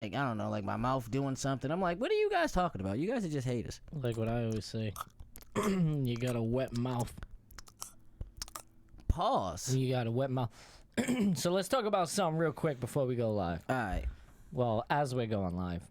I don't know, like my mouth doing something. I'm like, what are you guys talking about? You guys are just haters. Like what I always say. You got a wet mouth. Pause. You got a wet mouth. So let's talk about something real quick before we go live. All right. Well, as we're going live.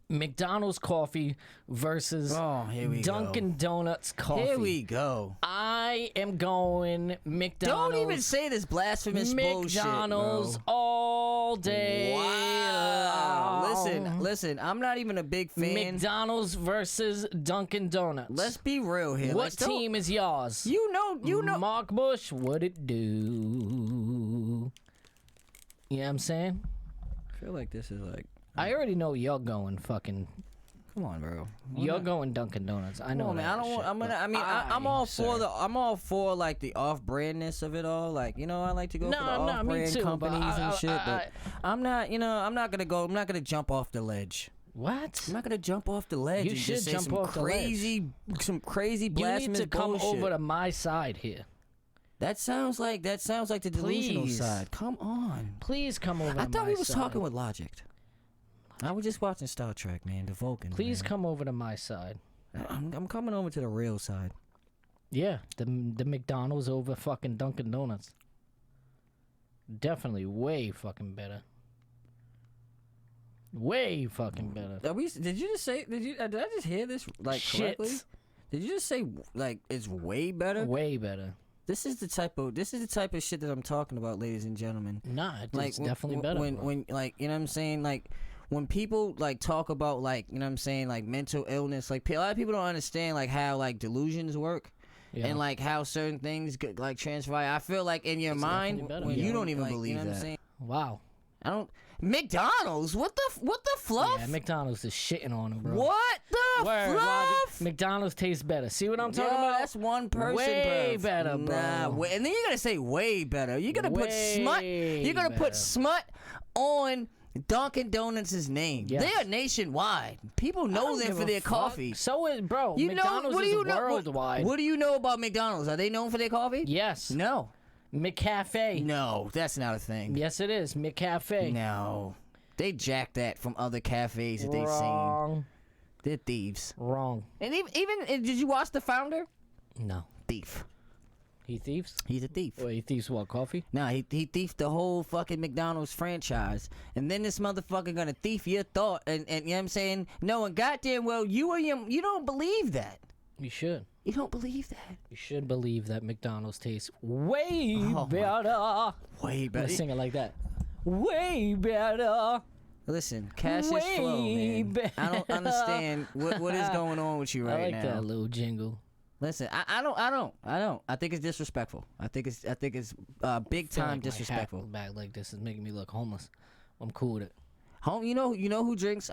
McDonald's coffee versus Dunkin' Donuts coffee. Here we go. I am going McDonald's. Don't even say this blasphemous bullshit, McDonald's bro. all day. Wow. Listen, I'm not even a big fan. McDonald's versus Dunkin' Donuts. Let's be real here. What team is yours? You know. Mark Bush, what it do? You know what I'm saying? I feel like this is like... I already know you're going fucking... Come on, bro. You're going Dunkin' Donuts. I know. Man, I don't want. I'm all for the. I'm all for like the off-brandness of it all. Like, you know, I like to go for the off-brand companies and shit. But I'm not. You know, I'm not gonna jump off the ledge. What? I'm not gonna jump off the ledge. You should jump off the ledge. Some crazy blasphemous You need to come bullshit. over to my side here. That sounds like the delusional side. Come on. Please come over to my side. I thought we was talking with Logic. I was just watching Star Trek, man. The Vulcan. Please come over to my side. I'm coming over to the real side. Yeah, the McDonald's over fucking Dunkin' Donuts. Definitely way fucking better. Way fucking better. Did you just say? Did I just hear this like correctly? Did you just say like it's way better? Way better. This is the type of shit that I'm talking about, ladies and gentlemen. Nah, it's like, definitely better. When like, you know what I'm saying, like. When people like talk about like, you know what I'm saying, like mental illness, like a lot of people don't understand like how like delusions work, and like how certain things like transpire. I feel like in your mind, when you don't even like, believe, you know what I'm saying? Wow. I don't. McDonald's? What the fluff? Yeah, McDonald's is shitting on him, bro. What the fluff? McDonald's tastes better. See what I'm talking about? That's one person. Way better, bro. Nah, and then you're gonna say way better. You're gonna put smut. You're gonna put smut on Dunkin' Donuts' name. Yes. They are nationwide. People know them for their coffee. So is, bro. You McDonald's know, is worldwide. What do you know about McDonald's? Are they known for their coffee? Yes. No. McCafe. No, that's not a thing. Yes, it is. McCafe. No. They jacked that from other cafes that they've seen. They're thieves. Wrong. And even did you watch The Founder? No. Thief. He thieves? He's a thief. Wait, he thieves what, coffee? No, he thiefed the whole fucking McDonald's franchise. And then this motherfucker gonna thief your thought. And you know what I'm saying? Knowing goddamn well you don't believe that. You should. You don't believe that. You should believe that McDonald's tastes way better. Way better. Let's sing it like that. Way better. Listen, Cassius Flow, man. I don't understand what is going on with you right now. I like that little jingle. Listen, I don't. I think it's disrespectful. I think it's big time disrespectful. Back like this is making me look homeless. I'm cool with it. You know who drinks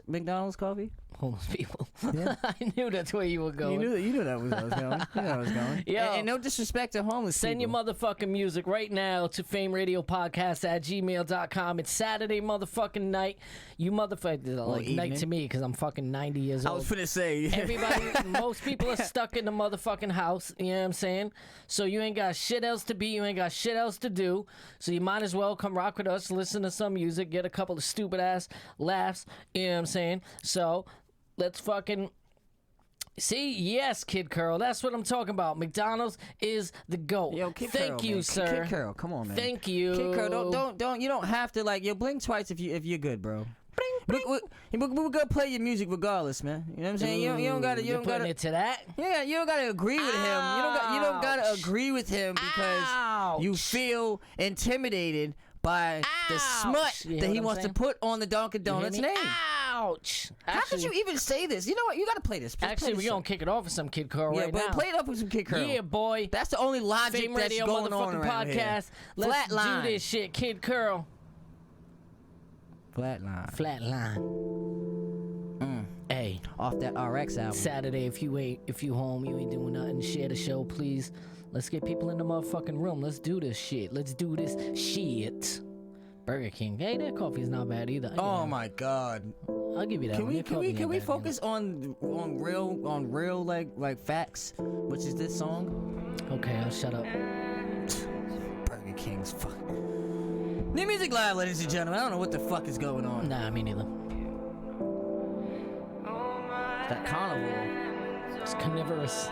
McDonald's coffee? Homeless people. Yeah. I knew that's where you were going. You knew that was where I was going. You know where I was going. Yo, and no disrespect to homeless send people. your motherfucking music right now to FameRadiopodcast@gmail.com. It's Saturday motherfucking night. You motherfuckers like night to me because I'm fucking 90 years old. I was finna say. Everybody, most people are stuck in the motherfucking house. You know what I'm saying? So you ain't got shit else to be. You ain't got shit else to do. So you might as well come rock with us, listen to some music, get a couple of stupid ass laughs. You know what I'm saying? So let's fucking see. Yes, Kid Curl. That's what I'm talking about. McDonald's is the GOAT. Yo, Kid Thank Curl, you, man. sir. Kid Curl, come on, man. Thank you. Kid Curl, don't. You don't have to like. Blink twice if you're good, bro. We're gonna play your music regardless, man. You know what I'm saying? You don't gotta. You don't gotta. It to that. Yeah, you don't gotta agree with him. You don't gotta agree with him because you feel intimidated by the smut that he wants to put on the Dunkin' Donuts name. Ouch! How could you even say this? You know what? You gotta play this. Actually, we're gonna kick it off with some Kid Curl right now. Yeah, but play it up with some Kid Curl. Yeah, boy. That's the only logic Fame that's Radio going on around podcast. Here. Let's Flatline. do this shit, Kid Curl. Flatline. Hey, off that RX album. Saturday, if you home, you ain't doing nothing, share the show, please. Let's get people in the motherfucking room. Let's do this shit. Let's do this shit. Burger King. Hey, their coffee's not bad either. Oh my God. I'll give you that. Can we focus on real like facts, which is this song? Okay, I'll shut up. Burger King's fuck. New Music Live, ladies and gentlemen. I don't know what the fuck is going on. Nah, me neither. That carnival. It's carnivorous.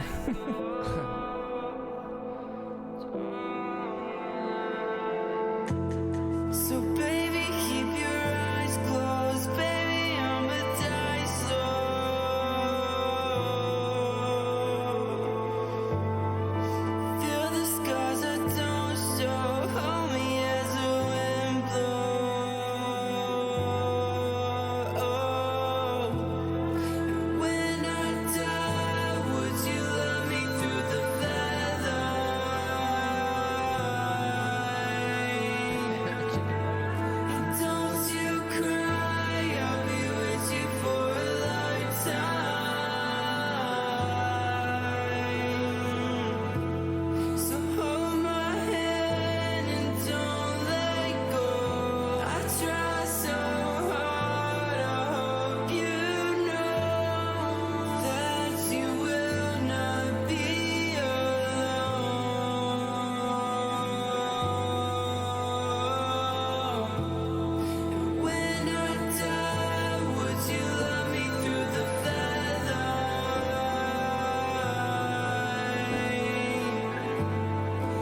So baby, keep your eyes closed, baby, I'ma die slow. Feel the scars that don't show, hold me as the wind blows. When I die, would you love me through the feather? Don't you cry, I'll be with you for a lifetime. So hold my hand and don't let go. I try so hard, I hope you know that you will not be alone. When I die, would you love me through the feather?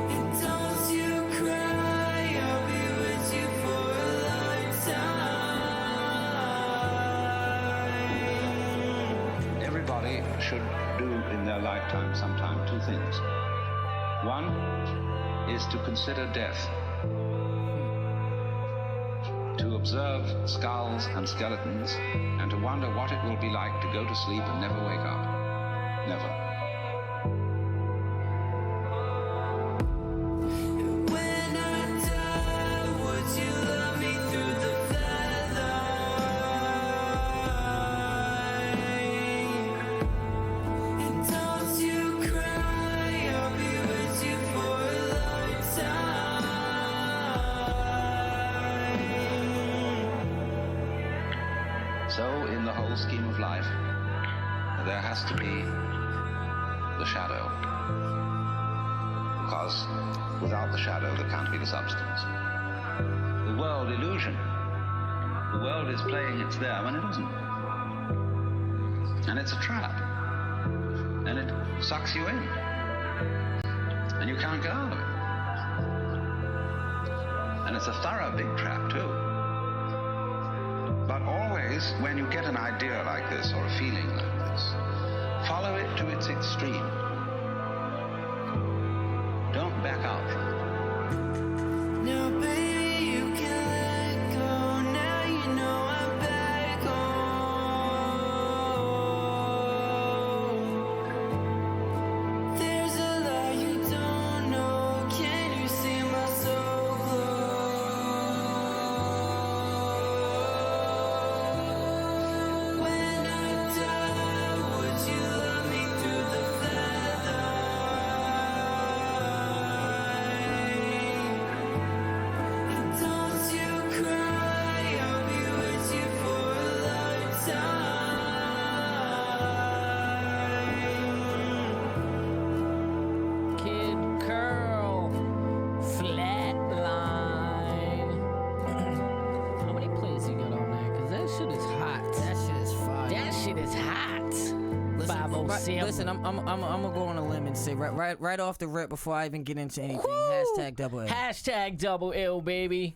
And don't you cry, I'll be with you for a lifetime. Everybody should do in their lifetime sometime two things. One is to consider death, to observe skulls and skeletons, and to wonder what it will be like to go to sleep and never wake up. Never. When I die, would you love me through the feather? And don't you cry, I'll be with you for a lifetime. So, in the whole scheme of life, there has to be the shadow. Because without the shadow, there can't be the substance. The world illusion. The world is playing it's there when it isn't. And it's a trap. And it sucks you in. And you can't get out of it. And it's a thorough big trap, too. But always, when you get an idea like this or a feeling like this, follow it to its extreme. Don't back out from it. Now, baby, you can let go. Now you know I'm back home. There's a lot you don't know. Can you see my soul glow? When I die, would you love me through the feather? And don't you cry, I'll be with you for a lifetime. Kid Curl, Flatline. How many plays you got on there? Cause that shit is hot. That shit is fire. That shit is hot. Listen, 507. listen, I'm gonna go on a limb and say right off the rip before I even get into anything. Hashtag double L. Hashtag double L, baby.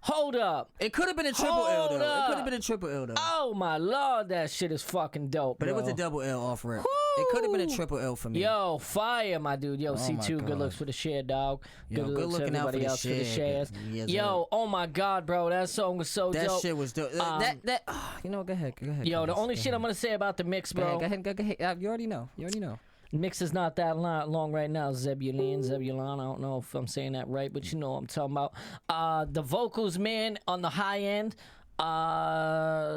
Hold up. It could have been a triple L Hold though. up. It could have been a triple L though. Oh my lord, that shit is fucking dope, But bro. it was a double L off rip. It could have been a triple L for me. Yo, fire, my dude. Yo, my C2, good God. looks for the share, dog. Yo, Good good looks to looking out for everybody the else for the share. shares. Yes, Yo, oh my God, bro, that song was so That dope. shit was dope. You know, go ahead. Yo, the Chris, only go shit I'm ahead. gonna say about the mix, Go bro. ahead. You already know. Mix is not that long right now. Zebulon. I don't know if I'm saying that right, but you know what I'm talking about. The vocals, man, on the high end.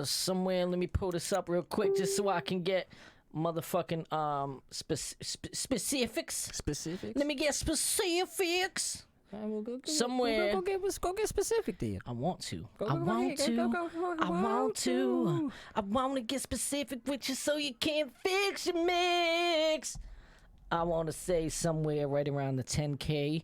Somewhere, let me pull this up real quick just so I can get motherfucking specifics. Specifics? Let me get specifics. We'll go Somewhere. Go get specific then. I want to. Go, I want go, to. go, go, go, I go, want to. to. I want to get specific with you so you can't fix your mix. I want to say somewhere right around the 10K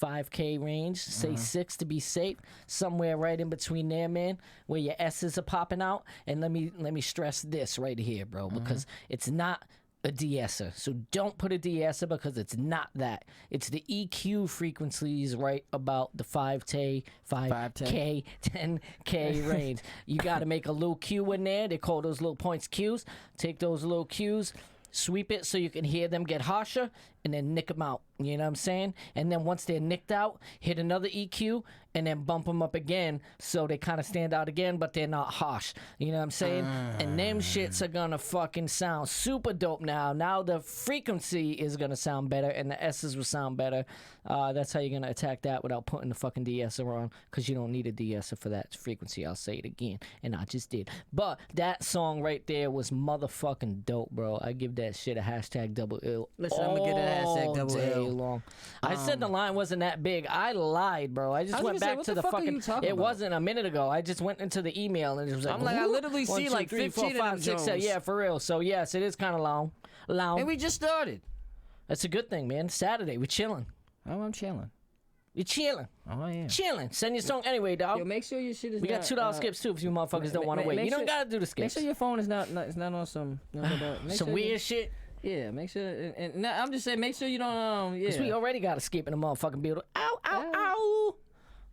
5K range. Say 6 to be safe. Somewhere right in between there, man, where your S's are popping out. And let me stress this right here, bro, because it's not a de-esser. So don't put a de-esser because it's not that. It's the EQ frequencies right about the 5K, 10K range. You got to make a little Q in there. They call those little points Qs. Take those little Qs, sweep it so you can hear them get harsher, and then nick them out. You know what I'm saying? And then once they're nicked out, hit another EQ, and then bump them up again so they kind of stand out again, but they're not harsh. You know what I'm saying? And them shits are gonna fucking sound super dope now. Now the frequency is gonna sound better, and the S's will sound better. That's how you're gonna attack that without putting the fucking de-esser on, because you don't need a de-esser for that frequency. I'll say it again, and I just did. But that song right there was motherfucking dope, bro. I give that shit a hashtag double ill. Listen, I'm gonna get that hashtag double ill. Long. I said the line wasn't that big. I lied, bro. I just went back what to the the fuck are fucking. you talking It about? wasn't a minute ago. I just went into the email and it was like. I'm like, I literally 1, see 2, like 3, 4, 15 of 5, them 6, 7. Jones. Yeah, for real. So yes, it is kind of long. And we just started. That's a good thing, man. Saturday, we're chilling. Oh, I'm chilling. We're chilling. Oh, yeah. Chilling. Send your song anyway, dog. Yo, make sure your shit is We got $2 skips too if you motherfuckers don't want to wait. You don't gotta do the Make skips. sure your phone is not on some Some weird shit. Yeah, make sure. And no, I'm just saying, make sure you don't. Yeah. Cause we already got a skip in the motherfucking building. Ow, ow, ow.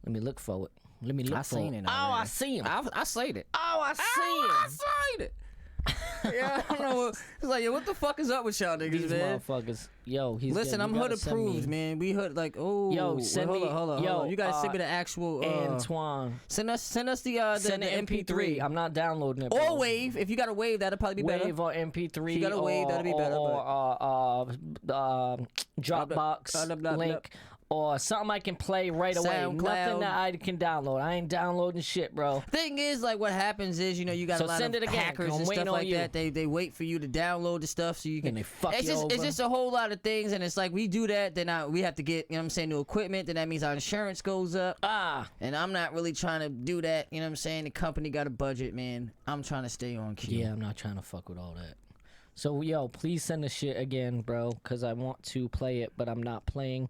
Let me look for it. Let me look I for seen it. it Oh, I already. see him. I slayed it. Oh, I see him. I slayed it. Yeah, I don't know. It's like, yo, what the fuck is up with y'all niggas, These man? motherfuckers. Yo, he's Listen, good. I'm You hood gotta send approved, me- man. We hood like, oh. Yo, send hold me. on. Yo, You gotta send me the actual. Antoine. Send us the Send the MP3. I'm not downloading it. or bro. wave. If you got a wave, that'll probably be better. Wave or MP3. If you got a wave, that'd be better, Or Dropbox link. Or something I can play right away. SoundCloud. Nothing that I can download. I ain't downloading shit, bro. Thing is, like, what happens is, you know, you got So a lot send of it again, hackers 'cause I'm and waiting stuff on like you. that. They wait for you to download the stuff so you can. And they fuck it's you just over. it's just a whole lot of things, and it's like we do that, then we have to get, you know what I'm saying, new equipment. Then that means our insurance goes up. And I'm not really trying to do that. You know what I'm saying? The company got a budget, man. I'm trying to stay on cue. Yeah, I'm not trying to fuck with all that. So, yo, please send the shit again, bro, because I want to play it, but I'm not playing.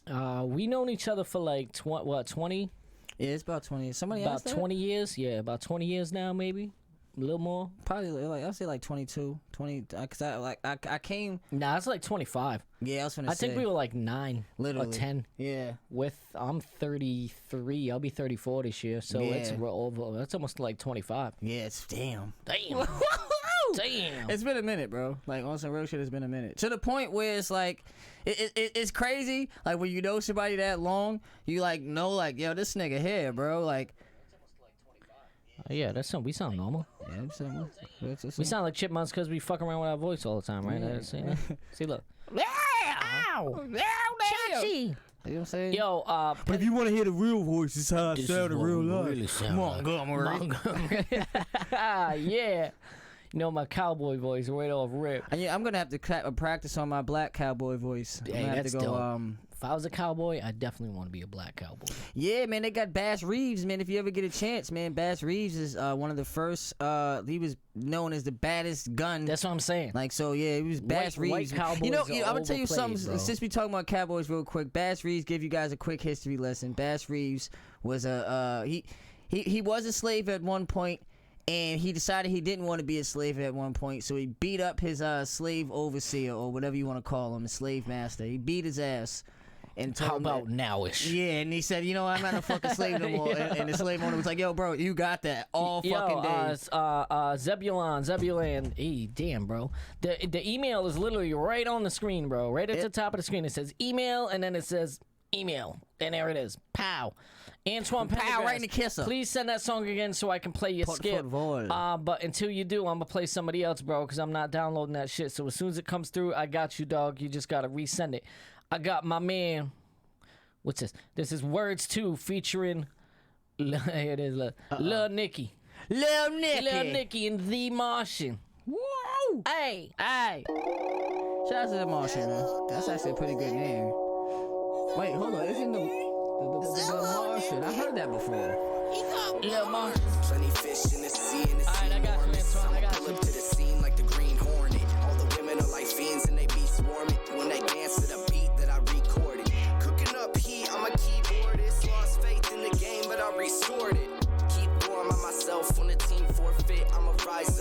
We known each other for like 20? Yeah, it's about 20. Somebody About asked that? 20 years? Yeah, about 20 years now, maybe. A little more. Probably like I'll say like 22, 20. Cause I came. Nah, it's like 25. Yeah, I was gonna say. I think we were like 9 literally or 10. Yeah. I'm 33. I'll be 34 this year, so it's Yeah. over. That's almost like 25. Yeah, it's damn. Damn. Damn. It's been a minute, bro. Like, on some real shit, it's been a minute. To the point where it's like, it's crazy. Like, when you know somebody that long, you like know, like, yo, this nigga here, bro. Like, Yeah, we sound normal. yeah, We sound like chipmunks because we fuck around with our voice all the time, right? Yeah. See, look. Ow! Chachi. You know what I'm saying? Yo, But if you want to hear the real voice, it's how I This sound is in what real we life. really sound like. Montgomery. yeah. You know my cowboy voice right off rip. And yeah, I'm gonna have to practice on my black cowboy voice. I'm Hey, gonna have that's to go. dope. If I was a cowboy, I definitely want to be a black cowboy. Yeah, man, they got Bass Reeves, man. If you ever get a chance, man, Bass Reeves is one of the first. He was known as the baddest gun. That's what I'm saying. Like, so yeah, it was Bass White Reeves. cowboys You know, are I'm gonna tell you overplayed, something. bro. Since we talking about cowboys real quick, Bass Reeves, give you guys a quick history lesson. Bass Reeves was he was a slave at one point, and he decided he didn't want to be a slave at one point, so he beat up his slave overseer, or whatever you want to call him, the slave master. He beat his ass. And told How him about that, nowish? yeah, and he said, you know, I'm not a fucking slave no more. Yeah. And the slave owner was like, yo, bro, you got that all fucking day. Zebulon. Hey, damn, bro. The email is literally right on the screen, bro. Right at the top of the screen. It says email, and then it says email. And there it is. Pow. Antoine Pow, Pendergrass, right in the kisser. Please send that song again so I can play your Por skip. favor. But until you do, I'm going to play somebody else, bro, because I'm not downloading that shit. So as soon as it comes through, I got you, dog. You just got to resend it. I got my man. What's this? This is Words 2 featuring. Here it is. Lil Nicky. Lil Nicky. Lil Nicky and The Martian. Woo! Hey. Hey! Shout out to the Martian, man. That's actually a pretty good name. Wait, hold on. Isn't the Martian? I heard that before. Lil Martian. Plenty fish in the sea and the Alright, I got you, Antoine. I got pull you. up to the scene like the Green Hornet. All the women are like fiends and they be swarming when they dance to the beat that I recorded. Cooking up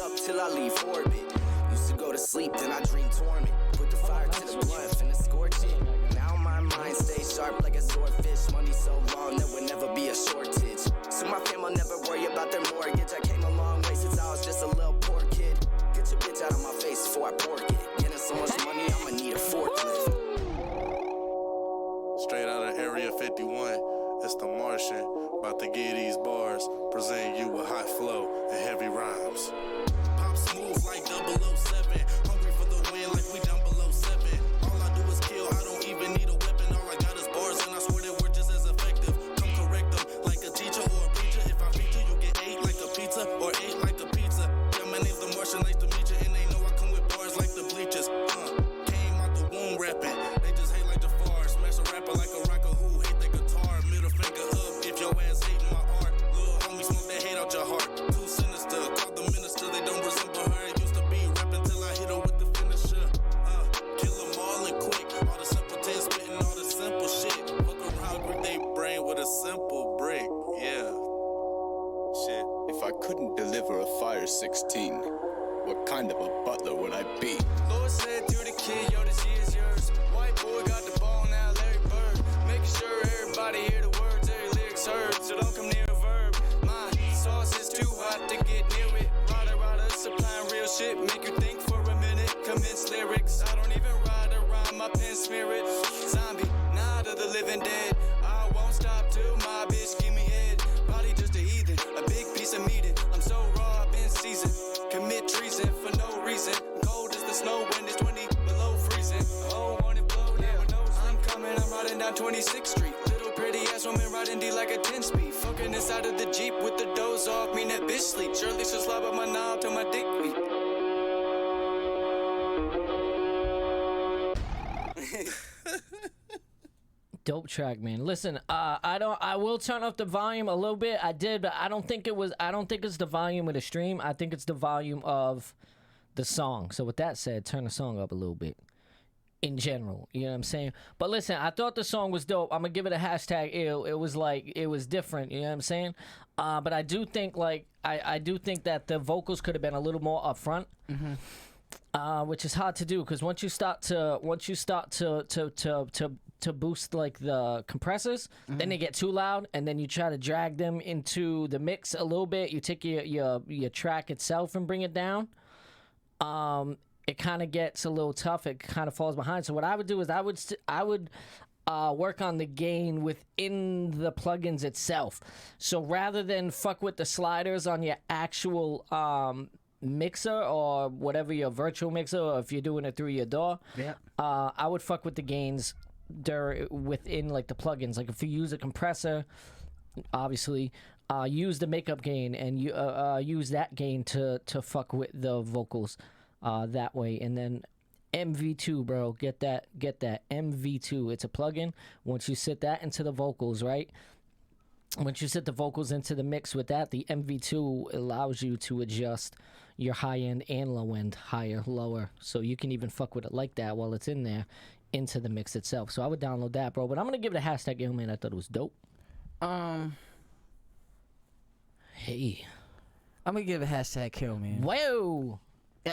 up till I leave orbit. Used to go to sleep, then I dream torment. Put the fire to the blunt, finna scorch it. Now my mind stays sharp like a swordfish. Money so long, there would never be a shortage. So my fam will never worry about their mortgage. I came a long way since I was just a little poor kid. Get your bitch out of my face before I pork it. Getting so much money, I'ma need a forklift. Straight out of Area 51, it's the Martian. About to get these bars, presenting you with hot flow and heavy rhymes. Pop smooth like 007, hungry for the win like we down below 7. All I do is kill, I don't even need a weapon. All I got is bars and I swear that we're just as effective. Come correct them like a teacher or a preacher. If I feature, you get 8 like a pizza or 8 like a pizza. Yeah, my name's the Martian, nice to meet you. And they know I come with bars like the bleachers. Came out the womb rapping, they just hate like the far. Smash a rapper like a rocker who hate the guitar. Middle finger up if your ass hating my art. Little homie, smoke that hate out your heart. Too sinister, call the minister, they don't resemble her. It used to be rapping till I hit her with the finisher. Kill them all and quick. All the simpletons spitting all the simple shit. Fuck around, grip they brain with a simple break. Yeah. Shit. If I couldn't deliver a fire 16, what kind of a butler would I be? Lord said to the kid, yo, this year's yours. White boy got the ball now, Larry Bird. Making sure everybody hear the words, every lyric's heard. So don't come near a verb. My sauce is too hot to get near it. Rada, supplying real shit. Make you think for a minute. Commence lyrics. I don't even ride or rhyme, my pen spirit. Zombie, not of the living dead. I won't stop till my bitch give me head. Body just a heathen, a big piece of meat. I'm so raw, I've been seasoned. Commit treason for no reason. Cold as the snow when it's 20 below freezing. Oh, wanna blow, yeah, I'm coming, I'm riding down 26th Street. Little pretty ass woman riding D like a 10-speed. Fucking inside of the Jeep with the doors off, mean that bitch sleep. Surely should slap up my knob till my dick weak. Dope track, man. Listen, I will turn off the volume a little bit. I did, but I don't think it's the volume of the stream. I think it's the volume of the song. So with that said, turn the song up a little bit. In general, you know what I'm saying? But listen, I thought the song was dope. I'm gonna give it a hashtag ill. It was different, you know what I'm saying? But I do think I do think that the vocals could have been a little more upfront. Which is hard to do because once you start to boost like the compressors, then they get too loud, and then you try to drag them into the mix a little bit. You take your track itself and bring it down. It kind of gets a little tough. It kind of falls behind. So what I would do is I would work on the gain within the plugins itself. So rather than fuck with the sliders on your actual mixer or whatever, your virtual mixer, or if you're doing it through your DAW, I would fuck with the gains within like the plugins. Like if you use a compressor, obviously use the makeup gain and you use that gain to fuck with the vocals that way. And then MV2, bro, get that MV2. It's a plugin. Once you set that into the vocals, right? Once you set the vocals into the mix with that, the MV2 allows you to adjust your high end and low end, higher, lower. So you can even fuck with it like that while it's in there into the mix itself. So I would download that, bro. But I'm gonna give it a hashtag, yo, man. I thought it was dope. Hey, I'm gonna give it a hashtag kill, man. Whoa.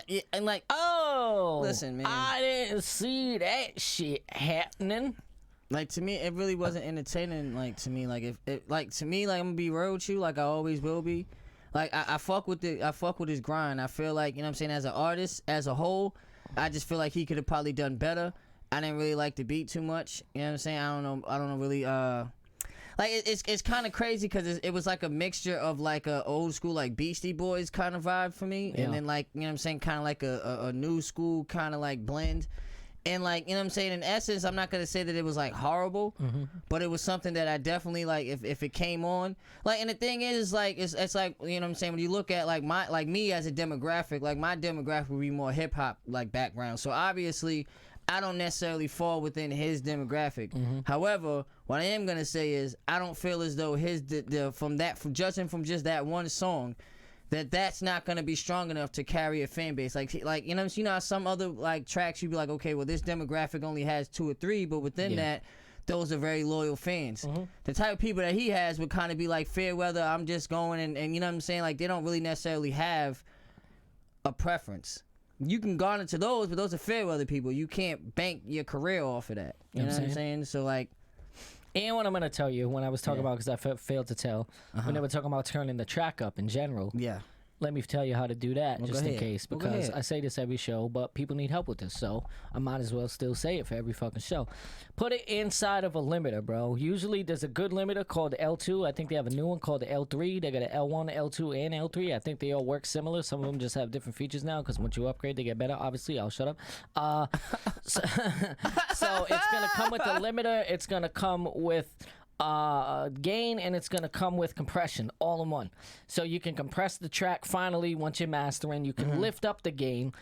Yeah, and like, oh, listen, man. I didn't see that shit happening. Like, to me, it really wasn't entertaining. Like, to me, like, I'm gonna be real with you, like I always will be. Like, I fuck with his grind. I feel like, you know what I'm saying, as an artist, as a whole, I just feel like he could have probably done better. I didn't really like the beat too much. You know what I'm saying? I don't know really, like, it's kind of crazy because it was like a mixture of like a old school like Beastie Boys kind of vibe for me, and then like, you know what I'm saying, kind of like a new school kind of like blend. And like, you know what I'm saying, in essence, I'm not gonna say that it was like horrible, but it was something that I definitely like if it came on. Like, and the thing is like it's like, you know what I'm saying, when you look at like me as a demographic, like my demographic would be more hip hop like background. So obviously I don't necessarily fall within his demographic. However, what I am gonna say is I don't feel as though from judging from just that one song, that's not gonna be strong enough to carry a fan base. Like you know how some other like tracks you'd be like, okay, well this demographic only has 2 or 3, but within that, those are very loyal fans. The type of people that he has would kind of be like fair weather. I'm just going and you know what I'm saying, like they don't really necessarily have a preference. You can garner to those, but those are fair with other people. You can't bank your career off of that. You know what I'm saying? So like, and what I'm gonna tell you when I was talking about, because I failed to tell, when they were talking about turning the track up in general. Yeah. Let me tell you how to do that, Well, just go in ahead. case, Well, go because ahead. I say this every show, but people need help with this, so I might as well still say it for every fucking show. Put it inside of a limiter, bro. Usually there's a good limiter called the L2. I think they have a new one called the L3. They got an L1, L2, and L3. I think they all work similar. Some of them just have different features now, because once you upgrade, they get better. Obviously, I'll shut up. So it's going to come with a limiter. It's going to come with gain, and it's going to come with compression all in one. So you can compress the track finally once you're mastering. You can lift up the gain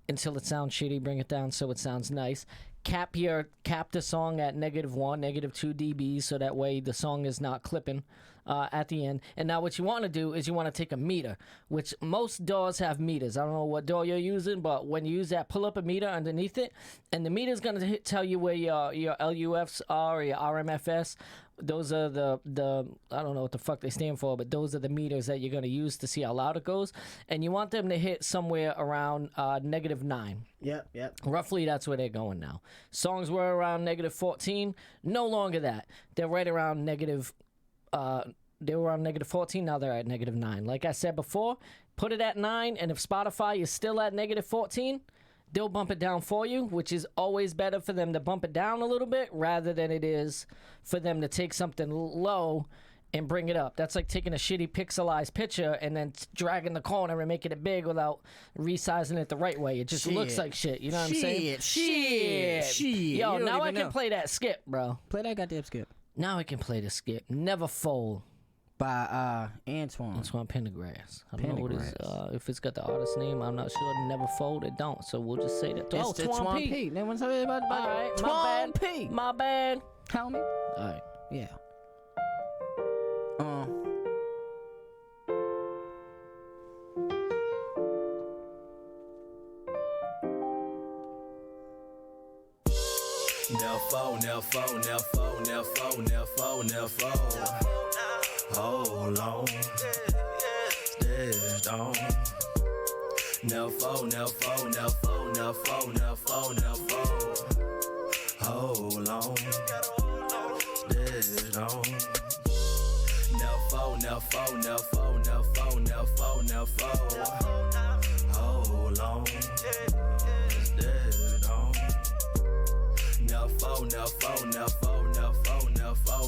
until it sounds shitty, bring it down so it sounds nice. Cap the song at -1, -2 dB, so that way the song is not clipping at the end. And now what you want to do is you want to take a meter, which most DAWs have meters. I don't know what DAW you're using, but when you use that, pull up a meter underneath it, and the meter is going to tell you where your LUFs are or your RMFS. Those are the I don't know what the fuck they stand for, but those are the meters that you're going to use to see how loud it goes. And you want them to hit somewhere around -9. Yep. Roughly, that's where they're going now. Songs were around -14. No longer that. They're right around they were around -14. Now they're at -9. Like I said before, put it at 9, and if Spotify is still at -14, they'll bump it down for you, which is always better for them to bump it down a little bit rather than it is for them to take something low and bring it up. That's like taking a shitty pixelized picture and then dragging the corner and making it big without resizing it the right way. It just looks like shit. You know what I'm saying? Shit. Yo, You now don't I even can know. play that skip, bro. Play that goddamn skip. Now I can play the skip. Never Fold. By Antoine. Antoine Pendergrass. I don't know what his, Pendergrass. if it's got the artist name. I'm not sure. Never Fold. It don't. So we'll just say that. It's Oh, the Twan P. P. They want to tell you about All right, my Twan bad. P. My bad. Tell me. All right. Yeah. Hold on, stairs down. Now fold. Hold on, stairs down. Now fold. Hold on, stairs down.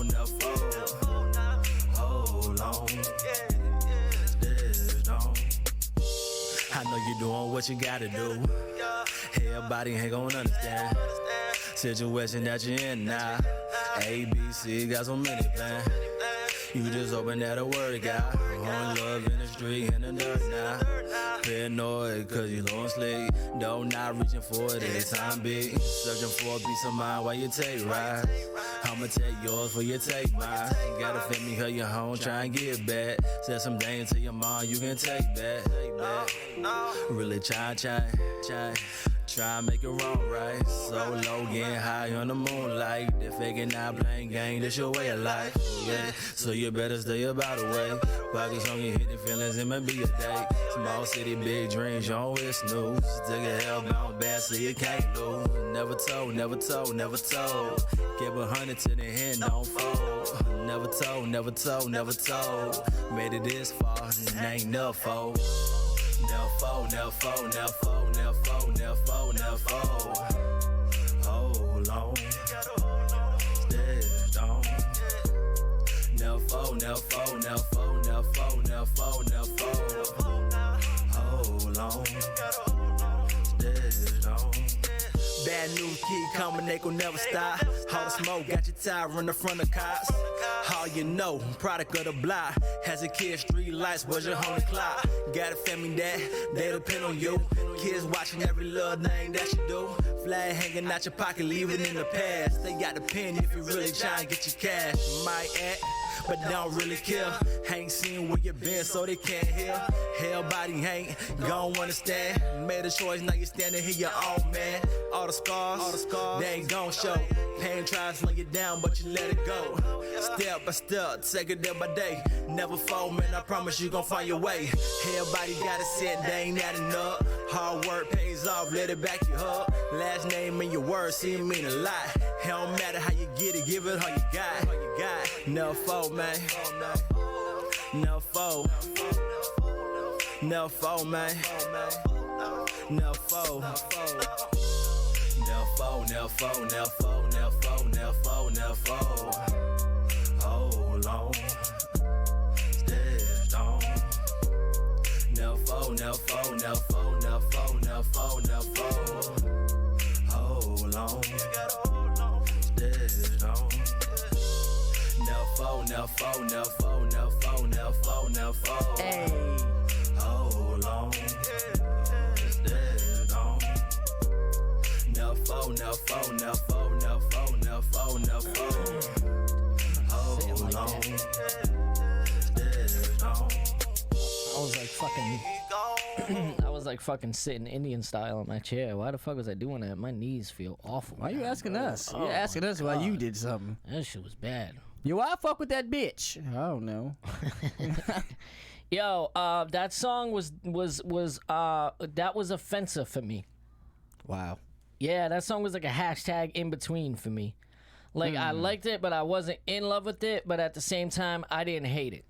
Now fold. Hold on, stairs down. I know you're doing what you gotta do. Everybody ain't gon' understand situation that you're in now. A, B, C, got so many plans. You just open that a word, guy. On love in the street and the dirt now. Paranoid cause you low and sleep. Though not reaching for it every time big. Searching for a peace of mind while you take rides. I'ma take yours for you take mine. Gotta fit me her your home, try and get back. Said some things to your mom, you can take back. Really try and make it wrong right. So low, getting high on the moonlight. They're faking not playing game, that's your way of life. Yeah, so you better stay about the way. Pockets on your hidden feelings, it may be a day. Small city, big dreams, you always snooze. Took a hellbound bad, so you can't lose. Never told. Kept 100 to the end, don't fold. Never told. Made it this far, and ain't never fold. Never fold. Hold on, stairs down. Never fold. Hold on, stairs down. Bad news keep coming, they gon' never stop. All the smoke got you tired, run the front of cops. All you know, product of the block. As a kid, street lights was your home clock. Gotta family that, they depend on you. Kids watching every little thing that you do. Flag hanging out your pocket, leave it in the past. They got the pen if you really try and get your cash. Might act, but they don't really care. Ain't seen where you been, so they can't hear. Hell body ain't gon' understand. Made a choice, now you standing here your own man. All the scars, they ain't gon' show. Pain tries to slow you down, but you let it go. Step by step, take it day by day. Never fall, man, I promise you gon' find your way. Everybody gotta sit, they ain't adding up. Hard work pays off, let it back you up. Last name in your words, see it mean a lot. It don't matter how you get it, give it all you got. Never fall, man. Never fall. Never fall, man. Never fall. Never fall, never fall, never fall, never fall, never fall, never fall. Hold on, stand on. Never fall, never fall, never fall, never fall, never fall, never fall. Hold on, stand on. Never fall, never fall, never fall, never fall, never fall, never fall. Hey. Hold on, stand on. Never fall, never fall, never fall, never fall, never fall, never fall. Hold on, stand on. I was like fucking sitting Indian style in my chair. Why the fuck was I doing that? My knees feel awful. Why you asking us? You're asking us why you did something. That shit was bad. Yo, I fuck with that bitch. I don't know. Yo, that song was offensive for me. Wow. Yeah, that song was like a hashtag in between for me. Like I liked it, but I wasn't in love with it. But at the same time, I didn't hate it.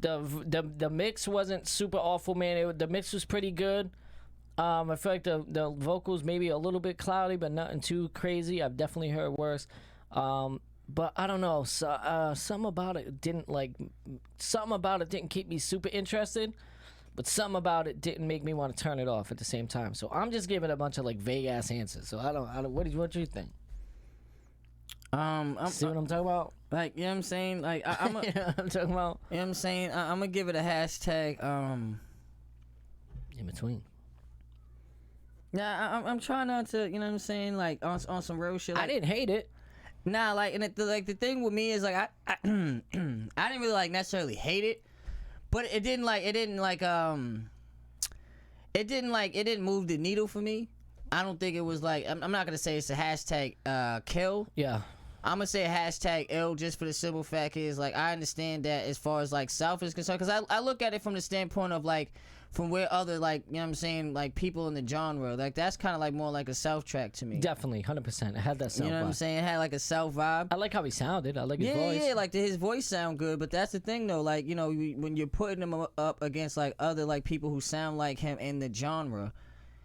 The mix wasn't super awful, man. The mix was pretty good. I feel like the vocals maybe a little bit cloudy, but nothing too crazy. I've definitely heard worse. But I don't know. So, something about it didn't keep me super interested. But something about it didn't make me want to turn it off at the same time. So I'm just giving a bunch of like vague ass answers. So I don't. What do you think? See what I'm talking about? Like, you know what I'm saying? Like, I'm You know what I'm talking about? you know what I'm saying? I'm gonna give it a hashtag. In between. Nah, I'm trying not to. You know what I'm saying? Like on some real shit. Like, I didn't hate it. Nah, like, and the thing with me is like I I didn't really like necessarily hate it, but it didn't move the needle for me. I don't think it was like I'm not gonna say it's a hashtag kill. Yeah. I'm gonna say a hashtag L just for the simple fact is like I understand that as far as like South is concerned, because I look at it from the standpoint of like from where other like, you know what I'm saying, like people in the genre, like that's kind of like more like a South track to me. Definitely, 100%. It had that South You know vibe. what I'm saying? It had like a South vibe. I like how he sounded. I like his voice. Yeah, like his voice sound good, but that's the thing though, like, you know, when you're putting him up against like other like people who sound like him in the genre,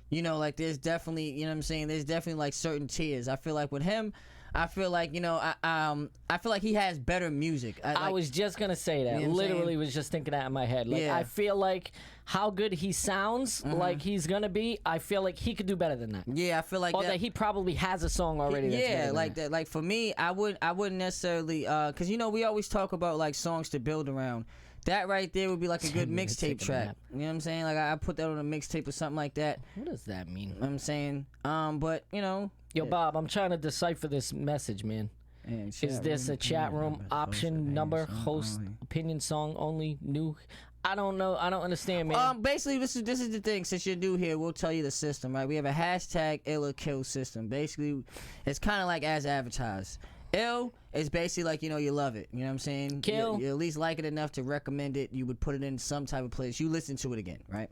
you know, like there's definitely, you know what I'm saying, there's definitely like certain tiers. I feel like with him, I feel like, you know, I feel like he has better music. I was just gonna say that. You know what I'm Literally saying? was just thinking that in my head. Like Yeah. I feel like how good he sounds like he's gonna be, I feel like he could do better than that. Yeah, I feel like Or that he probably has a song already that's better yeah, than like that. Like for me, I wouldn't necessarily, cause you know we always talk about like songs to build around. That right there would be like a good Minutes, mixtape take a track. nap. You know what I'm saying? Like I put that on a mixtape or something like that. What does that mean? You know what I'm saying? But you know. Yo, Bob, I'm trying to decipher this message, man. Is this a chat room option number, host, opinion, song only, new? I don't know. I don't understand, man. Basically, this is the thing. Since you're new here, we'll tell you the system, right? We have a hashtag ill or kill system. Basically, it's kind of like as advertised. Ill is basically like, you know, you love it. You know what I'm saying? Kill. You at least like it enough to recommend it. You would put it in some type of place. You listen to it again, right?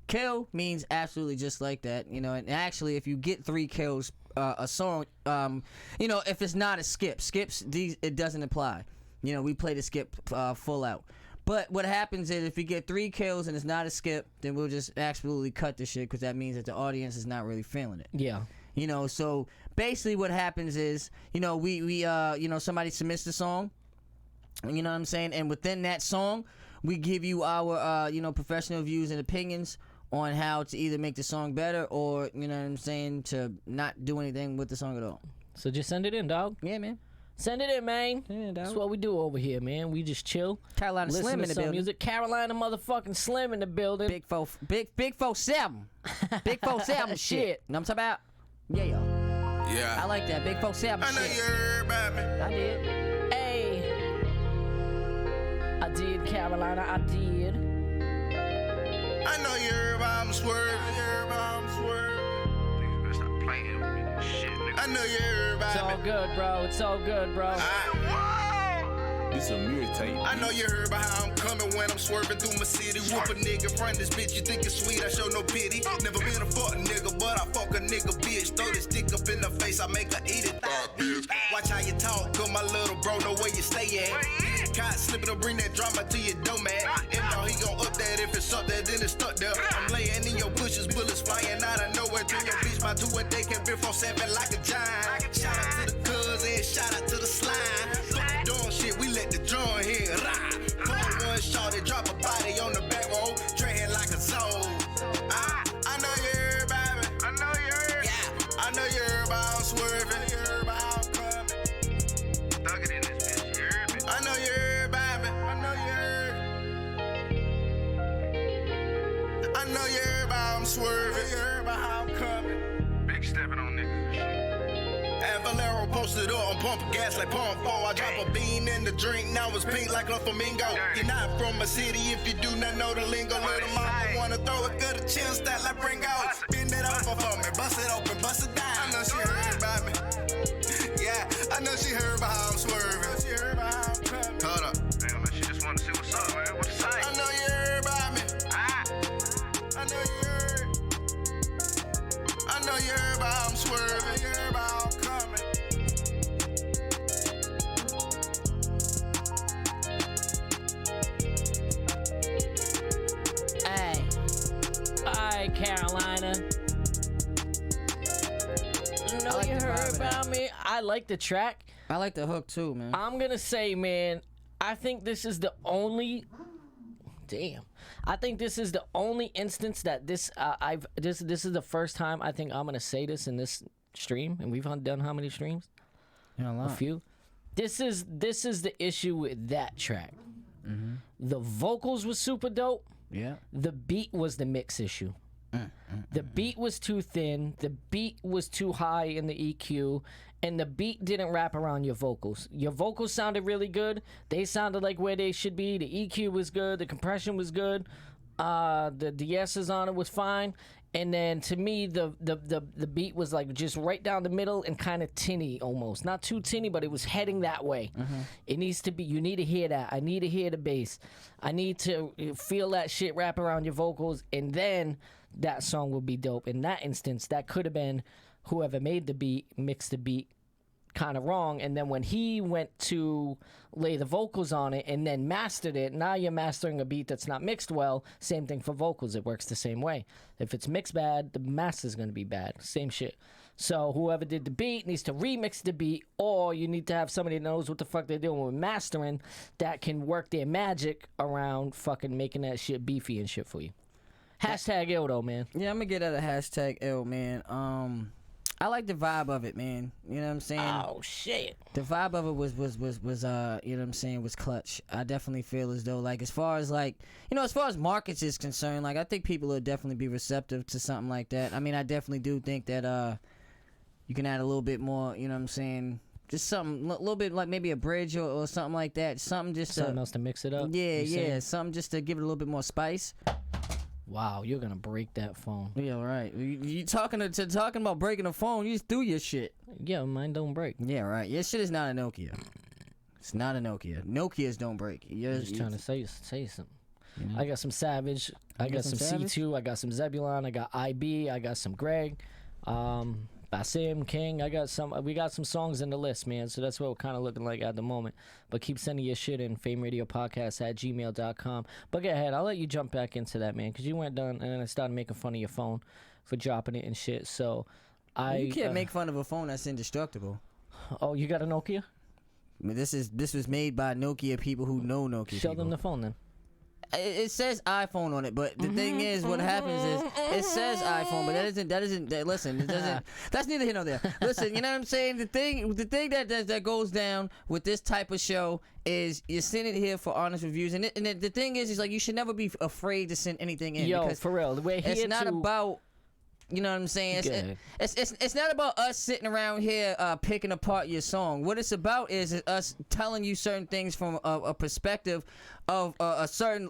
Kill means absolutely just like that, you know. And actually, if you get 3 kills, a song, you know, if it's not a skips, it doesn't apply. You know, we play the skip full out. But what happens is if you get 3 kills and it's not a skip, then we'll just absolutely cut the shit because that means that the audience is not really feeling it. Yeah. You know, so basically what happens is, you know, we you know, somebody submits the song, you know what I'm saying, and within that song, we give you our you know, professional views and opinions on how to either make the song better or, you know what I'm saying, to not do anything with the song at all. So just send it in, dog. Yeah, man. Send it in, man. Yeah, dog. That's what we do over here, man. We just chill. Carolina listen Slim to in the some building. music. Carolina motherfucking Slim in the building. Big 47. Big 47 shit. Shit. Know what I'm talking about? Yeah, y'all. Yeah. I like that. Big 47 I know shit. you heard about me. I did. Hey. I did, Carolina. I did. I know you heard about I'm swerving. Niggas better stop playing with me. Shit, nigga. I know you heard about It's all good, bro. It's all good, bro. This a mirror tape. I know you heard about how I'm coming when I'm swerving through my city. Whoop a nigga in front of this bitch, you think it's sweet, I show no pity. Never been a fuck nigga, but I fuck a nigga bitch. Throw this dick up in the face, I make her eat it. Bitch. Watch how you talk, cause my little bro know where you stay at. Caught slipping to bring that drama to your doormat. And now he gon' up that if it's up there, then it's stuck there. I'm laying in your bushes, bullets flying out of nowhere. To your bitch, my 2 a day can be 4-7 like a giant. Shout out to the cuz and shout out to the slime. Fuck doing shit, we let the drum hit. Pull one shot and drop a body on the back road. Treading like a soul. I know you heard about me. I know you heard. Yeah. I know you heard about I'm swerving. You heard about how I'm coming. Thug it in this bitch, you heard me. I know you heard about me. I know you heard. I know you heard about I'm swerving. You heard about how I'm coming. Big stepping on niggas and shit. And Valero posted up on pumping gas like pump 4. I drop a bean in the drink, now it's pink like a flamingo. You're not from a city if you do not know the lingo. Little mama wanna throw it good, a chill stat like Pringo. Bend it over for me, bust it open, bust it down. I know she heard about me. Yeah, I know she heard about how I'm swerving. She heard about how I'm coming. Hold up. Damn, she just wanna see what's up, man. What you say? I know you heard about me. I know you heard. I know you heard about how I'm swerving. You heard about how I'm coming. Hey. Alright, Carolina. Know like you the vibe heard of about me. I like the track. I like the hook too, man. I'm gonna say, man, I think this is the only. Damn. I think this is the only instance that this is the first time I think I'm gonna say this in this stream, and we've done how many streams? Yeah, a A few. This is the issue with that track. Mm-hmm. The vocals was super dope. Yeah. The beat was the mix issue. The beat was too thin. The beat was too high in the EQ. And the beat didn't wrap around your vocals. Your vocals sounded really good. They sounded like where they should be. The EQ was good. The compression was good. The DS's on it was fine. And then to me, the beat was like just right down the middle and kind of tinny almost. Not too tinny, but it was heading that way. It needs to be, you need to hear that. I need to hear the bass. I need to feel that shit wrap around your vocals, and then that song will be dope. In that instance, that could have been whoever made the beat, mixed the beat kind of wrong, and then when he went to lay the vocals on it and then mastered it, now you're mastering a beat that's not mixed well. Same thing for vocals, it works the same way. If it's mixed bad, the master's going to be bad. Same shit. So whoever did the beat needs to remix the beat, or you need to have somebody that knows what the fuck they're doing with mastering that can work their magic around fucking making that shit beefy and shit for you. Hashtag ill though, man. Yeah, I'm gonna get at a hashtag ill, man. I like the vibe of it, man. You know what I'm saying? Oh shit. The vibe of it was you know what I'm saying, was clutch. I definitely feel as though, like, as far as like, you know, as far as markets is concerned, like, I think people will definitely be receptive to something like that. I mean, I definitely do think that you can add a little bit more, you know what I'm saying, just something a little bit like maybe a bridge or something like that. Something else to mix it up. Yeah, you saying? something just to give it a little bit more spice. Wow, you're gonna break that phone. Yeah, right. You talking about breaking a phone? You just threw your shit. Yeah, mine don't break. Yeah, right. Your shit is not a Nokia. It's not a Nokia. Nokias don't break. I'm just trying to say something. You know? I got some Savage. I got some Savage? C2. I got some Zebulon. I got IB. I got some Greg. Basim, King. We got some songs in the list, man. So that's what we're kind of looking like at the moment. But keep sending your shit in, FameRadiopodcast@gmail.com. But go ahead. I'll let you jump back into that, man, because you weren't done, and then I started making fun of your phone for dropping it and shit. So you can't make fun of a phone that's indestructible. Oh, you got a Nokia? I mean, this was made by Nokia people who know Nokia. Show people. them the phone then. It says iPhone on it, but the thing is, what happens is it says iPhone, but listen, it doesn't. That's neither here nor there. Listen, you know what I'm saying? The thing that goes down with this type of show is you're sending it here for honest reviews, and the thing is like you should never be afraid to send anything in. Yo, because for real, we're here it's not about You know what I'm saying? Good. It's not about us sitting around here picking apart your song. What it's about is us telling you certain things from a perspective of a certain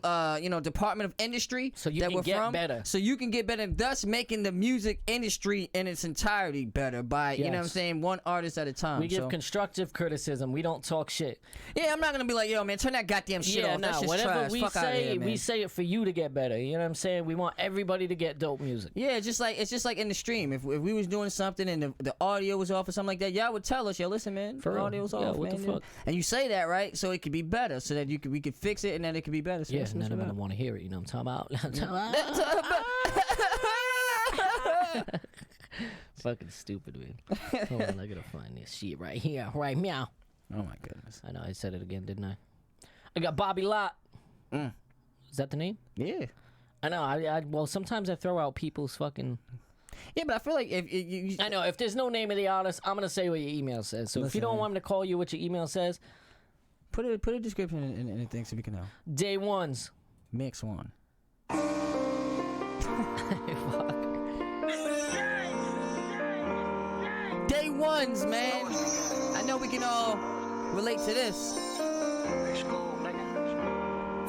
department of industry So you that can we're get from, better. so you can get better, thus making the music industry in its entirety better by you know what I'm Yes. saying, one artist at a time. We give so, constructive criticism. We don't talk shit. yeah, I'm not gonna be like, yo man, turn that goddamn shit off. That's just whatever trash. we Fuck outta say, here, man. we say it for you to get better. You know what I'm saying? We want everybody to get dope music. Yeah, it's just like in the stream. If we was doing something and the audio was off or something like that, y'all would tell us, yo, listen, man, For the real. audio's Yeah, off, what the man. fuck? And you say that right, so it could be better, so that we could fix it and then it could be better. So Yeah, that's and what then it's I'm about. gonna want to hear it. You know what I'm talking about? Fucking stupid, man. Hold on, I gotta find this shit right here. Right meow. Oh my goodness. I know I said it again, didn't I? I got Bobby Lott. Mm. Is that the name? Yeah. I know. Well, sometimes I throw out people's fucking. Yeah, but I feel like if you I know. If there's no name of the artist, I'm gonna say what your email says. So if Listen, you don't man. want me to call you what your email says, put a description in the thing so we can know. day ones. Mix one. Day ones, man. I know we can all relate to this.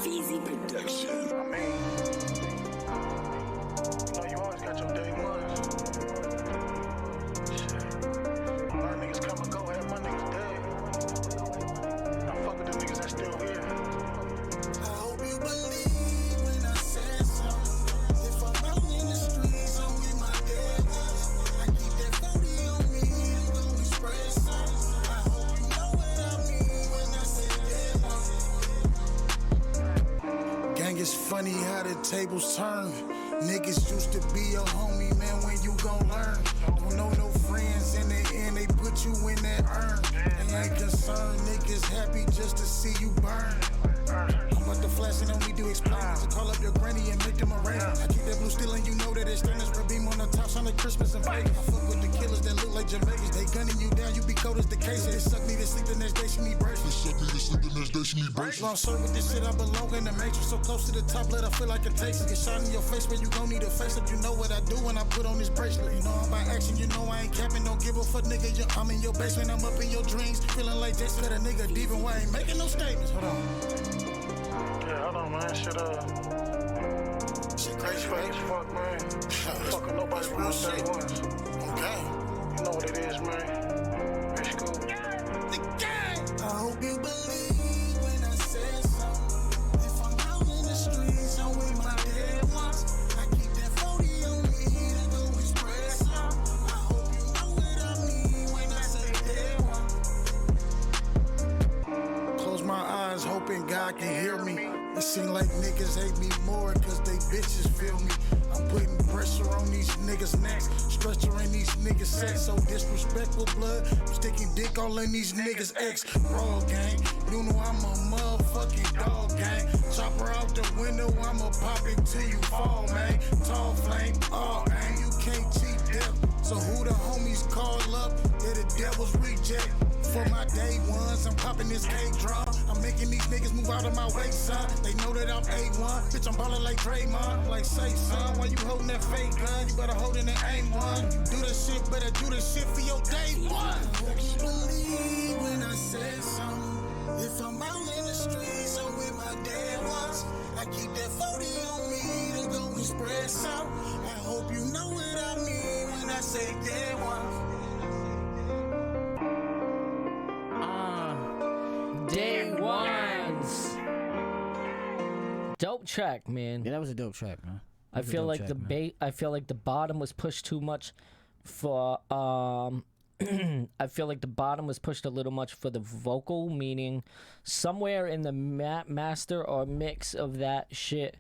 Easy production. You always got your day ones. Shit. A lot of niggas come and go, half my niggas dead. I fuck with the niggas that's still here. I hope you believe when I said something. If I'm out in the streets, I'm with my dead ones. I keep that 40 on me, I'm gonna spread some. I hope you know what I mean when I say dead ones. Gang, it's funny how the tables turn. Niggas used to be your homie, man, when you gon' learn. Don't know no friends in the end, they put you in that urn. They ain't concerned, niggas happy just to see you burn. I'm about to flash and only do explain. So call up your granny and make them arrangements. I keep that blue still and you know that it's stainless. Red beam on the top, sound like Christmas in Vegas. I fuck with the killers that look like Jamaicans. They gunning you down, you be cold as the case. They suck me to sleep the next day, she need bracelets. Long shirt with this shit, I belong in the matrix. So close to the top, let I feel like a taste. Get shot in your face, but you gon' need a face up. You know what I do when I put on this bracelet. You know I'm by action, you know I ain't capping. Don't give a fuck, nigga. I'm in your basement, I'm up in your dreams. Feeling like Jason, cut a nigga deep and why I ain't making no statements. Hold on. Yeah, hold on, man. Shit crazy, fuck, man. Fuck with nobody real day ones. Okay. You know what it is, man. It's cool. The gang. I hope you believe when I said something. If I'm out in the streets, I'm with my dead ones. I keep that 40 on me to go express some. I hope you know what I mean when I say dead ones. Close my eyes, hoping God can hear me. It seem like niggas hate me more cause they bitches feel me. I'm putting pressure on these niggas' necks, structuring these niggas' sex. So disrespectful blood, I'm sticking dick all in these niggas' ex. Raw gang, you know I'm a motherfucking dog gang. Chopper out the window, I'ma pop it till you fall, man. Tall flame, all aim, you can't cheat them. So who the homies call up? They're the devil's reject. For my day ones, I'm popping this K-drum. I'm making these niggas move out of my way, son. They know that I'm A1. Bitch, I'm ballin' like Draymond. Like, say, son, why you holding that fake gun? You better hold in the aim one. You do that shit, better do that shit for your day one. I hope you believe when I said something. If I'm out in the streets, I'm with my dead ones. I keep that 40 on me to go and spread some. I hope you know what I mean when I say dead ones. Day ones. Dope track, man. Yeah, that was a dope track, man. I feel like I feel like the bottom was pushed too much for I feel like the bottom was pushed a little much for the vocal, meaning somewhere in the master or mix of that shit,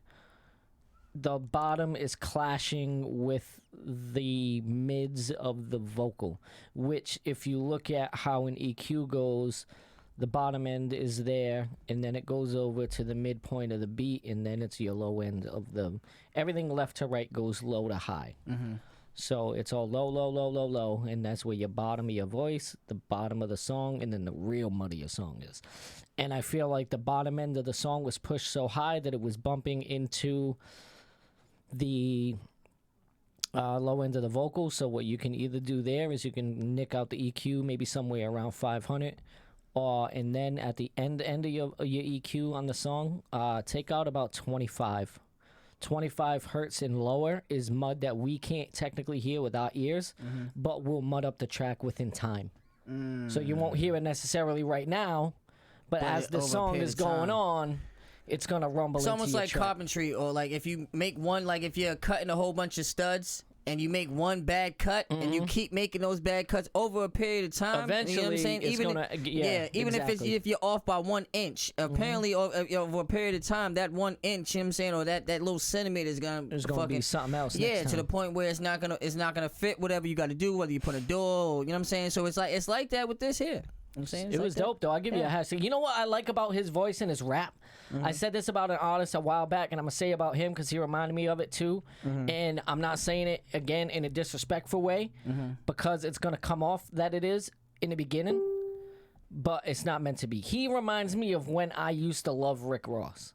the bottom is clashing with the mids of the vocal, which if you look at how an EQ goes, the bottom end is there, and then it goes over to the midpoint of the beat, and then it's your low end of the... Everything left to right goes low to high. Mm-hmm. So it's all low, low, low, low, low, and that's where your bottom of your voice, the bottom of the song, and then the real mud of your song is. And I feel like the bottom end of the song was pushed so high that it was bumping into the low end of the vocal. So what you can either do there is you can nick out the EQ maybe somewhere around 500, and then at the end of your EQ on the song, take out about 25 hertz and lower is mud that we can't technically hear with our ears, but will mud up the track within time. So you won't hear it necessarily right now, but as the song is going on, it's gonna rumble. It's into almost your like track. carpentry, or like if you make one, like if you're cutting a whole bunch of studs and you make one bad cut and you keep making those bad cuts over a period of time, Eventually, you know what I'm saying? it's Even gonna, even exactly. if you're off by 1 inch, apparently over a period of time, that 1 inch, you know what I'm saying, or that little centimeter is gonna There's gonna be something else. yeah, next to the time. point where it's not gonna fit whatever you got to do, whether you put a door, or, you know what I'm saying. So it's like that with this here. You know what I'm saying? It was dope though. I'll give you a hashtag. You know what I like about his voice and his rap? I said this about an artist a while back, and I'm gonna say about him because he reminded me of it too. And I'm not saying it again in a disrespectful way because it's gonna come off that it is in the beginning, but it's not meant to be. He reminds me of when I used to love Rick Ross.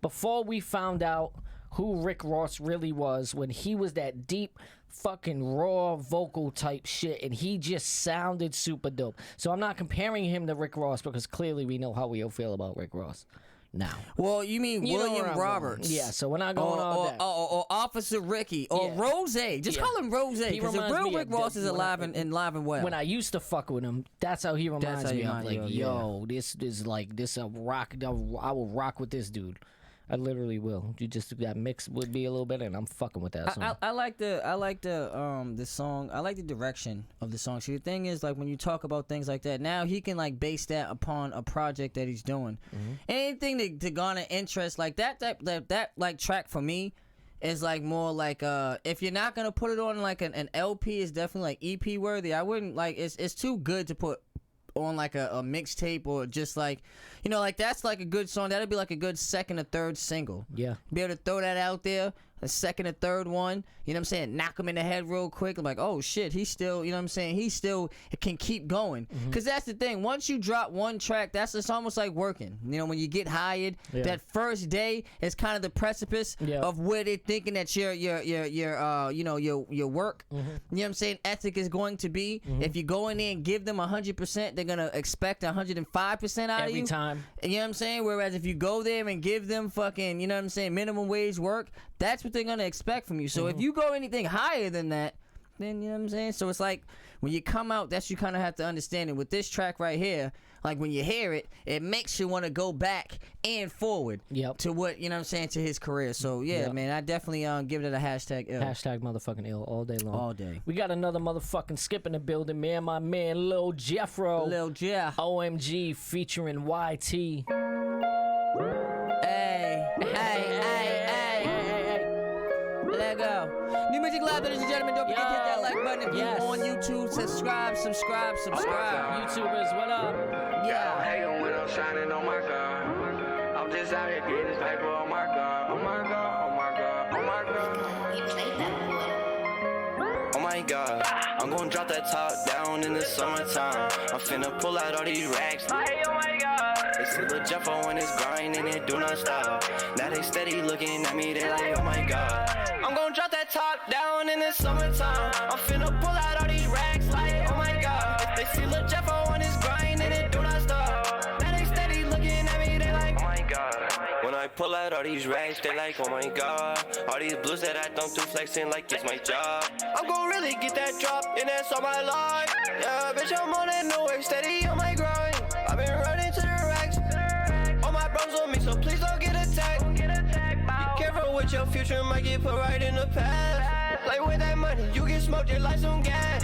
Before we found out who Rick Ross really was, when he was that deep fucking raw vocal type shit and he just sounded super dope. So I'm not comparing him to Rick Ross because clearly we know how we all feel about Rick Ross now. Well, you mean You know where William I'm Roberts? going. Yeah, so we're not going on that. Or Officer Ricky or Yeah. Rose. Just call him Rose, He because the reminds real me Rick of Ross the- is alive and well. When I used to fuck with him, that's how he reminds how me you of. remind Like, you of, yo, this is like this a rock. I will rock with this dude. I literally will. You just that mix would be a little better, and I'm fucking with that song. I like the song. I like the direction of the song. See, the thing is, like, when you talk about things like that, now he can like base that upon a project that he's doing. Anything to garner interest, like that like track for me is like more like if you're not gonna put it on like an LP, it's definitely like EP worthy. I wouldn't like it's too good to put on like a mixtape, or just like, you know, like that's like a good song. That'd be like a good second or third single. Yeah. Be able to throw that out there, a second or third one, you know what I'm saying, knock him in the head real quick. I'm like, oh shit, he's still, you know what I'm saying, he still can keep going. Because that's the thing, once you drop one track, it's almost like working. You know, when you get hired, that first day is kind of the precipice of where they're thinking that your work, you know what I'm saying, ethic is going to be. If you go in there and give them 100%, they're gonna expect 105% out of you Every time. You know what I'm saying? Whereas if you go there and give them fucking, you know what I'm saying, minimum wage work, that's what they're gonna expect from you. So if you go anything higher than that, then, you know what I'm saying? So it's like, when you come out, that's, you kind of have to understand it. With this track right here, like when you hear it, it makes you want to go back and forward to what, you know what I'm saying, to his career. So yeah, man, I definitely give it a hashtag ill. Hashtag motherfucking ill all day long. All day. We got another motherfucking skip in the building, man. My man Lil Jeffro. Lil Jeff. OMG featuring YT. Let go. New Music Live, ladies and gentlemen. Don't forget to hit that like button if you're on YouTube. Subscribe. YouTubers, what up? Yeah. Hating when I'm shining, oh my god. I'm just out here getting this paper, oh my god. Oh my god, oh my god, oh my god. Oh my god, I'm gonna drop that top down in the summertime. I'm finna pull out all these racks. Hey, oh my god. They see Lil Jeffo and his grind and it do not stop. Now they steady looking at me, they like, oh my god. I'm gonna drop that top down in the summertime. I'm finna pull out all these racks like, oh my god. They see Lil Jeffo and his grind and it do not stop. Now they steady looking at me, they like, oh my god. When I pull out all these racks, they like, oh my god. All these blues that I don't do flexing like it's my job. I'm gon' really get that drop, and that's all my life. Yeah, bitch, I'm on that no way, steady on my grind. I've been running to the racks. All my bros on me, so please don't get attacked. Be careful with your future, might get put right in the past. Like with that money, you get smoked just like some gas.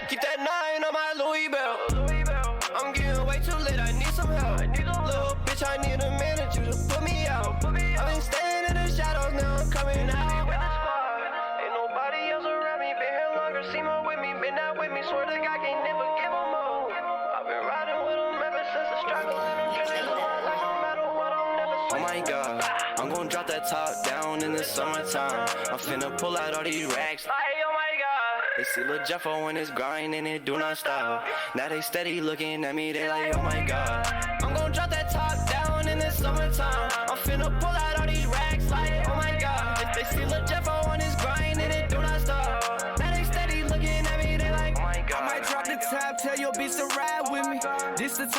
Keep that 9 on my Louis belt. I'm getting way too late, I need some help. Little bitch, I need a manager to put me out. I've been staying in the shadows, now I'm coming out. Ain't nobody else around me, been here longer, see more with me, been out with me, swear to God, can't never give them more. I've been riding with them ever since the struggle, and I'm feeling so like no matter what, I'll never say. Oh my god, I'm gonna drop that top down in the summertime. I'm finna pull out all these racks. Hey, oh my god. They see Lil Jeffo and his grind and it do not stop. Now they steady looking at me, they like, oh my god. I'm gonna drop that top down in the summertime. I'm finna pull out all these racks like, oh my god. They see Lil Jeffo and his grind and it do not stop.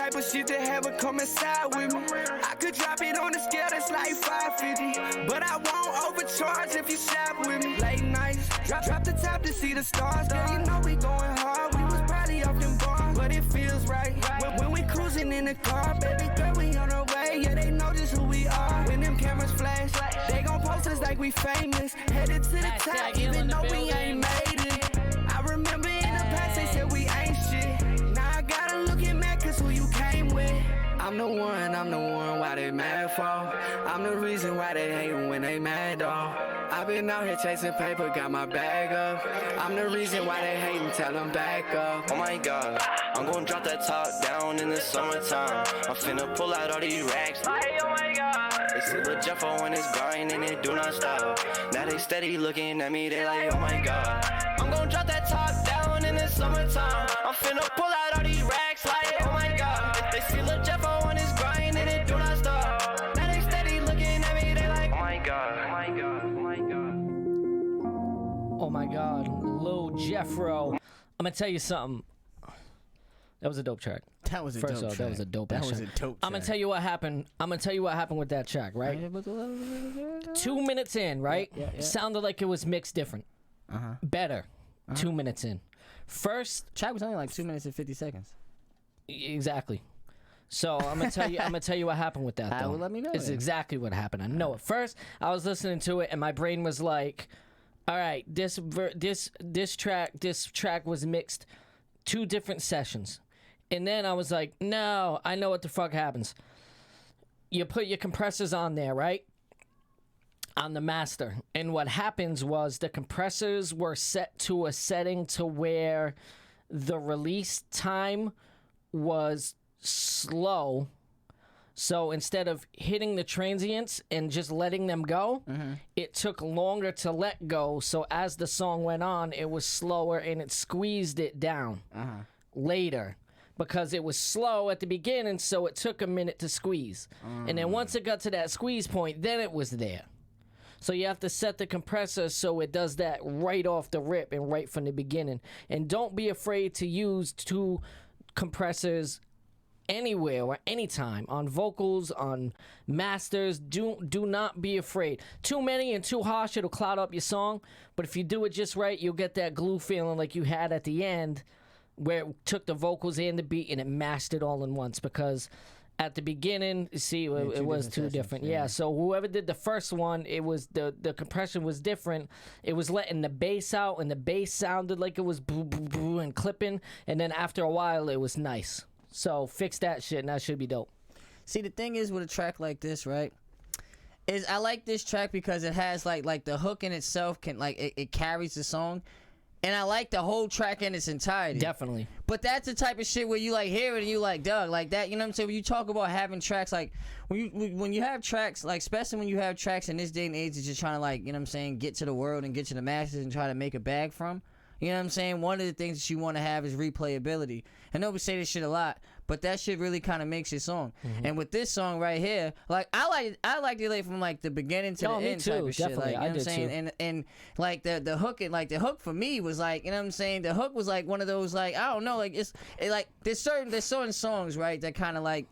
type of shit that have her come inside with me. I could drop it on the scale, that's like 550. But I won't overcharge if you shop with me. Late nights, drop the top to see the stars. Girl, you know we going hard. We was probably off them bars, but it feels right. When we cruising in the car, baby girl, we on our way. Yeah, they know just who we are. When them cameras flash, they gon' post us like we famous. Headed to the top, even though we ain't made it. I remember in the past they said we ain't shit. Now I gotta look at Mac, cause who you came with. I'm the one, why they mad for? I'm the reason why they hatin' when they mad, dawg. I've been out here chasing paper, got my bag up. I'm the reason why they hatin', tell them back up. Oh my god, I'm gonna drop that top down in the summertime. I'm finna pull out all these racks. Oh my god. They see Lil Jeffo when it's grind and it do not stop. Now they steady looking at me, they like, oh my god. I'm gonna drop that top down in the summertime. I'm finna pull out all these racks like, oh my god. They see Lil Jeffo when it's grind and it do not stop. Now they steady looking at me, they like, oh my god, oh my god, oh my god. Oh my god, Lil Jeffro. I'm gonna tell you something. That was a dope track. That was a First dope off, track. that was a dope That track. was a dope I'm gonna tell you what happened. With that track, right? 2 minutes in, right? Yeah. Sounded like it was mixed different. Better. 2 minutes in. First track was only like 2 minutes and 50 seconds. Exactly. So I'm gonna tell you what happened with that. Though. Well, let me know. It's exactly what happened. I know it. First, I was listening to it and my brain was like, "All right, this track was mixed 2 different sessions," and then I was like, "No, I know what the fuck happens. You put your compressors on there, right? On the master, and what happens was the compressors were set to a setting to where the release time was slow. So instead of hitting the transients and just letting them go, it took longer to let go. So as the song went on, it was slower and it squeezed it down later because it was slow at the beginning, so it took a minute to squeeze. And then once it got to that squeeze point, then it was there. So you have to set the compressor so it does that right off the rip and right from the beginning. And don't be afraid to use 2 compressors anywhere or anytime on vocals, on masters. Do not be afraid. Too many and too harsh, it'll cloud up your song. But if you do it just right, you'll get that glue feeling like you had at the end where it took the vocals and the beat and it mashed it all in once. Because at the beginning, see, it was 2 different. Yeah, so whoever did the first one, it was the compression was different. It was letting the bass out, and the bass sounded like it was boo, boo, boo, and clipping. And then after a while, it was nice. So fix that shit, and that should be dope. See, the thing is with a track like this, right? Is I like this track because it has like the hook in itself can it carries the song. And I like the whole track in its entirety. Definitely. But that's the type of shit where you like hear it and you like, Doug, like that. You know what I'm saying? When you talk about having tracks, like when you have tracks, like especially when you have tracks in this day and age, it's just trying to like, you know what I'm saying, get to the world and get to the masses and try to make a bag from. You know what I'm saying? One of the things that you want to have is replayability. And nobody say this shit a lot, but that shit really kind of makes your song. And with this song right here, like I like it from like the beginning to the end too, type of shit. definitely. Like, you know what I'm saying? And like the hook for me was like, you know what I'm saying? The hook was like one of those like, I don't know, like like there's certain songs, right, that kind of like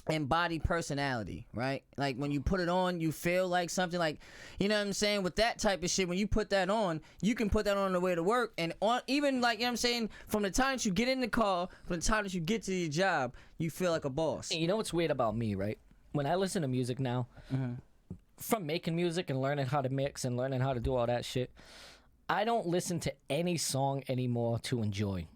embody personality, right? Like when you put it on, you feel like something, like, you know what I'm saying? With that type of shit, when you put that on, you can put that on the way to work, and on even like, you know what I'm saying, from the time that you get in the car, from the time that you get to your job, you feel like a boss. You know what's weird about me, right? When I listen to music now, from making music and learning how to mix and learning how to do all that shit, I don't listen to any song anymore to enjoy.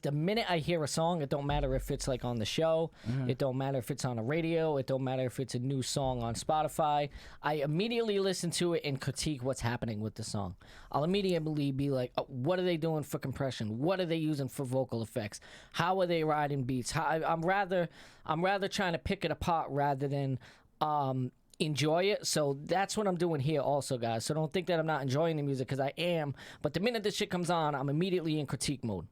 The minute I hear a song, it don't matter if it's like on the show, it don't matter if it's on the radio, it don't matter if it's a new song on Spotify. I immediately listen to it and critique what's happening with the song. I'll immediately be like, oh, what are they doing for compression? What are they using for vocal effects? How are they riding beats? I'm rather trying to pick it apart rather than enjoy it. So that's what I'm doing here also, guys. So don't think that I'm not enjoying the music, because I am. But the minute this shit comes on, I'm immediately in critique mode.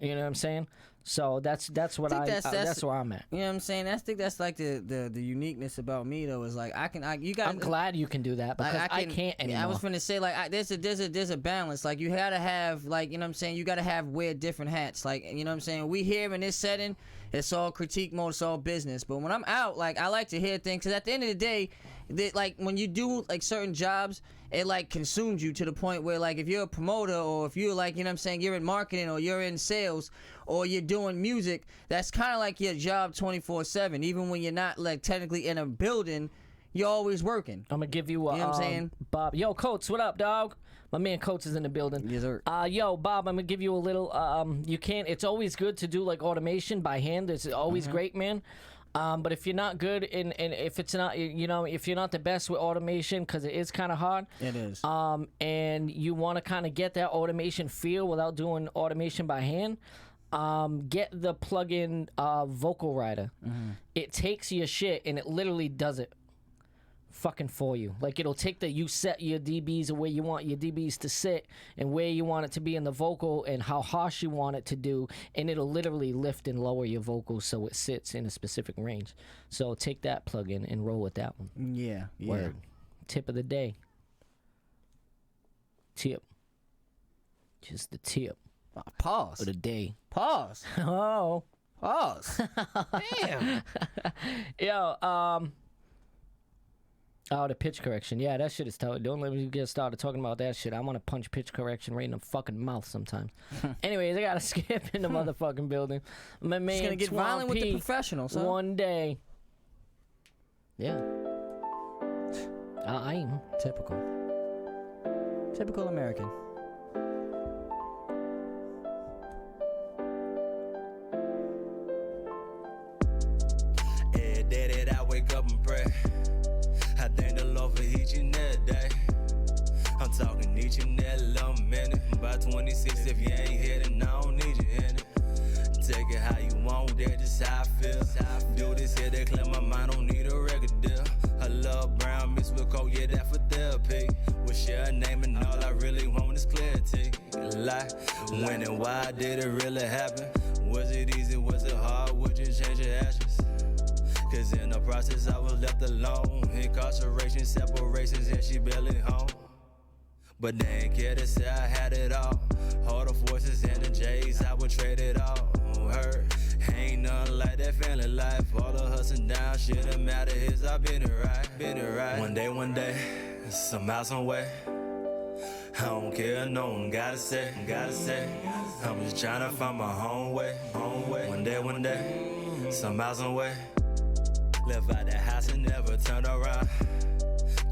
You know what I'm saying? So that's what that's where I'm at. You know what I'm saying? I think that's like the uniqueness about me though is like you guys. I'm glad you can do that because I can't anymore. I was gonna say like there's a balance. Like you gotta have like, you know what I'm saying, you gotta wear different hats. Like, you know what I'm saying, we here in this setting, it's all critique mode, it's all business. But when I'm out, like I like to hear things because at the end of the day, like when you do like certain jobs, it like consumes you to the point where like if you're a promoter or if you're like, you know what I'm saying, you're in marketing or you're in sales or you're doing music, that's kind of like your job 24/7. Even when you're not like technically in a building, you're always working. I'm gonna give you a, you know what I'm saying? Bob. Yo, Coates, what up, dog? My man Coates is in the building. Yes, sir. Yo, Bob, I'm gonna give you a little. You can't. It's always good to do like automation by hand. It's always great, man. But if you're not good and if it's not, you know, if you're not the best with automation, because it is kind of hard. It is. And you want to kind of get that automation feel without doing automation by hand. Get the plug-in vocal writer. It takes your shit and it literally does it fucking for you. Like it'll take you set your dBs where you want your dBs to sit and where you want it to be in the vocal and how harsh you want it to do, and it'll literally lift and lower your vocals so it sits in a specific range. So take that plug-in and roll with that one. Yeah. Word. Tip of the day. Tip. Just the tip. Pause. Of the day. Pause. Oh. Pause. Damn. Yo, oh, the pitch correction. Yeah, that shit is tough. Don't let me get started talking about that shit. I want to punch pitch correction right in the fucking mouth sometimes. Anyways, I gotta skip in the motherfucking building. My man, Just gonna get violent with the professionals, huh? One day. Yeah. I am. Typical American. Every day that I wake up and pray, I thank the Lord for each and every day. I'm talking each and every little minute. By 26, if you ain't here, then I don't need you in it. Take it how you want, that's just how I feel. Do this here to clear my mind, don't need a record deal. I love brown mixed with coke, yeah, that for therapy. We'll share a name and all I really want is clarity. Like, when and why did it really happen? Was it easy, was it hard, would you change your actions? Cause in the process I was left alone. Incarceration, separations, and she barely home. But they ain't care to say I had it all. All the forces and the J's, I would trade it all. Her, ain't nothing like that family life. All the hustling down, shit that matter is I been it right. One day, somehow, some way. I don't care, no one gotta say. I'm just tryna find my own way. One day, somehow, some way. Left out the house and never turned around.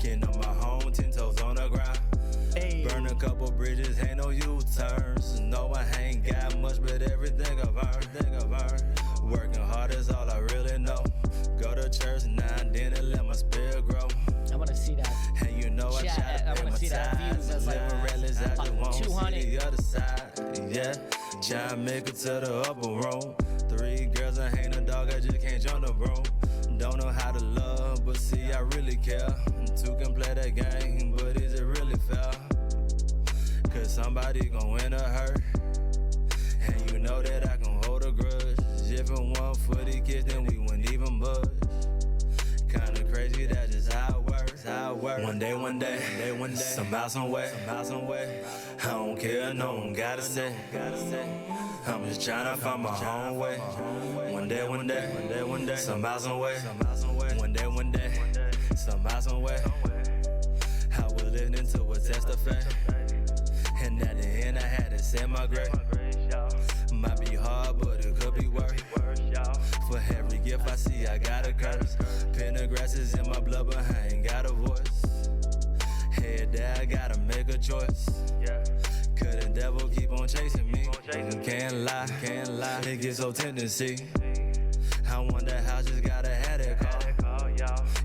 Getting on my home, 10 toes on the ground. Hey. Burn a couple bridges, ain't no U-turns. No, I ain't got much, but everything I've earned. Working hard is all I really know. Go to church now and then and let my spirit grow. I wanna see that. And you know I try to pay my tithes. Living reckless, I just won't see the other side. Yeah, try to make it to the upper room. 3 girls, I ain't a dog, I just can't jump the broom. Don't know how to love, but see, I really care. 2 can play that game, but is it really fair? Cause somebody gon' win or hurt. And you know that I can hold a grudge. If it weren't for the kids, then we wouldn't even budge. Kinda crazy, that's just how it works. One day, somehow, some way. I don't care, no one gotta say. I'm just tryna find my own way. One day, somehow, some way. One day, somehow, some way. I was listening to a test of fate, and at the end I had to say my grade. Might be hard, but it could be worse. For every gift I see, I got a curse. Pentagrass is in my blood, but I ain't got a voice. Head there, I gotta make a choice. Could the devil keep on chasing me? Can't lie, it gets so tendency. I want that house, just gotta have that call.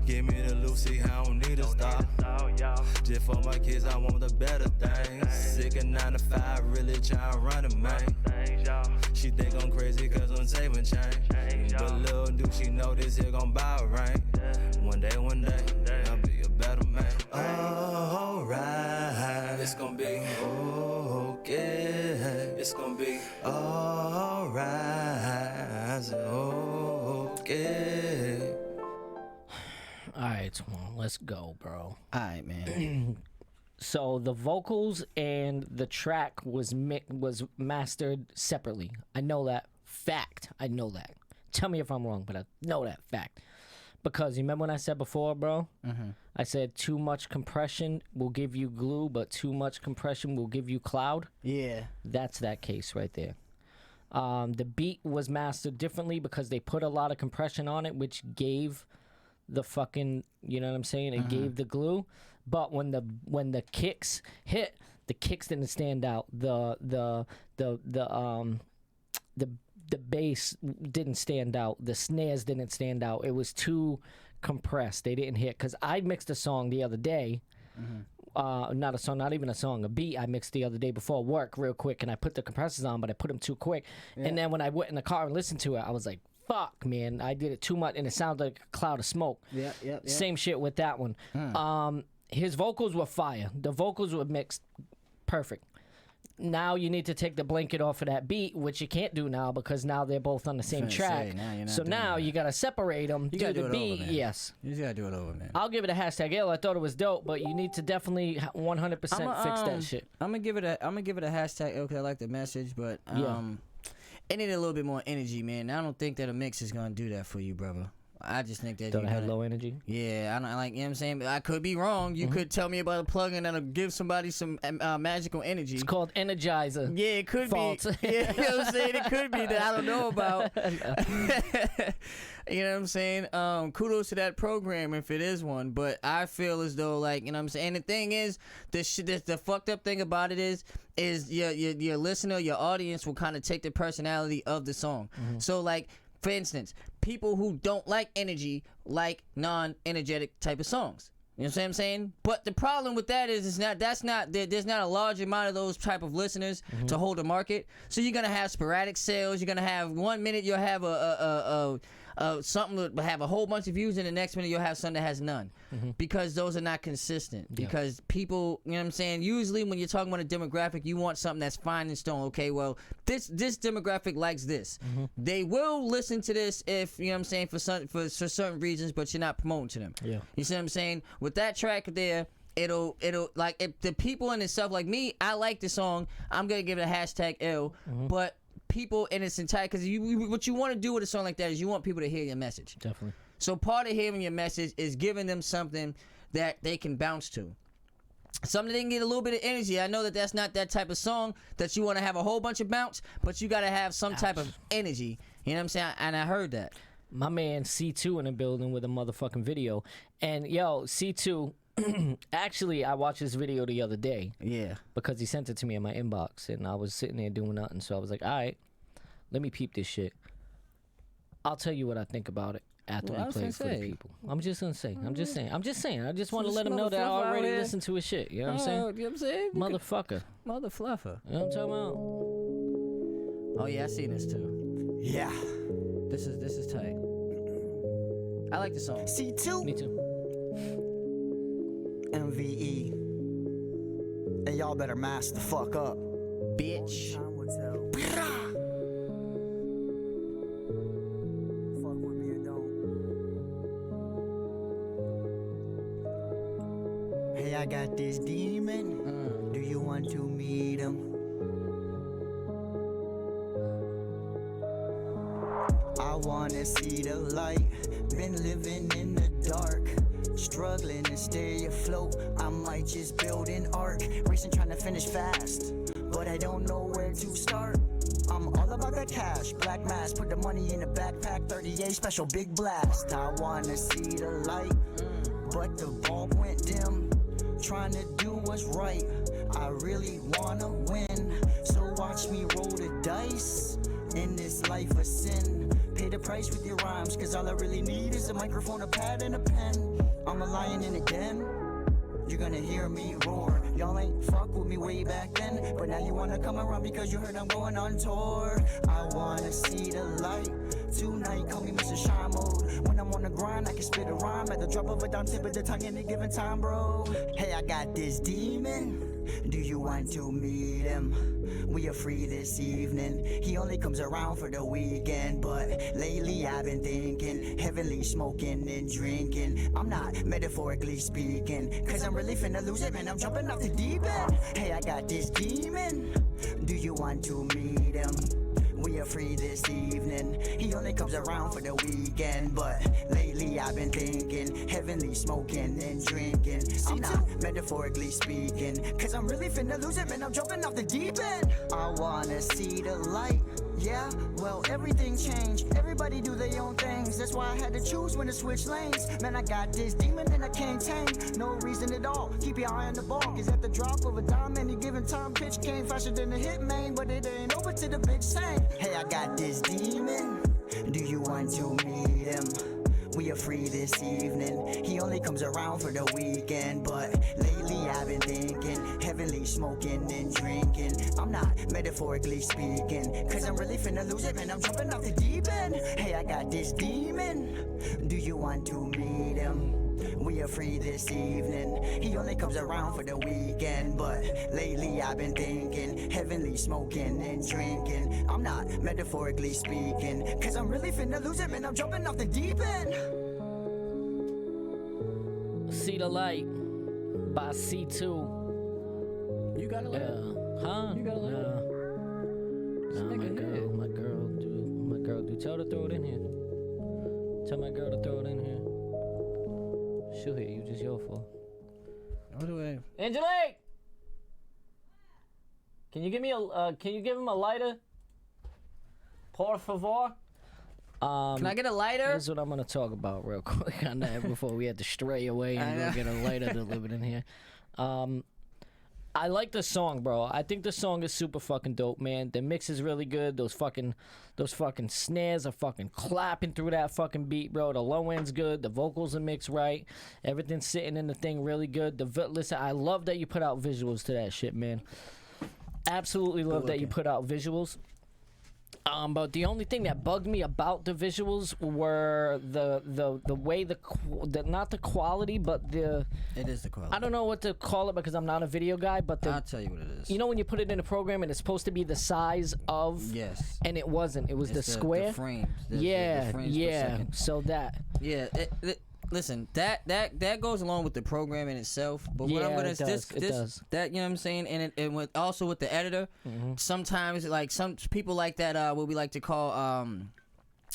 Give me the Lucy, I don't need a stop. Just for my kids, I want the better things. Sick of 9 to 5, really tryna run it, man. She think I'm crazy cause I'm saving change. But little do she know this here gon' buy a ring. One day, I'll be a better man. Alright, it's gon' be okay. It's gon' be alright. right, Twan, let's go, bro. All right, man. So the vocals and the track was mastered separately. I know that fact. I know that. Tell me if I'm wrong, but I know that fact. Because you remember when I said before, bro? Mm-hmm. I said too much compression will give you glue, but too much compression will give you cloud. Yeah. That's that case right there. The beat was mastered differently because they put a lot of compression on it, which gave the fucking, you know what I'm saying? It gave the glue. But when the kicks hit, the kicks didn't stand out. The bass didn't stand out. The snares didn't stand out. It was too compressed. They didn't hit. Because I mixed a song the other day. Not a song, not even a song, a beat I mixed the other day before work real quick, and I put the compressors on, but I put them too quick. Yeah. And then when I went in the car and listened to it, I was like, fuck, man, I did it too much, and it sounded like a cloud of smoke. Yeah. Same shit with that one. His vocals were fire. The vocals were mixed perfect. Now you need to take the blanket off of that beat, which you can't do now because now they're both on the same track. Now you gotta separate them. You gotta do the beat. Over, yes. You just gotta do it over, man. I'll give it a hashtag L. I thought it was dope, but you need to definitely 100% fix that shit. I'm gonna give it a hashtag L because I like the message, but it needed a little bit more energy, man. I don't think that a mix is gonna do that for you, brother. I just think that don't have low energy. Yeah, I don't like. You know what I'm saying? I could be wrong. You could tell me about a plugin that'll give somebody some magical energy. It's called Energizer. Yeah, it could be. Yeah, you know what I'm saying? It could be that I don't know about. You know what I'm saying? Kudos to that program if it is one. But I feel as though, like, you know what I'm saying? And the thing is, the fucked up thing about it is your listener, your audience will kind of take the personality of the song. So, like, for instance, people who don't like energy like non-energetic type of songs. You know what I'm saying? But the problem with that is there's not a large amount of those type of listeners to hold a market. So you're gonna have sporadic sales. You're gonna have 1 minute you'll have something that have a whole bunch of views, and the next minute you'll have something that has none, because those are not consistent. Because people, you know what I'm saying, usually when you're talking about a demographic, you want something that's fine and stone. Okay, well, this demographic likes this. They will listen to this if, you know what I'm saying, for certain reasons, but you're not promoting to them. You see what I'm saying? With that track there, it'll like, if the people in itself, like me, I like the song, I'm gonna give it a hashtag L, but people in its entirety, because what you want to do with a song like that is you want people to hear your message. Definitely. So part of hearing your message is giving them something that they can bounce to. Something they can get a little bit of energy. I know that that's not that type of song that you want to have a whole bunch of bounce, but you got to have some type of energy. You know what I'm saying? And I heard that. My man C2 in the building with a motherfucking video. And yo, C2, actually, I watched this video the other day. Yeah. Because he sent it to me in my inbox, and I was sitting there doing nothing. So I was like, all right, let me peep this shit. I'll tell you what I think about it after we play it for the people. I'm just saying. I just want to let him know that I already listened to his shit. You know what I'm saying? You know what I'm saying? Motherfucker. Mother fluffer. You know what I'm talking about? Oh yeah, I seen this too. Yeah. This is tight. I like the song. C2. Me too. MVE. And y'all better mask the fuck up, bitch. Fuck with me or don't. Hey, I got this demon. Do you want to meet him? I wanna see the light. Been living in the dark, struggling to stay afloat. I might just build an arc, racing trying to finish fast, but I don't know where to start. I'm all about that cash, black mask, put the money in the backpack, 38 special big blast. I wanna see the light, but the bulb went dim. Trying to do what's right, I really wanna win. So watch me roll the dice in this life of sin. Pay the price with your rhymes, cause all I really need is a microphone, a pad, and a pen. I'm a lion in a den, you're gonna hear me roar. Y'all ain't fuck with me way back then, but now you wanna come around because you heard I'm going on tour. I wanna see the light tonight, call me Mr. Shine Mode. When I'm on the grind, I can spit a rhyme at the drop of a dime, tip of the tongue any given time, bro. Hey, I got this demon. Do you want to meet him? We are free this evening. He only comes around for the weekend, but lately I've been thinking, heavenly smoking and drinking. I'm not metaphorically speaking, cause I'm really finna lose it, man. I'm jumping off the deep end. Hey, I got this demon. Do you want to meet him? We are free this evening. He only comes around for the weekend, but lately I've been thinking, heavenly smoking and drinking. I'm not metaphorically speaking, cause I'm really finna lose it, man. I'm jumping off the deep end. I wanna see the light. Yeah, well, everything changed. Everybody do their own things. That's why I had to choose when to switch lanes. Man, I got this demon and I can't tame. No reason at all. Keep your eye on the ball. Cause at the drop of a dime, any given time, pitch came faster than the hit main. But it ain't over to the big same. Hey, I got this demon. Do you want to meet him? We are free this evening. He only comes around for the weekend, but lately I've been thinking, heavenly smoking and drinking. I'm not metaphorically speaking, cause I'm really finna lose it, man. I'm jumping off the deep end. Hey, I got this demon. Do you want to meet him? We are free this evening. He only comes around for the weekend, but lately I've been thinking, heavenly smoking and drinking. I'm not metaphorically speaking, cause I'm really finna lose it, man. I'm jumping off the deep end. See the Light by C2. You got a lighter? Huh? You got a lighter? Nah, my girl, dude. Tell her to throw it in here. Tell my girl to throw it in here. She'll hear you, just your fault. What do I? Angelique! Can you give him a lighter? Por favor? Can I get a lighter? Here's what I'm gonna talk about real quick on that before we had to stray away and go get a lighter delivered in here. I like the song, bro. I think the song is super fucking dope, man. The mix is really good. Those fucking snares are fucking clapping through that fucking beat, bro. The low end's good. The vocals are mixed right. Everything's sitting in the thing really good. Listen, I love that you put out visuals to that shit, man. Absolutely love that you put out visuals. But the only thing that bugged me about the visuals were the way not the quality, but it is the quality. I don't know what to call it because I'm not a video guy, but I'll tell you what it is. You know when you put it in a program and it's supposed to be the size of, yes, and it wasn't. It was the square. The frames. The frames yeah. per second. So that. Yeah. Listen, that goes along with the program in itself. But what I'm gonna it does. That, you know what I'm saying, and also with the editor, sometimes like some people like that what we like to call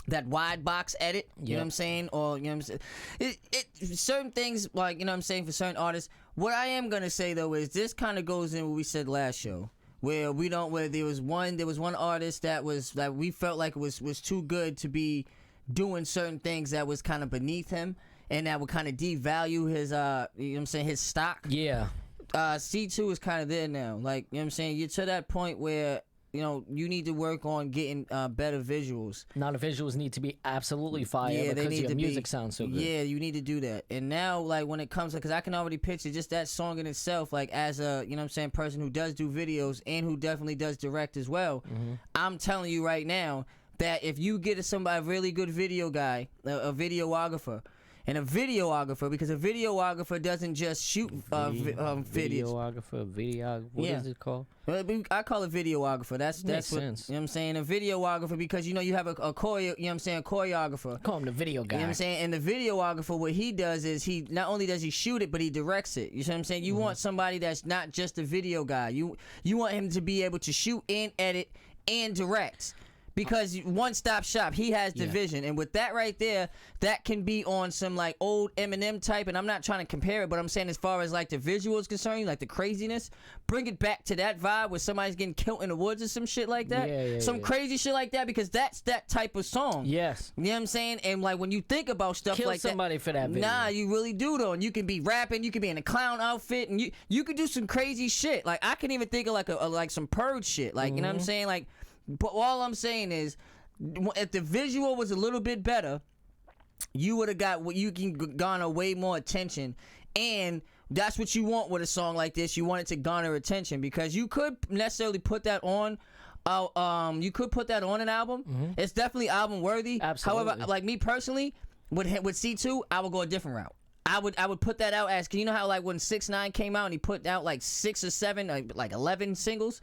that wide box edit. You know what I'm saying, or you know what I'm saying. Certain things, like, you know what I'm saying, for certain artists. What I am gonna say though is this kind of goes in what we said last show. Where there was one artist that we felt like was too good to be doing certain things that was kind of beneath him. And that would kind of devalue his, you know what I'm saying, his stock. Yeah. C2 is kind of there now. Like, you know what I'm saying? You're to that point where, you know, you need to work on getting better visuals. Now the visuals need to be absolutely fire because your music sounds so good. Yeah, you need to do that. And now, like, when it comes to, because I can already picture just that song in itself, like, as a, you know what I'm saying, person who does do videos and who definitely does direct as well. I'm telling you right now that if you get a really good video guy, a videographer, and a videographer, because a videographer doesn't just shoot videos. Videographer, what is it called? I call it videographer. That's makes what, sense. You know what I'm saying? A videographer, because you know you have a choreo, you know what I'm saying, a choreographer. Call him the video guy. You know what I'm saying? And the videographer, what he does is he not only does he shoot it, but he directs it. You see what I'm saying? You want somebody that's not just a video guy. You want him to be able to shoot and edit and direct. Because one-stop shop, he has the vision. And with that right there, that can be on some like old Eminem type. And I'm not trying to compare it, but I'm saying as far as like the visual is concerned, like the craziness, bring it back to that vibe where somebody's getting killed in the woods or some shit like that. Some crazy shit like that, because that's that type of song. Yes. You know what I'm saying? And like when you think about stuff like that. Kill somebody for that video. Nah, you really do though. And you can be rapping, you can be in a clown outfit, and you could do some crazy shit. Like I can even think of like some purge shit. Like, you know what I'm saying? Like, but all I'm saying is, if the visual was a little bit better, you would have garner way more attention. And that's what you want with a song like this. You want it to garner attention, because you could necessarily put that on. You could put that on an album. It's definitely album worthy. Absolutely. However, like me personally, with C2, I would go a different route. I would put that out as, 'cause you know how like when 6ix9ine came out and he put out like 6 or 7, like 11 singles.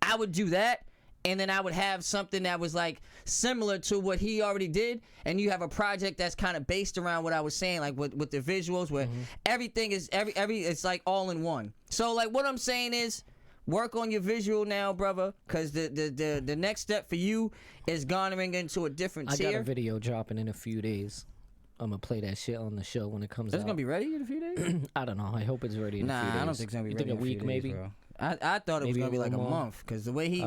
I would do that, and then I would have something that was like similar to what he already did, and you have a project that's kind of based around what I was saying, like with the visuals, where everything is every it's like all in one. So like what I'm saying is, work on your visual now, brother, because the next step for you is garnering into a different tier. I got a video dropping in a few days. I'm gonna play that shit on the show when it comes out. It's gonna be ready in a few days? I don't know. I hope it's ready in a few days. Nah, I don't think it's gonna be ready in in a week, few days, maybe. bro. I thought it was Maybe gonna be like a more. month, because the way he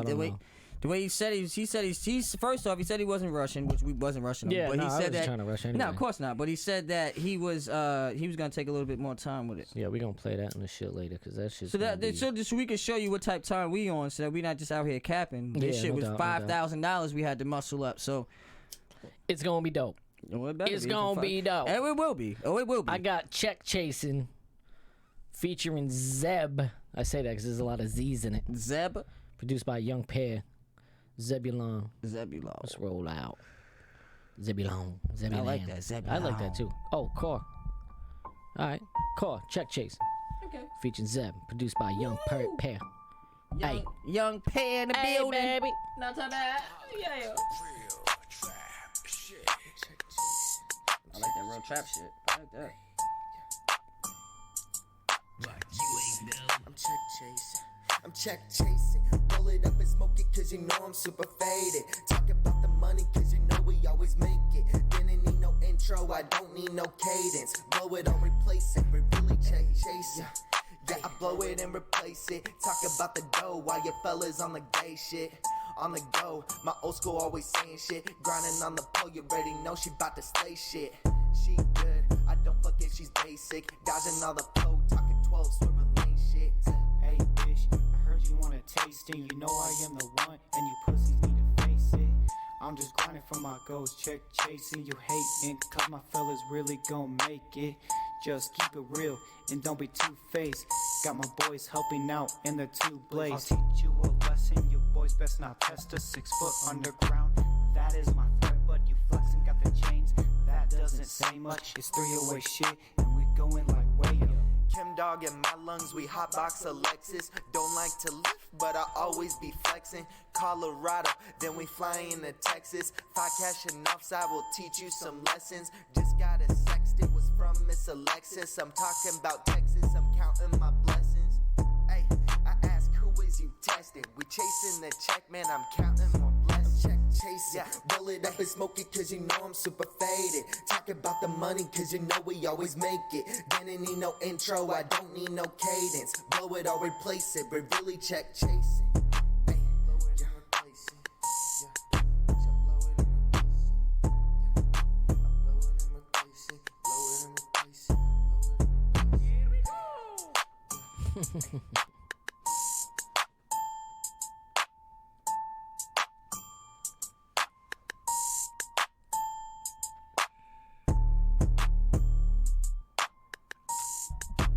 said he's first off, he said he wasn't rushing, which we wasn't rushing him. Yeah, but no, he I said wasn't that trying to rush no, anyway. of course not. But he said that he was gonna take a little bit more time with it. Yeah, we gonna play that in the shit later, because that shit's So gonna be... so we can show you what type of time we on, so that we not just out here capping. This Yeah, shit no was doubt, no doubt. $5,000 we had to muscle up. So It's gonna be dope. It's gonna be dope. And it will be. Oh, it will be. I got Check Chasing featuring Zeb. I say that because there's a lot of Z's in it. Zeb. Produced by Young Pair. Zebulon. Let's roll out. Zebulon. I like that. Zebulon. I like that too. Oh, Core. Alright. Core. Check Chase. Okay. Featuring Zeb. Produced by Young Pair. Hey. Young Pair in the building. Baby. Not so bad. Yeah. I like that real trap shit. I like that. I'm check chasing. Roll it up and smoke it cause you know I'm super faded. Talk about the money cause you know we always make it. Didn't need no intro, I don't need no cadence. Blow it or replace it, we really check chasing. Yeah, I blow it and replace it. Talk about the dough while your fellas on the gay shit. On the go, my old school always saying shit. Grinding on the pole, you already know she bout to slay shit. She good, I don't fuck it, she's basic. Dodging all the flow, talking 12, swerving lane shit. Hey bitch, I heard you wanna taste it. You know I am the one, and you pussies need to face it. I'm just grinding for my goals, check chasing. You hating, cause my fellas really gon' make it. Just keep it real, and don't be two-faced. Got my boys helping out in the two blades. I'll teach you a lesson, you boys best not test us. 6 foot underground, that is my threat. But you flexing, got the chains, that doesn't say much. It's 308 shit, and we going like way up. Kim Dog in my lungs, we hotbox Alexis. Don't like to lift, but I always be flexing. Colorado, then we fly into Texas. 5 cash and offside will teach you some lessons. Just got a sext, it was from Miss Alexis. I'm talking about Texas, I'm counting my blessings. Hey, I ask who is you testing? We chasing the check, man, I'm counting more blessings. Check chasing, roll it up and smoke it cause you know I'm super faded. Talk about the money cause you know we always make it. Didn't need no intro, I don't need no cadence. Blow it or replace it, but really check chasing. Hey, blow it and replace it. Yeah, blow it and replace it. Blow it and replace it. Here we go.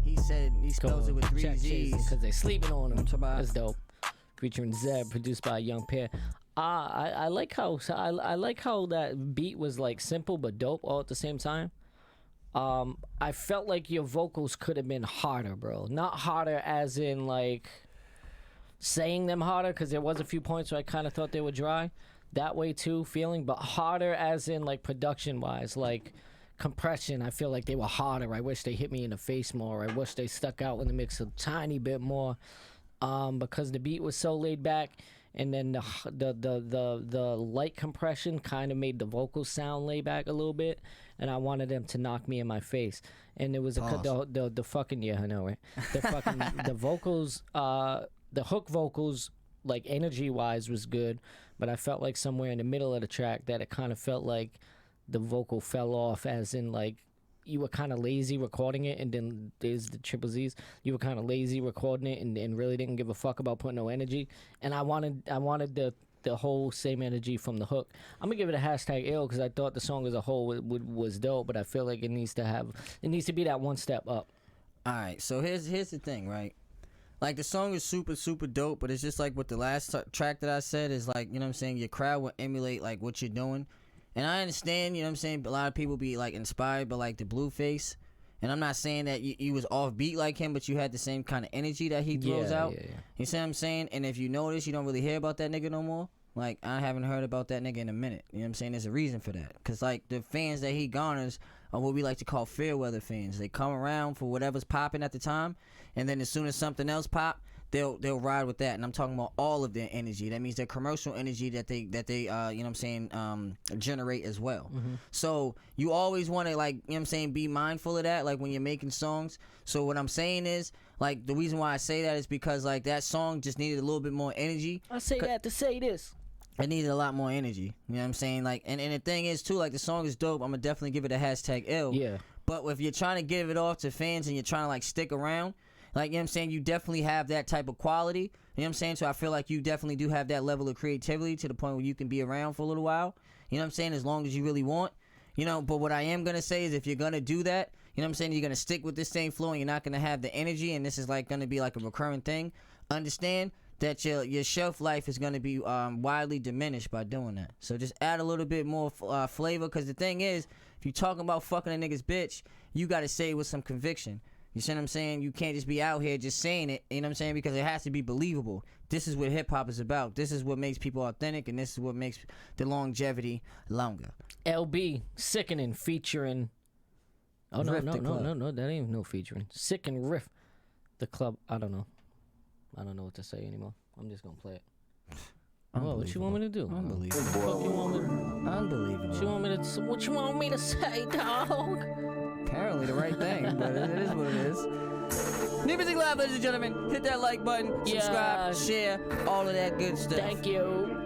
He said he spells it with 3 Z's. Because they sleeping on him. about- That's dope. Featuring Zeb, produced by Young Pair. I like how I like how that beat was like simple but dope all at the same time. I felt like your vocals could have been harder, bro. Not harder as in like saying them harder, because there was a few points where I kind of thought they were dry. That way too, feeling, but harder as in like production wise, like compression. I feel like they were harder. I wish they hit me in the face more. I wish they stuck out in the mix a tiny bit more, because the beat was so laid back. And then the light compression kind of made the vocals sound laid back a little bit, and I wanted them to knock me in my face. And it was the fucking, yeah, I know, right? The fucking the vocals, the hook vocals, like energy wise, was good, but I felt like somewhere in the middle of the track that it kind of felt like the vocal fell off, as in like you were kind of lazy recording it, and then there's the triple Z's. You were kind of lazy recording it and really didn't give a fuck about putting no energy. And I wanted the whole same energy from the hook. I'm gonna give it a #ill because I thought the song as a whole was dope, but I feel like it needs to be that one step up. All right, so here's the thing, right? Like, the song is super, super dope, but it's just like with the last track that I said is like, you know what I'm saying, your crowd will emulate like what you're doing. And I understand, you know what I'm saying, a lot of people be like inspired by like the Blueface And I'm not saying that you was off beat like him, but you had the same kind of energy that he throws out. Yeah. You see what I'm saying? And if you notice, you don't really hear about that nigga no more. Like, I haven't heard about that nigga in a minute. You know what I'm saying? There's a reason for that. Because, like, the fans that he garners are what we like to call fair weather fans. They come around for whatever's popping at the time, and then as soon as something else pop, they'll ride with that. And I'm talking about all of their energy. That means their commercial energy that they you know what I'm saying, generate as well. So you always want to, like, you know what I'm saying, be mindful of that, like, when you're making songs. So what I'm saying is, like, the reason why I say that is because, like, that song just needed a little bit more energy. I say that to say this. It needed a lot more energy. You know what I'm saying? Like, and the thing is, too, like, the song is dope. I'm going to definitely give it a #ill. Yeah. But if you're trying to give it off to fans and you're trying to, like, stick around, like, you know what I'm saying, you definitely have that type of quality. You know what I'm saying? So I feel like you definitely do have that level of creativity to the point where you can be around for a little while. You know what I'm saying? As long as you really want. You know, but what I am going to say is if you're going to do that, you know what I'm saying, you're going to stick with this same flow and you're not going to have the energy and this is, like, going to be, like, a recurring thing. Understand that your shelf life is going to be widely diminished by doing that. So just add a little bit more flavor, because the thing is, if you're talking about fucking a nigga's bitch, you got to say it with some conviction. You see what I'm saying? You can't just be out here just saying it, you know what I'm saying, because it has to be believable. This is what hip-hop is about. This is what makes people authentic, and this is what makes the longevity longer. LB, Sickening, featuring... Oh, no, that ain't no featuring. Sick and Riff, the club. I don't know what to say anymore. I'm just gonna play it. Oh, what you want me to do? Unbelievable. Unbelievable. What you want me to say, dog? Apparently the right thing, but it is what it is. New Music Live, ladies and gentlemen. Hit that like button, subscribe, share, all of that good stuff. Thank you.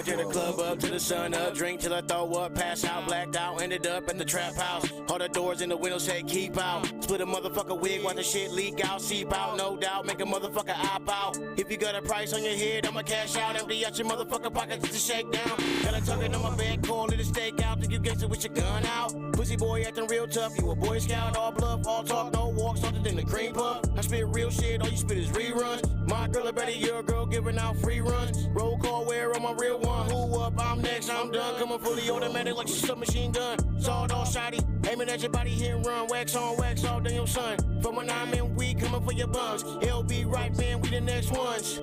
To the club up to the sun up, drink till I throw up, pass out, blacked out, ended up at the trap house. All the doors and the windows say keep out. Split a motherfucker wig, watch the shit leak out, seep out, no doubt, make a motherfucker op out. If you got a price on your head, I'ma cash out, empty out your motherfucker pockets just to shake down. Got a tugging on my bed, call it a stakeout, think you gangster with your gun out. Pussy boy acting real tough, you a Boy Scout, all bluff, all talk, no walk, something in the cream puff. I spit real shit, all you spit is reruns. My girl, I bet your girl giving out free runs. Roll call, where on my real one. Who up? I'm next, I'm done. Coming fully automatic like a submachine gun. Sawed all shotty, aiming at your body, hit and run. Wax on, wax off, then your son. From when I'm in, we coming for your buns. LB right, man, we the next ones.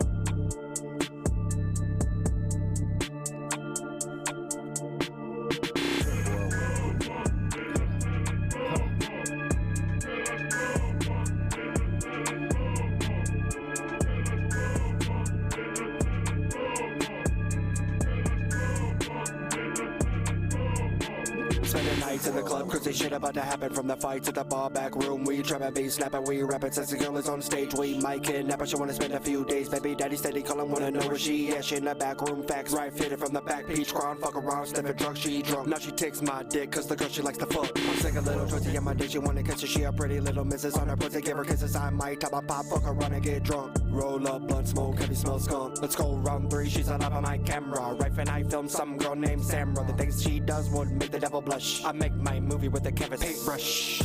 To the club, cause they shit about to happen. From the fight to the bar back room, we trapping, be snapping, we rapping. Since the girl is on stage, we might kidnap her. She wanna spend a few days, baby daddy steady calling, wanna know where she at. She in the back room, facts right fitted from the back, peach crown, fuck around, sniffing drunk, she drunk. Now she takes my dick, cause the girl she likes to fuck. I'm sick a little twisty on my dick, she wanna kiss her. She a pretty little missus on her pussy, give her kisses. I might top a pop, fuck her, run and get drunk. Roll up, blunt smoke, heavy smell skunk. Let's go round 3, she's on top of my camera. Right when I film some girl named Samra. The things she does would make the devil blush. I make my movie with the canvas paintbrush.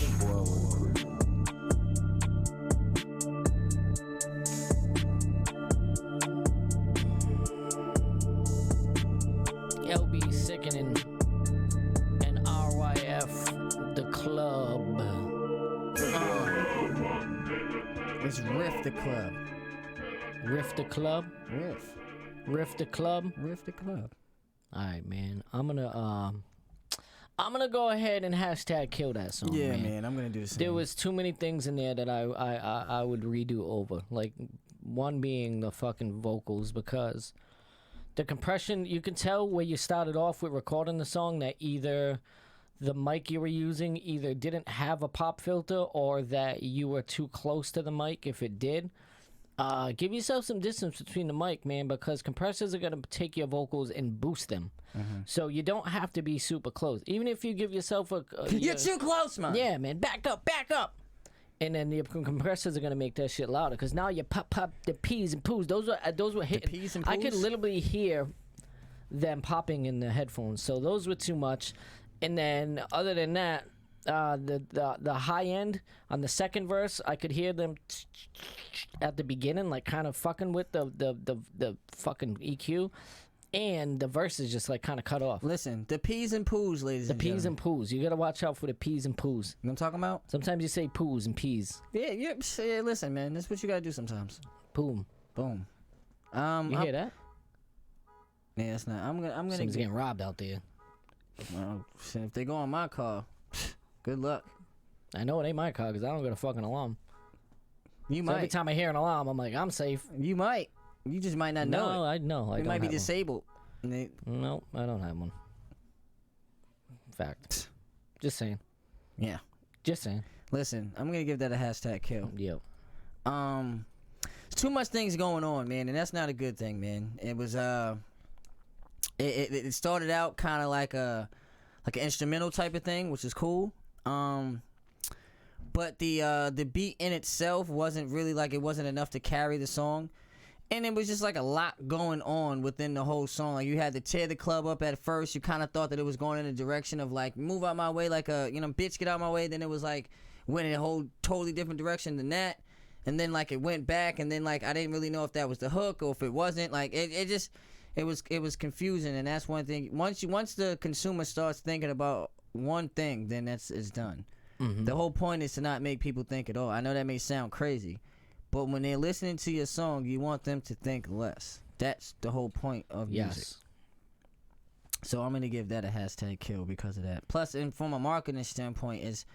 LB Sickening and RYF the club. It's Riff the Club. Riff the club? Riff the club? Riff the club. Alright, man. I'm gonna go ahead and #kill that song. Yeah, man, I'm gonna do the same. There was too many things in there that I would redo over. Like, one being the fucking vocals, because the compression, you can tell where you started off with recording the song that either the mic you were using either didn't have a pop filter or that you were too close to the mic if it did. Give yourself some distance between the mic, man, because compressors are going to take your vocals and boost them. So you don't have to be super close. Even if you give yourself a... You're too close, man. Yeah, man. Back up. And then the compressors are going to make that shit louder, because now you pop the P's and poos. Those were hitting. The P's and poos? I could literally hear them popping in the headphones. So those were too much. And then other than that, the high end on the second verse, I could hear them at the beginning, like kind of fucking with the fucking EQ. And the verse is just like kind of cut off. Listen, the P's and poos, ladies and gentlemen. The P's and poos. You gotta watch out for the P's and poos. You know what I'm talking about? Sometimes you say poos and peas. Yeah, listen, man. That's what you gotta do sometimes. Boom. Boom. You hear that? Yeah, it's not. I'm gonna Someone's getting robbed out there. Well, if they go on my car, good luck. I know it ain't my car because I don't got a fucking alarm. You might. Every time I hear an alarm, I'm like, I'm safe. You might. You just might not know it. I know. I you don't might be have one. disabled. No, I don't have one. Fact. Just saying. Yeah. Just saying. Listen, I'm gonna give that a hashtag kill. Yep. There's too much things going on, man, and that's not a good thing, man. It was it started out kind of like an instrumental type of thing, which is cool. But the beat in itself wasn't really it wasn't enough to carry the song. And it was just like a lot going on within the whole song. Like you had to tear the club up at first. You kind of thought that it was going in a direction of like move out my way, like a bitch get out my way. Then it was like went in a whole totally different direction than that. And then like it went back, and then like I didn't really know if that was the hook or if it wasn't. Like it was confusing. And that's one thing. Once the consumer starts thinking about one thing, then it's done. Mm-hmm. The whole point is to not make people think at all. I know that may sound crazy. But when they're listening to your song, you want them to think less. That's the whole point of music. Yes. So I'm gonna give that a hashtag kill because of that. Plus, and from a marketing standpoint, it's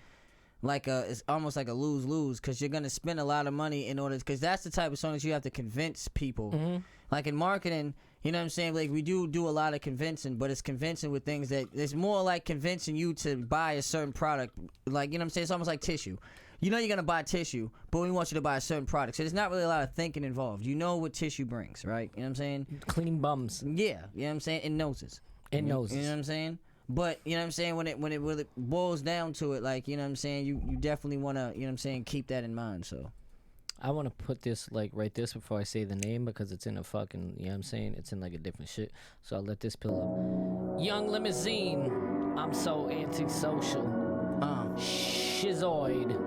almost like a lose-lose because you're gonna spend a lot of money in order, because that's the type of song that you have to convince people. Mm-hmm. Like in marketing, you know what I'm saying? Like we do a lot of convincing, but it's convincing with things that it's more like convincing you to buy a certain product. Like, you know what I'm saying? It's almost like tissue. You know you're going to buy tissue, but we want you to buy a certain product. So there's not really a lot of thinking involved. You know what tissue brings, right? You know what I'm saying? Clean bums. Yeah. You know what I'm saying? And noses. And noses. You know what I'm saying? But, you know what I'm saying, when it boils down to it, like, you know what I'm saying, you definitely want to, you know what I'm saying, keep that in mind, so. I want to put this, like, right this before I say the name because it's in a fucking, you know what I'm saying? It's in, like, a different shit. So I'll let this pill up. Young Limousine. I'm so antisocial. Shizoid.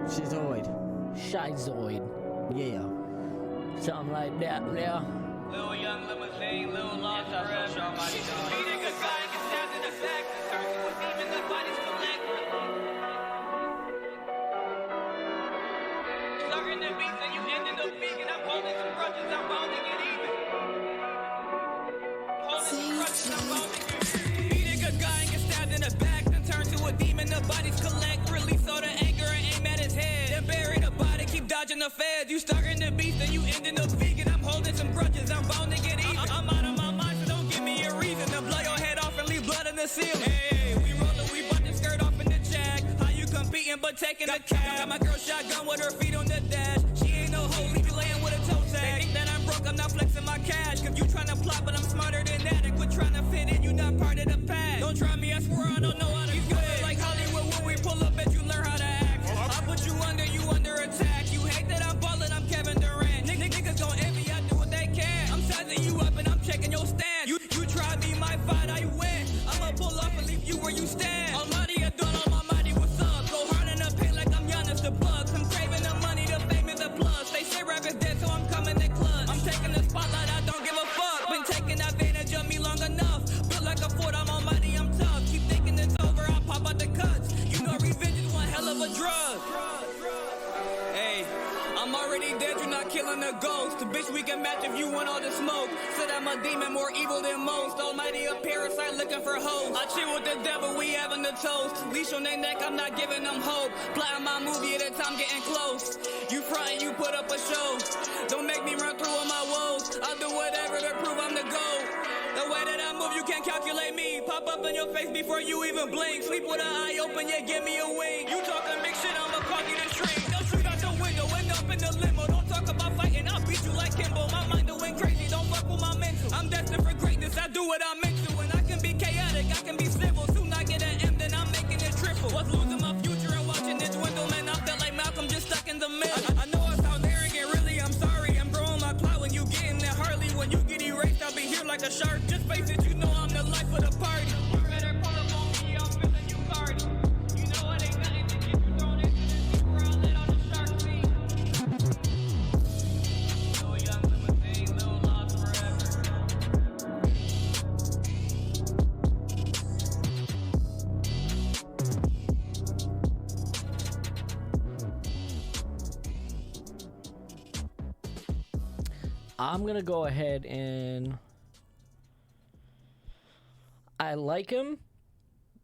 Shizoid. Yeah. Something like that, yeah. Little young limousine, little lost forever. Beating a guy and get stabbed in the back. Turn to a demon, the body's collect. Slugging the beats and you ending up vegan. I'm holding some grudges, I'm bound to get even. Holding some grudges, I'm bound to get even. Beating a guy and get stabbed in the back. Then turn to a demon, the body's collect. Release all the anger and aim at his head. Then bury the body, keep dodging the feds. You starting the beast and you ending up vegan. I'm holding some grudges, I'm bound to get even. I'm out of my mind, so don't give me a reason to blow your head off and leave blood in the ceiling. Hey, we rollin', we bought the skirt off in the jack. How you competing but taking the cab? Got my girl shotgun with her feet on the dash. She ain't no hoe, leave you laying with a toe tag. They think that I'm broke, I'm not flexing my cash. Cause you tryna plot, but I'm smarter than that. And quit trying to fit in, you not part of the pack. Don't try me, I swear I don't know how to do it. Like Hollywood, when we pull up, bet you learn how to act. I put you under attack. You hate that I'm ballin', I'm Kevin Durant. Niggas gon' envy, I do what they can. I'm sizing you up and I'm checking your stance. You try me, my fight, I win. I'ma pull up and leave you where you stand. Almighty, I don't know my mighty, what's up? Go hard in the paint like I'm Giannis the Bucks. I'm craving the money, the fame is a plus. They say rap is dead, so I'm coming in clutch. I'm taking the spotlight, I don't give a fuck. Been taking advantage of me long enough. Built like a fort, I'm almighty, I'm tough. Keep thinking it's over, I'll pop out the cuts. You know revenge is one hell of a drug. Hey, I'm already dead, you're not killing a ghost. Bitch, we can match if you want all the smoke. Said I'm a demon, more evil than most. Almighty, a parasite looking for hoes. I chill with the devil, we having the toast. Leash on their neck, I'm not giving them hope. Plotting my movie at a time getting close. You frontin', you put up a show. Don't make me run through all my woes. I'll do whatever to prove I'm the GOAT. The way that I move, you can't calculate me. Pop up in your face before you even blink. Sleep with an eye open, yeah, give me a wing. You talking big shit, I'ma call you the string. Don't shoot out the window, end up in the limo. Don't talk about fighting, I'll beat you like Kimbo. My mind went crazy, don't fuck with my mental. I'm destined for greatness, I do what I'm meant to. And I can be chaotic, I can be civil. Soon I get an M, then I'm making it triple. Was losing my future and watching it dwindle. Man, I felt like Malcolm just stuck in the middle. I know I sound arrogant, really, I'm sorry. I'm growing my clout when you get in that Harley. When you get erased, I'll be here like a shark. Just face it, you know I'm the life of the party. You better pull up on I'm gonna go ahead and I like him,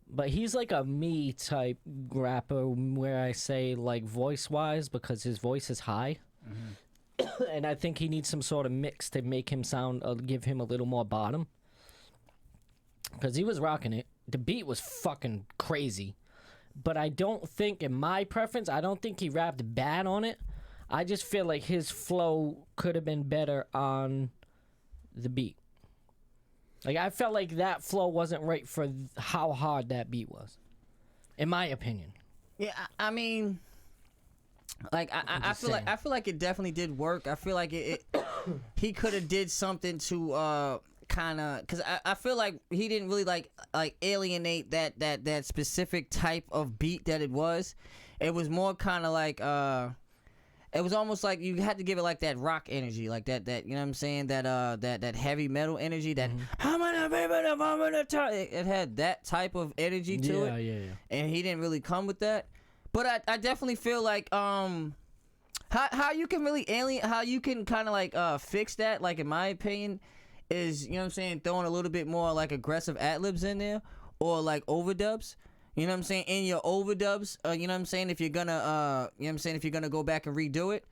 but he's like a me type rapper where I say like voice wise because his voice is high. And I think he needs some sort of mix to make him sound, give him a little more bottom. Because he was rocking it. The beat was fucking crazy. But I don't think, in my preference, I don't think he rapped bad on it. I just feel like his flow could have been better on the beat. Like, I felt like that flow wasn't right for how hard that beat was. In my opinion. Yeah, I mean... Like I feel like it definitely did work. I feel like it he could have did something to kind of, because I feel like he didn't really like alienate that specific type of beat that it was. It was more kind of like it was almost like you had to give it like that rock energy, like that you know what I'm saying, that heavy metal energy, that it had that type of energy to it. Yeah. And he didn't really come with that. But I definitely feel like how you can really how you can kind of like fix that, like in my opinion, is, you know what I'm saying, throwing a little bit more like aggressive ad-libs in there or like overdubs. You know what I'm saying? In your overdubs, you know what I'm saying, if you're gonna you know what I'm saying, if you're gonna go back and redo it,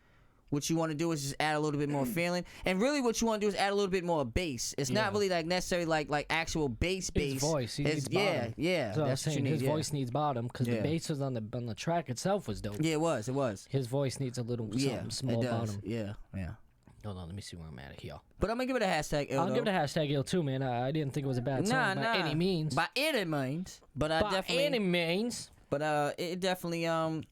what you want to do is just add a little bit more feeling. And really what you want to do is add a little bit more bass. It's not really like necessarily like actual bass. His voice, he needs bottom. Yeah. That's what you need. His voice needs bottom because the bass was on the track itself was dope. Yeah, it was. His voice needs a little something small bottom. Yeah. Hold on, let me see where I'm at here. But I'm gonna give it a hashtag ill. I'll give it a hashtag ill too, man. I didn't think it was a bad song by any means. By any means. But I definitely any means. But it definitely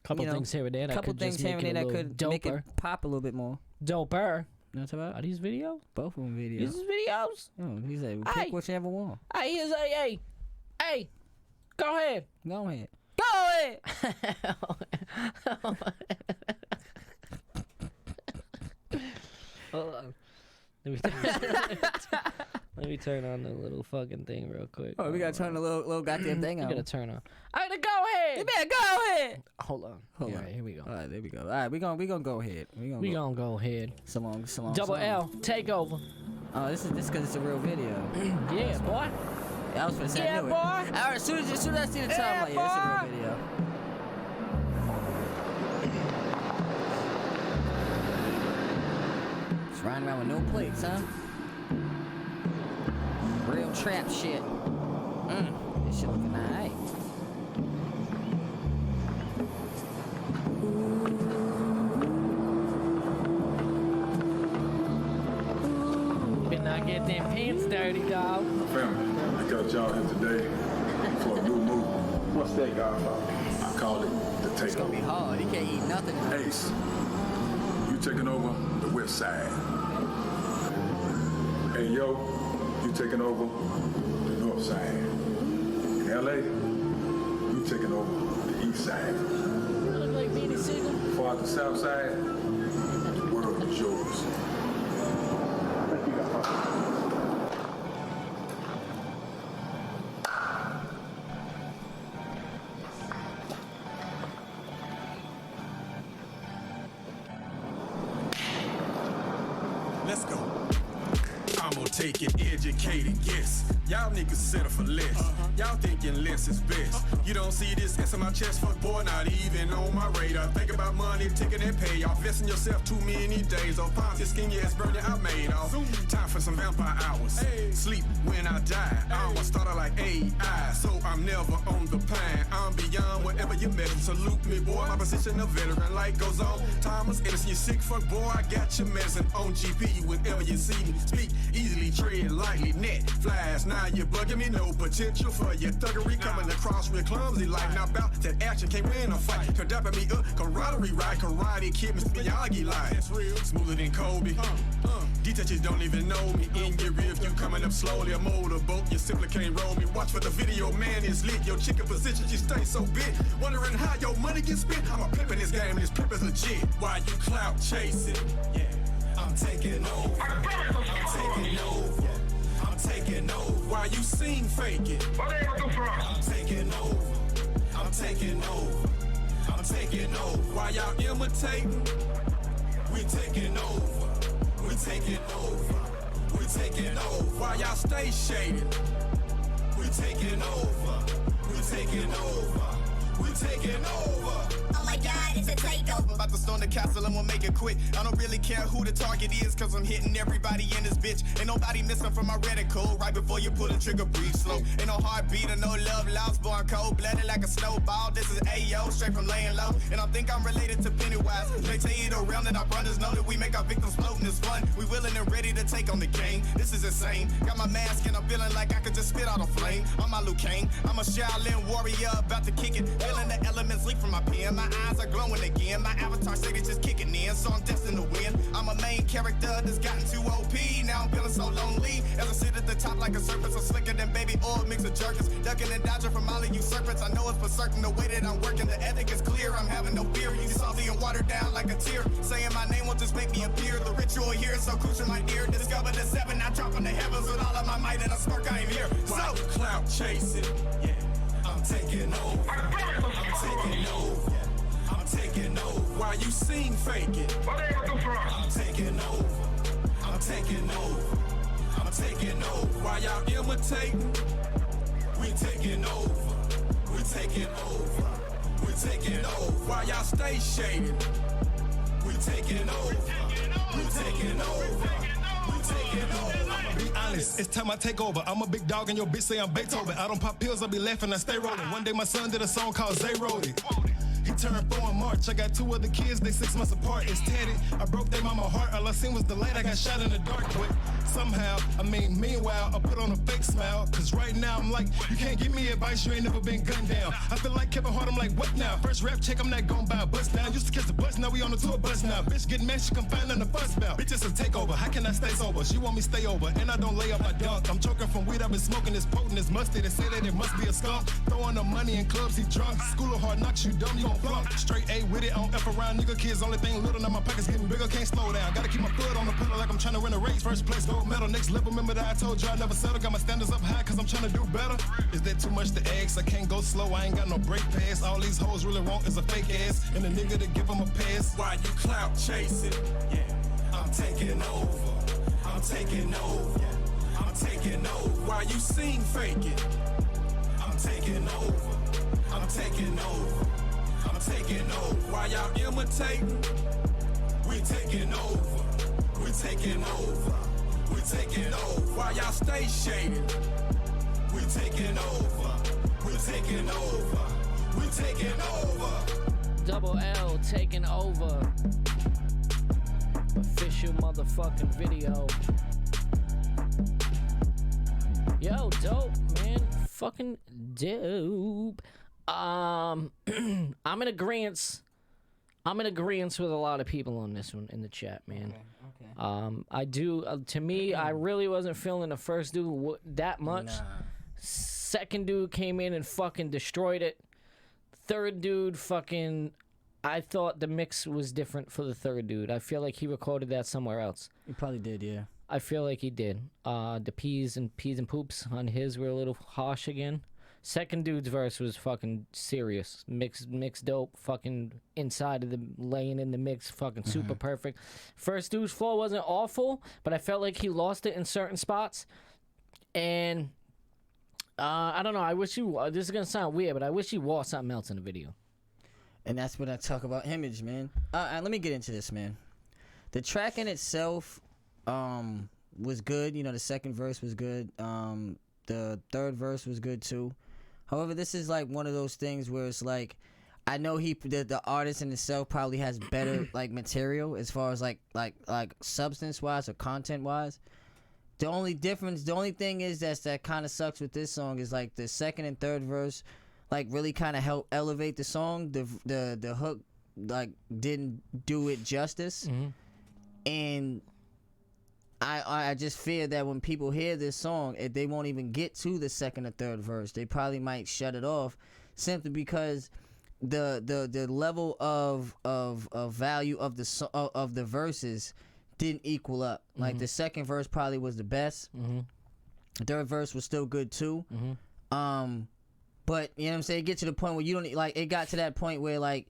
couple things here and there. Couple things here and there that could make it pop a little bit more. Doper. You know what I'm talking about? Are these videos? Both of them videos. These is videos? Oh, he said, pick whichever one. Hey, go ahead. Go ahead. Hold on. Let me turn on the little fucking thing real quick. Oh, we gotta turn the little goddamn thing on. We gotta turn on. I gotta go ahead. You better go ahead. Hold on. All right, here we go. All right, there we go. All right, we gonna go ahead. We gonna go ahead. So long. Double L, take over. Oh, this because it's a real video. Yeah, boy. I was gonna say I knew it. All right, as soon as I see the time, like, yeah, it's a real video. Just riding around with no plates, huh? Real trap shit. This shit looking alright. Better not get them pants dirty, dog. Family, I got y'all here today for a new movie. What's that, Godfather? I call it The Takeover. It's gonna be hard. He can't eat nothing. Ace, you taking over the west side. Hey, yo, you taking over the north side. In LA, you taking over the east side. You look like Beanie Siegel. Far as the south side, the world is yours. Thank you, Godfather. Let's go. I'm gonna take an educated guess. Y'all niggas settle for less. Y'all thinking less is best. You don't see this S on my chest, fuck boy, not even on my radar. Think about money, taking that payoff. Vesting yourself too many days. On Ponzi skinny ass burning, I made off. Time for some vampire hours. Sleep when I die. I'm a starter like AI, so I'm never on the pine. I'm beyond whatever you measure. Salute me, boy. My position a veteran. Light goes on. Thomas Edison, you sick fuck boy. I got your medicine on GP. Whenever you see me, speak easily, tread lightly. Net flies. Now you bugging me, no potential for your thuggery. Coming across real clumsy like now bout that action can't win a fight. Could dapping me up, camaraderie right, karate kid, Mr. Miyagi line. Smoother than Kobe. Detachers don't even know me. In your rear view coming up slowly, a motorboat, you simply can't roll me. Watch for the video, man, it's lit. Your chicken position, she stay so big. Wondering how your money gets spent. I'm a pimp in this game, and this pimp is legit. Why you clout chasing? Yeah, I'm taking over. I'm taking over. I'm taking over. Why you sing faking? I'm taking over. I'm taking over. I'm taking over. Why y'all imitating? We taking over. We taking over. We taking over. While y'all stay shaded. We taking over. We taking over. We taking over. Oh my God, it's a takeover. About to storm the castle and we'll make it quick. I don't really care who the target is, cause I'm hitting everybody in this bitch. Ain't nobody missing from my reticle. Right before you pull the trigger, breathe slow. Ain't no heartbeat or no love lost, born cold blooded like a snowball. This is Ayo, straight from laying low. And I think I'm related to Pennywise. They tell you around that our brothers know that we make our victims float and it's fun. We willing and ready to take on the game. This is insane. Got my mask and I'm feeling like I could just spit out a flame. I'm my Liu Kang. I'm a Shaolin warrior about to kick it. Feeling the elements leak from my pen. My eyes are glowing again. My avatar said it's just kicking in, so I'm destined to win. I'm a main character that's gotten too OP. Now I'm feeling so lonely. As I sit at the top like a serpent, so slicker than baby oil mix of jerkins. Ducking and dodging from all of you serpents. I know it's for certain the way that I'm working. The ethic is clear. I'm having no fear. You salty and watered down like a tear. Saying my name won't just make me appear. The ritual here is so crucial, my ear. Discover the seven. I drop from the heavens with all of my might and a smirk. I am here. So clout chasing. Yeah. I'm taking over. I'm taking over. I'm taking over. While you seen fake it. I'm taking over. I'm taking over. I'm taking over. While y'all imitating, we taking over. We taking over. We taking over. While y'all stay shaded, we taking over. We taking over. We taking over. Be honest, it's time I take over. I'm a big dog and your bitch say I'm Beethoven. I don't pop pills, I be laughing, I stay rolling. One day my son did a song called Zay wrote it. He turned 4 in March. I got 2 other kids, they 6 months apart. It's tatted. I broke their mama heart. All I seen was the light. I got shot in the dark. But somehow, meanwhile, I put on a fake smile. Cause right now I'm like, you can't give me advice, you ain't never been gunned down. I feel like Kevin Hart, I'm like, what now? First rap check, I'm not gon' buy a bus down. Used to catch the bus, now we on the tour bus now. Bitch getting mad, she confined on the bus bound. Bitch, it's a takeover. How can I stay sober? She want me stay over. And I don't lay up, I dunk. I'm choking from weed, I've been smoking this potent, it's musty. They say that it must be a skunk. Throwing the money in clubs, he drunk. School of hard knocks, you dumb, you gon' flunk. Straight A with it, I don't F around, nigga. Kids, only thing little, now my pockets getting bigger, can't slow down. Gotta keep my foot on the pedal like I'm trying to win a race. First place, gold medal, next level. Remember that I told you I never settle. Got my standards up high, cause I'm trying to do better. Is that too much to ask? I can't go slow, I ain't got no brake pass. All these hoes really want is a fake ass, and a nigga to give them a pass. Why you clout chasing? Yeah, I'm taking over. I'm taking over. I'm taking over. Why you seen fake it? I'm taking over. I'm taking over. I'm taking over. While y'all imitating, we taking over. We taking over. We taking over. While y'all stay shaded, we taking over. We taking over. We taking over. Double L taking over. Official motherfucking video. Yo, dope, man. Fucking dope. I'm in agreeance. I'm in agreeance with a lot of people on this one in the chat, man. Okay. I do. To me, I really wasn't feeling the first dude that much. Nah. Second dude came in and fucking destroyed it. Third dude, fucking. I thought the mix was different for the third dude. I feel like he recorded that somewhere else. He probably did, yeah. I feel like he did. The peas and poops on his were a little harsh again. Second dude's verse was fucking serious. Mix dope, fucking inside of the laying in the mix, fucking super perfect. First dude's flow wasn't awful, but I felt like he lost it in certain spots. And I don't know. I wish this is gonna sound weird, but I wish he wore something else in the video. And that's when I talk about image, man. Let me get into this, man. The track in itself was good. You know, the second verse was good. The third verse was good too. However, this is like one of those things where it's like, I know the artist in itself probably has better like material as far as like substance wise or content wise. The only thing is that kind of sucks with this song is like the second and third verse, like really kind of help elevate the song. The hook like didn't do it justice, and I just fear that when people hear this song, they won't even get to the second or third verse. They probably might shut it off simply because the level of value of the verses didn't equal up. Like the second verse probably was the best. The third verse was still good too. But you know what I'm saying, it get to the point where you don't like. It got to that point where like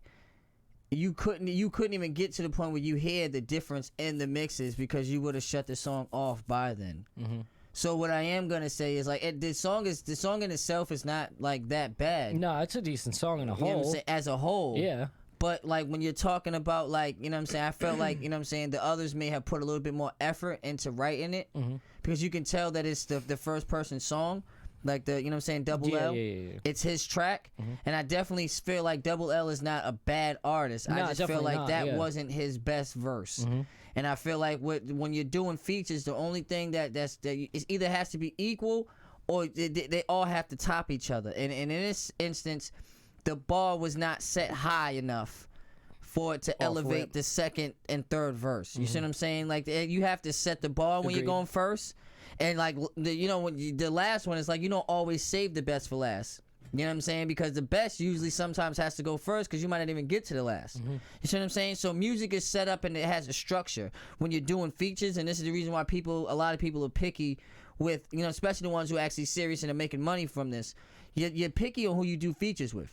you couldn't even get to the point where you hear the difference in the mixes because you would have shut the song off by then. Mm-hmm. So what I am gonna say is like the song in itself is not like that bad. No, it's a decent song in a You know what I'm whole. saying? As a whole. Yeah. But like when you're talking about like, you know what I'm saying, I felt like, you know what I'm saying, the others may have put a little bit more effort into writing it because you can tell that it's the first person song, like the, you know what I'm saying, Double L. Yeah. It's his track, and I definitely feel like Double L is not a bad artist. I No, just feel definitely like not, that yeah. wasn't his best verse. And I feel like when you're doing features, the only thing that it either has to be equal or they all have to top each other. And in this instance, the bar was not set high enough for it to elevate the second and third verse. You see what I'm saying? Like you have to set the bar when you're Agreed. going first. And like the last one is like you don't always save the best for last. You know what I'm saying? Because the best usually sometimes has to go first because you might not even get to the last. You see what I'm saying? So music is set up and it has a structure. When you're doing features, and this is the reason why a lot of people are picky with, you know, especially the ones who are actually serious and are making money from this. You're picky on who you do features with.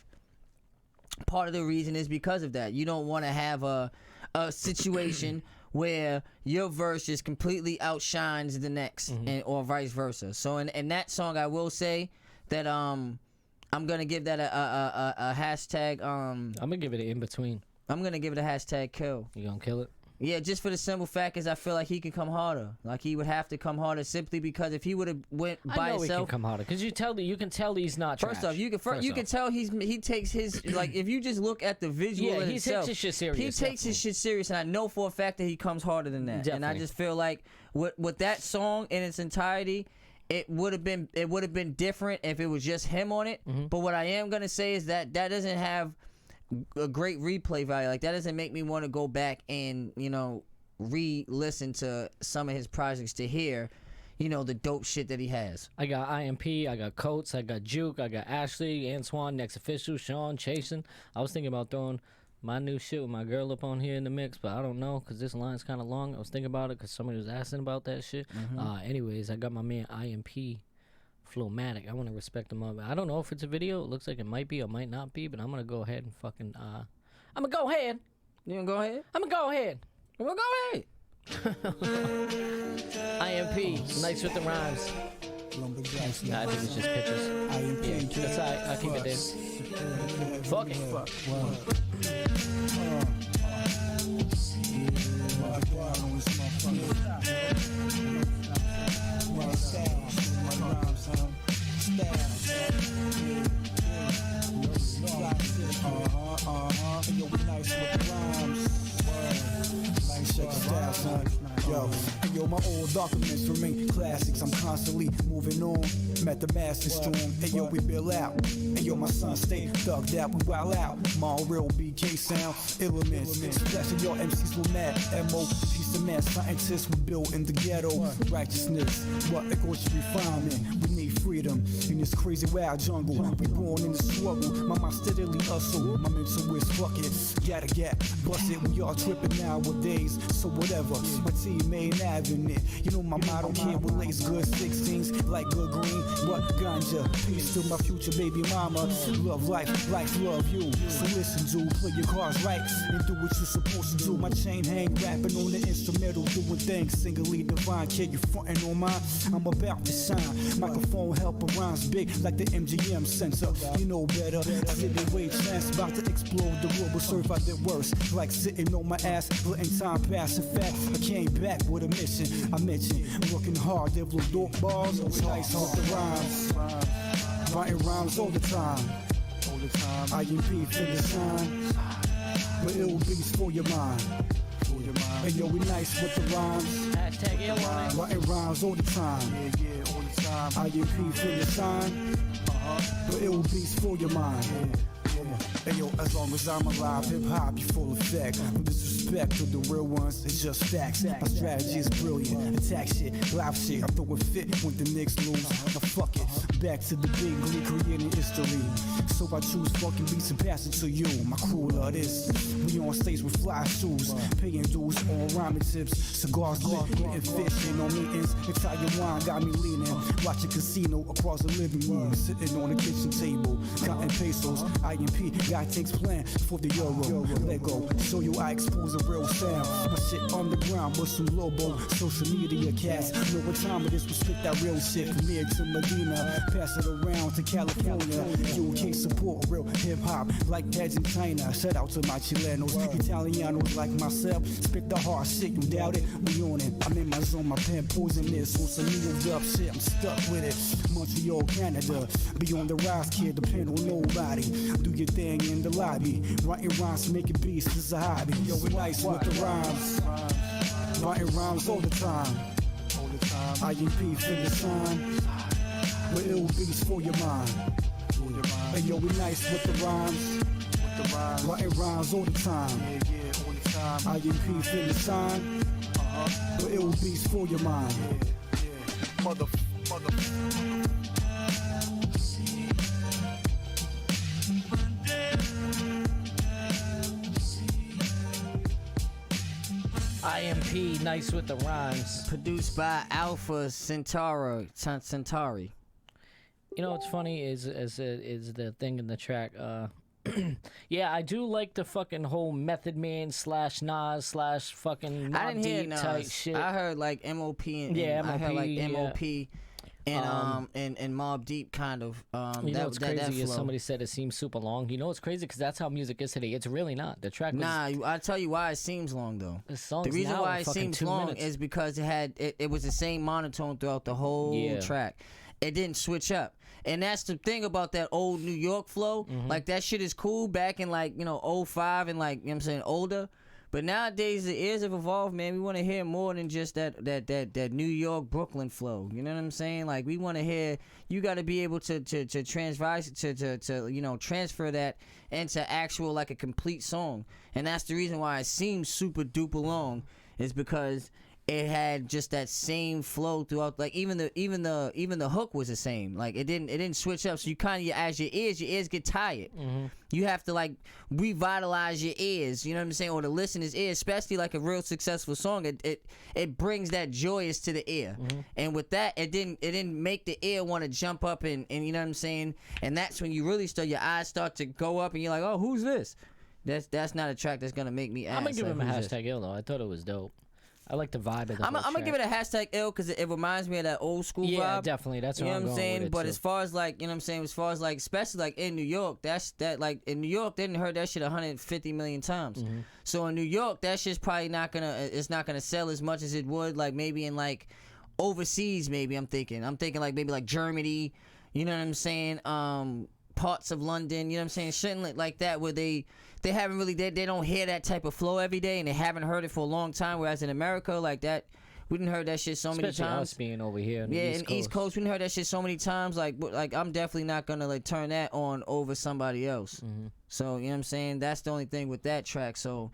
Part of the reason is because of that. You don't want to have a situation where your verse just completely outshines the next, or vice versa. So in that song, I will say that I'm gonna give that a hashtag. I'm gonna give it an in between. I'm gonna give it a hashtag kill. You gonna kill it? Yeah, just for the simple fact is I feel like he can come harder. Like he would have to come harder simply because if he would have went by I know himself, he can come harder because you can tell he's not. First trash. off, you can tell he takes his like if you just look at the visual Yeah, in he itself, takes his shit serious. He takes his shit serious, and I know for a fact that he comes harder than that. And I Definitely. just feel like with that song in its entirety, it would have been different if it was just him on it. But what I am gonna say is that doesn't have a great replay value. Like that doesn't make me want to go back and re-listen to some of his projects to hear, the dope shit that he has. I got IMP, I got Coates, I got Juke, I got Ashley, Antoine, Next Official, Sean, Chasen. I was thinking about throwing my new shit with my girl up on here in the mix, but I don't know because this line's kind of long. I was thinking about it because somebody was asking about that shit. Anyways, I got my man IMP, Flowmatic. I want to respect him up. I don't know if it's a video. It looks like it might be or might not be, but I'm going to go ahead and fucking... I'm going to go ahead. You going to go ahead? I'm going to go ahead. Well, go ahead. IMP, nice with the rhymes. Nah, I think it's just pictures. Yeah, that's alright. I'll keep it there. Fuck it. Yo, my old documents remain classics. I'm constantly moving on. Met the master storm. Hey yo, we bill out. Hey yo, my son stay thugged out. We wild out. My real BK sound elements. Splashing your MCs with mad MO. Piece of mad scientists we built in the ghetto. Righteousness, what it goes to refinement. We need freedom in this crazy wild jungle. We born in the struggle. My mind steadily hustle. My mental is fuck it. Gotta get busted. We all tripping nowadays. So whatever. My team ain't having it. You know my motto can't relates good 16s like good green. What ganja? Peace to my future baby mama. Love life, love you. So listen, dude, play your cards right and do what you're supposed to do. My chain hang, rapping on the instrumental, doing things singly divine. Kid, you frontin' on mine. I'm about to shine. Microphone helping rhymes big like the MGM sensor. You know better. I did the way chance, about to explode the world, but serve I did worse. Like sitting on my ass, letting time pass. In fact, I came back with a mission. I mentioned working hard, develop dope bars, nice with the rhymes. Writing rhymes all the time. IMP for the sign, but ill beats for your mind. And yo, we nice with the rhymes. Hashtag Airline. Writing rhymes all the time. IMP for the sign, but ill beats for your mind. Hey yo, as long as I'm alive, hip hop, you full effect. No disrespect Respect to the real ones, it's just facts. My strategy is brilliant. Attack shit, live shit. I'm throwing fit when the Knicks lose. Now fuck it. Back to the big league, creating history. So I choose fucking beats and pass it to you. My crew love this. We on stage with fly shoes, paying dues on rhyming tips. Cigars lit, getting fish, ain't no meetings. Italian wine got me leaning. Watching casino across the living room, sitting on the kitchen table, counting pesos. IMP, guy takes plan for the euro. Lego, show you I expose a real sound. My shit underground, but some Lobo. Social media cats know what time it is. We spit that real shit from here to Medina. Pass it around to California. UK support real hip hop like heads in China. Shout out to my Chilenos, Italianos like myself. Spit the hard shit, you doubt it? We on it. I'm in my zone, my pen poisonous. On some moved up shit, I'm stuck with it. Montreal, Canada. Be on the rise, kid, depend on nobody. Do your thing in the lobby. Writing rhymes, making beats, this is a hobby. Yo, we nice with the rhymes. Writing rhymes all the time. IMP for the sign. With ill beats for your mind. Hey yo, we nice with the rhymes. Writing rhymes all the time. IMP for the sign. With ill beats for your mind. Mother. IMP, nice with the rhymes. Produced by Alpha Centauri. You know what's funny is the thing in the track. Yeah, I do like the fucking whole Method Man / Nas / fucking I didn't hear Mobb Deep type Nas. shit. I heard like MOP and Yeah, I heard like MOP, MOP and Mobb Deep kind of. You know what's crazy that is flow. somebody said it seems super long. You know what's crazy? Because that's how music is today. It's really not. The track was... Nah, I'll tell you why it seems long though. The reason now why are it fucking seems 2 long minutes. is because it was the same monotone throughout the whole track. It didn't switch up. And that's the thing about that old New York flow. Like that shit is cool back in like, 05 and like, you know what I'm saying, older. But nowadays the ears have evolved, man. We want to hear more than just that New York Brooklyn flow. You know what I'm saying? Like we want to hear. You got to be able to transfer that into actual like a complete song. And that's the reason why it seems super duper long. Is because it had just that same flow throughout. Like even the hook was the same. Like it didn't switch up. So you kind of as your ears get tired. You have to like revitalize your ears. You know what I'm saying? Or the listener's ears, especially like a real successful song. It brings that joyous to the ear. And with that, it didn't make the ear want to jump up and you know what I'm saying. And that's when you really your eyes start to go up and you're like, oh, who's this? That's not a track that's gonna make me ask. I'm gonna give him a who's this? hashtag ill though. I thought it was dope. I like the vibe of the I'm gonna give it a hashtag ill because it reminds me of that old school vibe. Yeah, definitely. That's what you know I'm what I'm going saying. with it, But too. as far as like, you know what I'm saying, as far as like, especially like in New York, like in New York, they didn't heard that shit 150 million times. So in New York, that shit's probably not gonna sell as much as it would like maybe in like overseas. Maybe I'm thinking like maybe like Germany. You know what I'm saying? Parts of London. You know what I'm saying? Shit like that where they haven't really they don't hear that type of flow every day and they haven't heard it for a long time. Whereas in America, like that. We didn't heard that shit so many Especially times. us being over here in the in East Coast, we didn't heard that shit so many times. Like I'm definitely not gonna like turn that on over somebody else. So you know what I'm saying. That's the only thing with that track. So,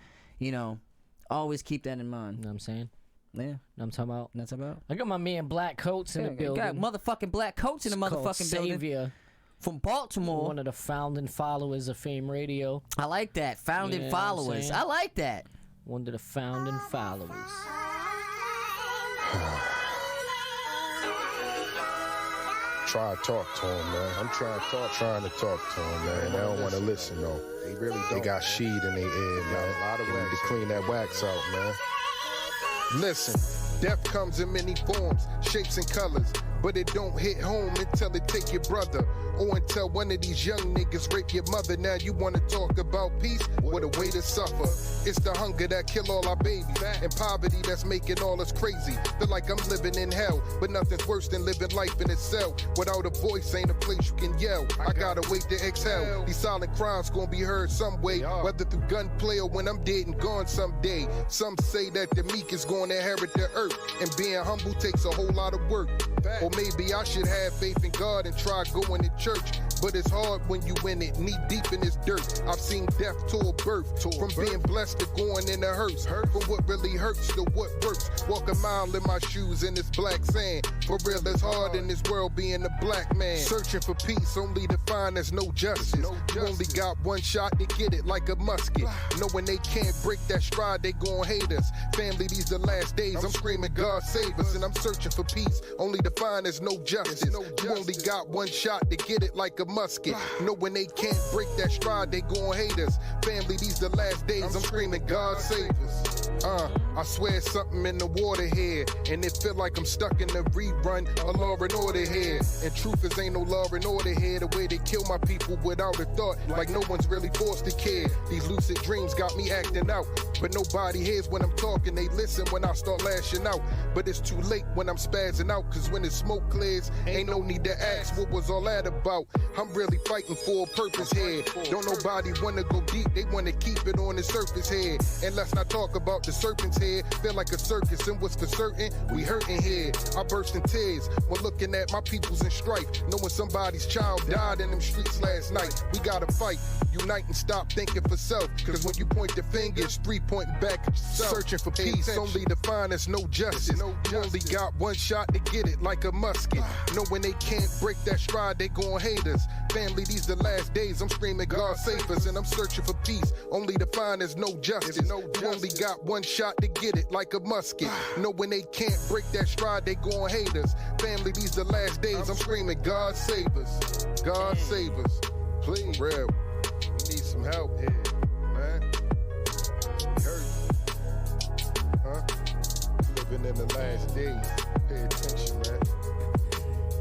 always keep that in mind. You know what I'm saying? Yeah, know what I'm talking about. That's about. I got my man Black Coats in the building. Got motherfucking Black Coats in the It's called motherfucking building. Savior. From Baltimore. One of the founding followers of Fame Radio. I like that. Founding followers. I like that. One of the founding followers. Try to talk to him, man. I'm trying to talk to him, man. They don't want to listen, though. They really don't. They got sheet in their ear, man. A lot of wax. To clean that wax out, man. Listen, death comes in many forms, shapes, and colors. But it don't hit home until it take your brother. Or until one of these young niggas rape your mother. Now you wanna talk about peace? What a way to suffer. It's the hunger that kill all our babies. And poverty that's making all us crazy. Feel like I'm living in hell. But nothing's worse than living life in a cell. Without a voice ain't a place you can yell. I gotta wait to exhale. These silent crimes gonna be heard some way. Whether through gunplay or when I'm dead and gone someday. Some say that the meek is gonna inherit the earth. And being humble takes a whole lot of work. Or maybe I should have faith in God and try going to church. but it's hard when you in it, knee deep in this dirt. I've seen death to a birth, from being blessed to going in a hearse. From what really hurts to what works. Walk a mile in my shoes in this black sand. For real, it's hard in this world being a black man. Searching for peace, only to find there's no justice. You only got one shot to get it like a musket. Knowing they can't break that stride, they gon' hate us. Family, these the last days. I'm screaming, God save us. And I'm searching for peace, only to find there's no justice. You only got one shot to get it like a musket. Knowing they can't break that stride, they gon' hate us. Family, these the last days. I'm screaming, God save us. I swear something in the water here, and it feel like I'm stuck in the rerun of Law and Order here. And truth is ain't no law and order here. The way they kill my people without a thought, like no one's really forced to care. These lucid dreams got me acting out, but nobody hears when I'm talking. They listen when I start lashing out, but it's too late when I'm spazzing out. Cause when the smoke clears, ain't no need to ask what was all that about. I'm really fighting for a purpose here. Don't nobody wanna go deep, they wanna keep it on the surface here. And let's not talk about the serpent's head. Feel like a circus, and what's for certain, we hurting here. I burst in tears when looking at my peoples in strife, knowing somebody's child died in them streets last night. We gotta fight, unite and stop thinking for self. Cause when you point the fingers, 3 pointing back at yourself. Searching for peace, only to find there's no justice. You only got one shot to get it like a musket. Knowing they can't break that stride, they gon' hate us. Family, these the last days. I'm screaming, God save us. And I'm searching for peace, only to find there's no justice. You only got one shot to get it like a musket. Knowing they can't break that stride, they gon' hate us. Family, these the last days. I'm screaming, God save us. God save us. Please, for real. We need some help here, man. We hurt. Huh? Living in the last days. Pay attention, man.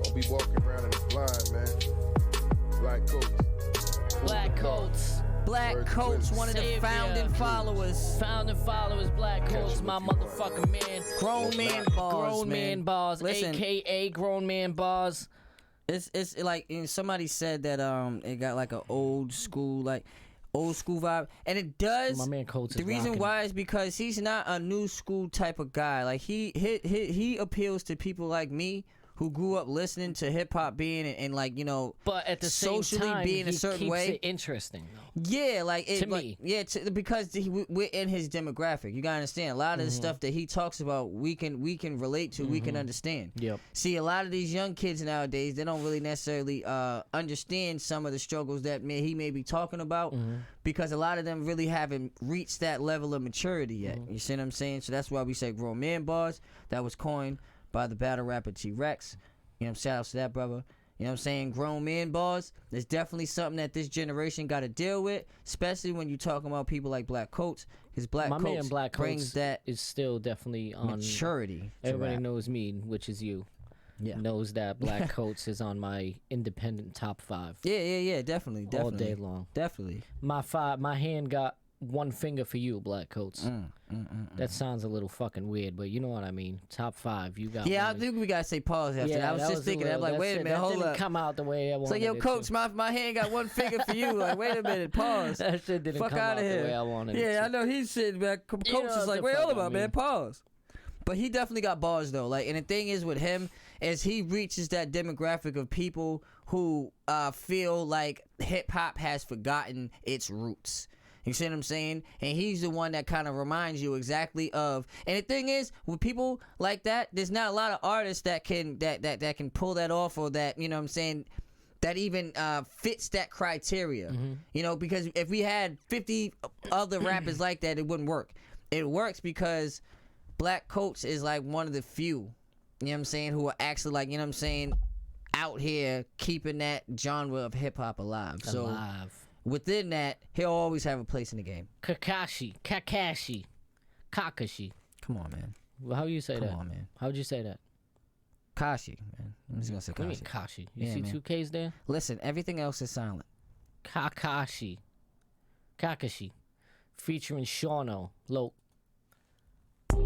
Don't be walking around in the blind, man. Black coats. Black coats. Black Coats, one of the founding followers. Founding followers, Black Coats, my motherfucking man. Grown man bars, Grown man bars, Listen, a.k.a. grown man bars. It's like, and somebody said that it got like an old school vibe, and it does. My man Coats the is reason rocking. why is because he's not a new school type of guy. Like he appeals to people like me who grew up listening to hip hop being and like, you know, but at the same socially time, being he a certain keeps way. it interesting though. Yeah, like to me. Yeah, because we're in his demographic. You gotta understand a lot of the stuff that he talks about. We can relate to. We can understand. Yep. See, a lot of these young kids nowadays, they don't really necessarily understand some of the struggles that he may be talking about because a lot of them really haven't reached that level of maturity yet. You see what I'm saying? So that's why we say grown man bars. That was coined by the battle rapper T-Rex. You know, shout out to that brother. You know what I'm saying? Grown man bars. There's definitely something that this generation got to deal with, especially when you're talking about people like Black Coats. Because Black Coats man Black brings Coats that is still definitely on maturity. Everybody knows me, which is you. Yeah. Knows that Black Coats is on my independent top 5. Yeah, definitely. All day long. Definitely. My hand got one finger for you, Black Coats. That sounds a little fucking weird, but you know what I mean. Top 5, you got. Yeah, one. I think we gotta say pause after that. I was just thinking, I'm like, wait a minute, that hold didn't up. come out the way I wanted. So yo, it Coach, to. my hand got one finger for you. Like, wait a minute, pause. That shit didn't Fuck come out out of the here. way I wanted it Yeah, to. I know he's sitting back. Coach You know is what like, the wait, fuck hold I up, man, mean. pause. But he definitely got bars though. Like, and the thing is with him is he reaches that demographic of people who feel like hip hop has forgotten its roots. You see what I'm saying? And he's the one that kind of reminds you exactly of. And the thing is, with people like that, there's not a lot of artists that can that can pull that off, or that, you know what I'm saying, that even fits that criteria. You know, because if we had 50 other rappers like that, it wouldn't work. It works because Black Coats is like one of the few, you know what I'm saying, who are actually, like, you know what I'm saying, out here keeping that genre of hip hop alive. So within that, he'll always have a place in the game. Kakashi. Come on, man. Well, how do you say that? Come on, man. How would you say that? Kashi, man. I'm just gonna say What do you mean Kashi. Kashi? You Yeah, see man. 2 Ks there? Listen, everything else is silent. Kakashi. Featuring Shauno. Low. The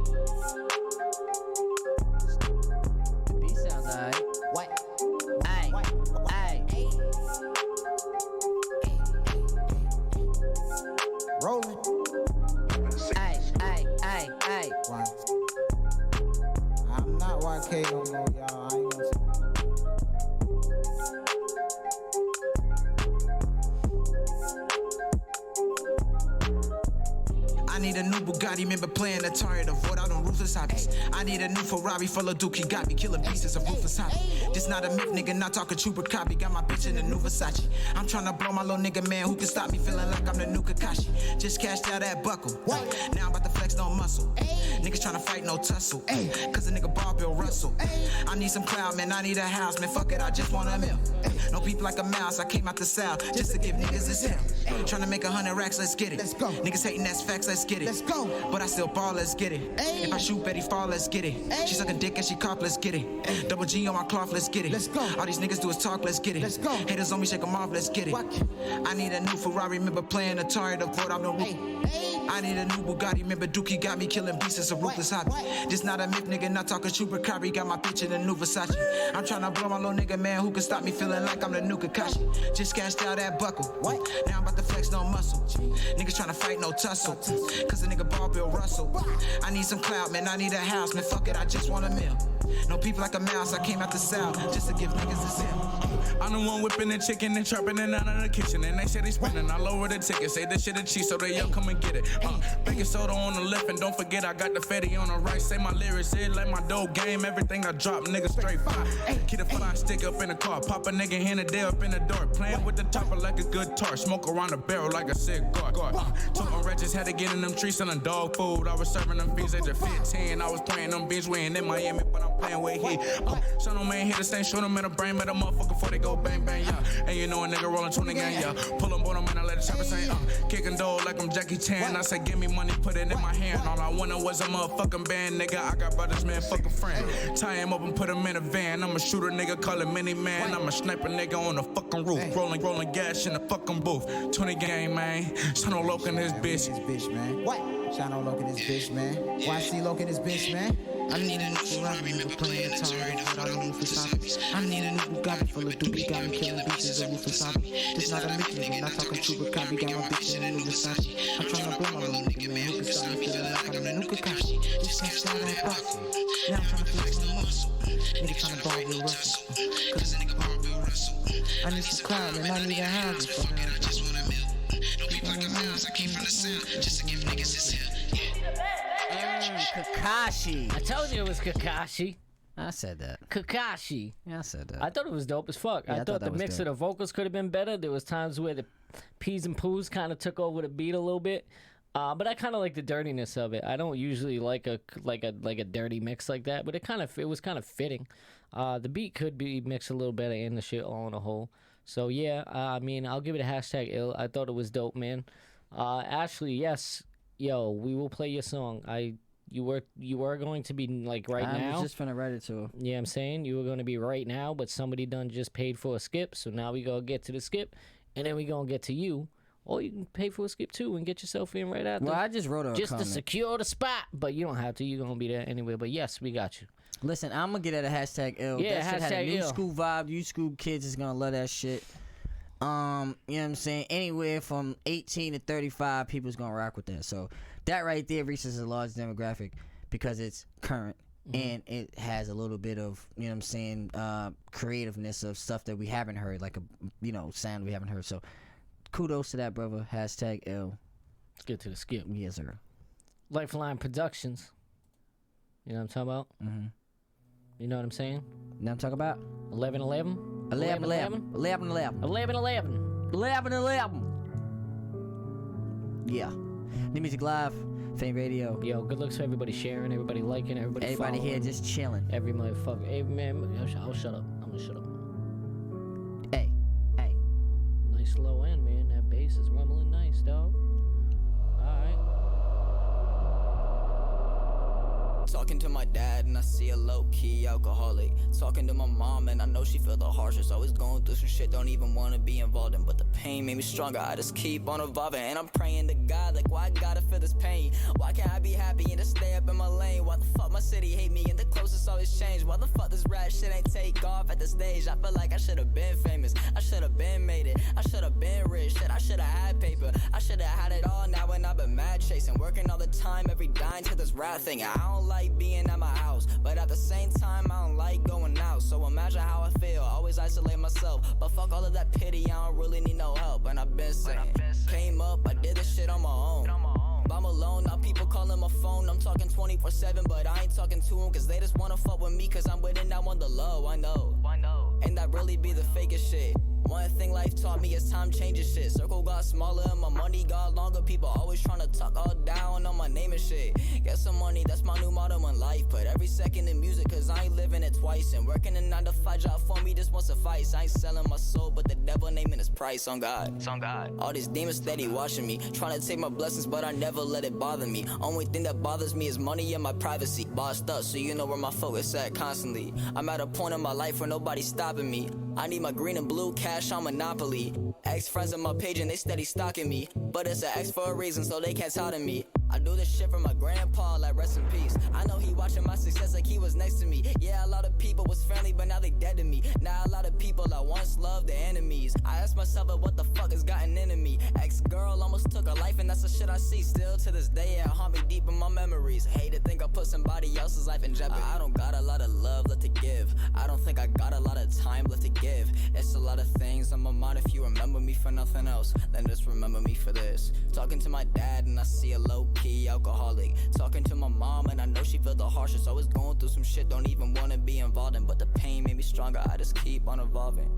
beat sounds alright. What? Aye. Rolling. Aye. Why? I'm not YK no more, y'all. I ain't gonna say. Bugatti, remember playing Atari to avoid all them ruthless hobbies. I need a new Ferrari full of Dookie, got me killing pieces of ruthless hobby. This not a myth, nigga, not talking trooper copy. Got my bitch in the new Versace. I'm tryna blow my little nigga, man, who can stop me feeling like I'm the new Kakashi. Just cashed out that buckle. Now I'm about to flex no muscle. Niggas tryna fight no tussle. Cause a nigga Bob Bill Russell. I need some cloud, man, I need a house, man, fuck it, I just want a meal. No people like a mouse, I came out the south just to give niggas this hell. Tryna make 100 racks, let's get it. Let's go. Niggas hating, that's facts, let's get it. Let's go. But I still ball, let's get it. If I shoot Betty Fall, let's get it. She suck a dick and she cough, let's get it. Double G on my cloth, let's get it. Let's go. All these niggas do is talk, let's get it. Let's go. Haters on me, shake them off, let's get it. I need a new Ferrari, remember playing Atari to avoid I'm no rookie. I need a new Bugatti, remember Dookie got me killing beasts, it's a ruthless hobby. This not a myth, nigga, not talking super copy. Got my bitch in the new Versace. I'm tryna blow my little nigga, man, who can stop me feeling like I'm the new Kakashi. Just cashed out that buckle. Now I'm about to flex no muscle. Niggas tryna fight no tussle. Cause a nigga Bob Bill Russell. I need some clout, man, I need a house, man, fuck it, I just want a meal. No people like a mouse, I came out the south just to give niggas a sip. I'm the one whipping the chicken and chopping it out of the kitchen. And they say they spending, I lower the ticket. Say this shit is cheap, so they yo come and get it. Baking soda on the left, and don't forget I got the fatty on the right. Say my lyrics, it like my dope game. Everything I drop, nigga straight fire. Keep the fly stick up in the car, pop a nigga hand a day up in the door. Playing with the topper like a good tar, smoke around the barrel like a cigar. Took my wretches, had to get in them trees selling dog food. I was serving them beans at the 15. I was playing them beans, we ain't in Miami, but I'm playing with heat. Son of man hit the stain, shoot them in the brain, met a motherfucker before they go bang bang, yeah. And you know a nigga rolling 20 gang, yeah. Pull them on them and I let the chopper say, kicking dough like I'm Jackie Chan. I said, give me money, put it in my hand. All I wanted was a motherfucking band, nigga. I got brothers, man, fuck a friend. Tie him up and put him in a van. I'm a shooter, nigga, call it mini man. I'm a sniper, nigga, on the fucking roof. Rolling gas in the fucking booth. 20 gang, man. Son of Loke in this bitch. What? Shano Loke in this bitch, man. YC Loke in this bitch, man. I need a new Ferrari, remember playing Atari to avoid all the ruthless hobbies. I need a new Bugatti full of Dookie, got me killing beasts, a ruthless hobby. This not a myth, nigga, not talking true copy. Got my bitch in the new Versace. I'm tryna blow my little nigga, man, who can stop me feeling like I'm the new Kakashi. Just cashed out that buckle. Now I'm tryna flex my muscle. Nigga tryna ball Bill Russell. Cause a nigga Bob Bill Russell. I need some cloud, man, I need a house. Fuck it, I just want a meal. No people like a mouse, I came from the south just to give niggas this here. Kakashi. I told you it was Kakashi. I said that. Kakashi. Yeah, I said that. I thought it was dope as fuck. Yeah, I thought the was mix dope. of the vocals could have been better. There was times where the P's and Poos kind of took over the beat a little bit. But I kind of like the dirtiness of it. I don't usually like a dirty mix like that, but it was kind of fitting. The beat could be mixed a little better in the shit on a whole. So yeah, I mean, I'll give it a #ill. I thought it was dope, man. Ashley, yes, yo, we will play your song. You were going to be like now. I was just finna write it to her. Yeah, I'm saying you were going to be right now, but somebody done just paid for a skip, so now we gonna get to the skip, and then we gonna get to you. Or you can pay for a skip too and get yourself in right after. Well, I just wrote her a just comment. to secure the spot, but you don't have to. You're gonna be there anyway. But yes, we got you. Listen, I'm gonna get at a #ill. Yeah, that shit had a new #ill. school vibe. You school kids is gonna love that shit. You know what I'm saying? Anywhere from 18 to 35 people's gonna rock with that. So that right there reaches a large demographic because it's current and it has a little bit of, you know what I'm saying, creativeness of stuff that we haven't heard, like a sound we haven't heard. So kudos to that, brother. #ill. Let's get to the skip. Yes, sir. Lifeline Productions. You know what I'm talking about? Mm-hmm. You know what I'm saying? Now I'm talking about 11-11. 11-11. 11-11. 11-11. 11-11. Yeah. New Music Live. Fame Radio. Yo, good looks for everybody sharing, everybody liking, everybody following. here just chilling. Every motherfucker. Hey, man, I'll shut up. I'm gonna shut up. Hey. Nice low end, man. That bass is rumbling nice, dog. Alright. Talking to my dad and I see a low-key alcoholic. Talking to my mom and I know she feel the harshest. Always going through some shit, don't even want to be involved in. But the pain made me stronger, I just keep on evolving. And I'm praying to God, like, why I gotta feel this pain? Why can't I be happy and just stay up in my lane? Why the fuck my city hate me and the closest always change? Why the fuck this rap shit ain't take off at the stage? I feel like I should've been famous, I should've been made it, I should've been rich, shit, I should've had paper, I should've had it all now when I've been mad chasing. Working all the time, every dime to this rap thing. I don't like being at my house, but at the same time I don't like going out. So imagine how I feel, always isolate myself. But fuck all of that pity, I don't really need no help. And I've been saying, came up, I did this shit on my own. I'm alone, now people calling my phone. I'm talking 24/7, but I ain't talking to them, cause they just wanna fuck with me, cause I'm with it now on the low. I know. And that really be the fakest shit. One thing life taught me is time changes shit. Circle got smaller and my money got longer. People always tryna talk all down on my name and shit. Get some money, that's my new motto in life. Put every second in music, cause I ain't living it twice. And working a 9-to-5 job for me just won't suffice. I ain't selling my soul, but the devil naming his price on God. All these demons steady watching me, trying to take my blessings, but I never let it bother me. Only thing that bothers me is money and my privacy. Bossed up, so you know where my focus at constantly. I'm at a point in my life where nobody's stopping me. I need my green and blue cash on Monopoly. Ex-friends on my page and they steady stalking me, but it's an X for a reason, so they can't talk to me. I do this shit for my grandpa, like rest in peace. I know he watching my success like he was next to me. Yeah, a lot of people was friendly, but now they dead to me. Now a lot of people I once loved, the enemies. I ask myself, what the fuck has gotten into me? Ex-girl almost took her life, and that's the shit I see still to this day. It haunt me deep in my memories. Hate to think I put somebody else's life in jeopardy. I don't got a lot of love left to give. I don't think I got a lot of time left to give. It's a lot of things on my mind. If you remember me for nothing else, then just remember me for this. Talking to my dad and I see a low-key alcoholic. Talking to my mom and I know she feel the harshest. Always going through some shit, don't even want to be involved in. But the pain made me stronger, I just keep on evolving.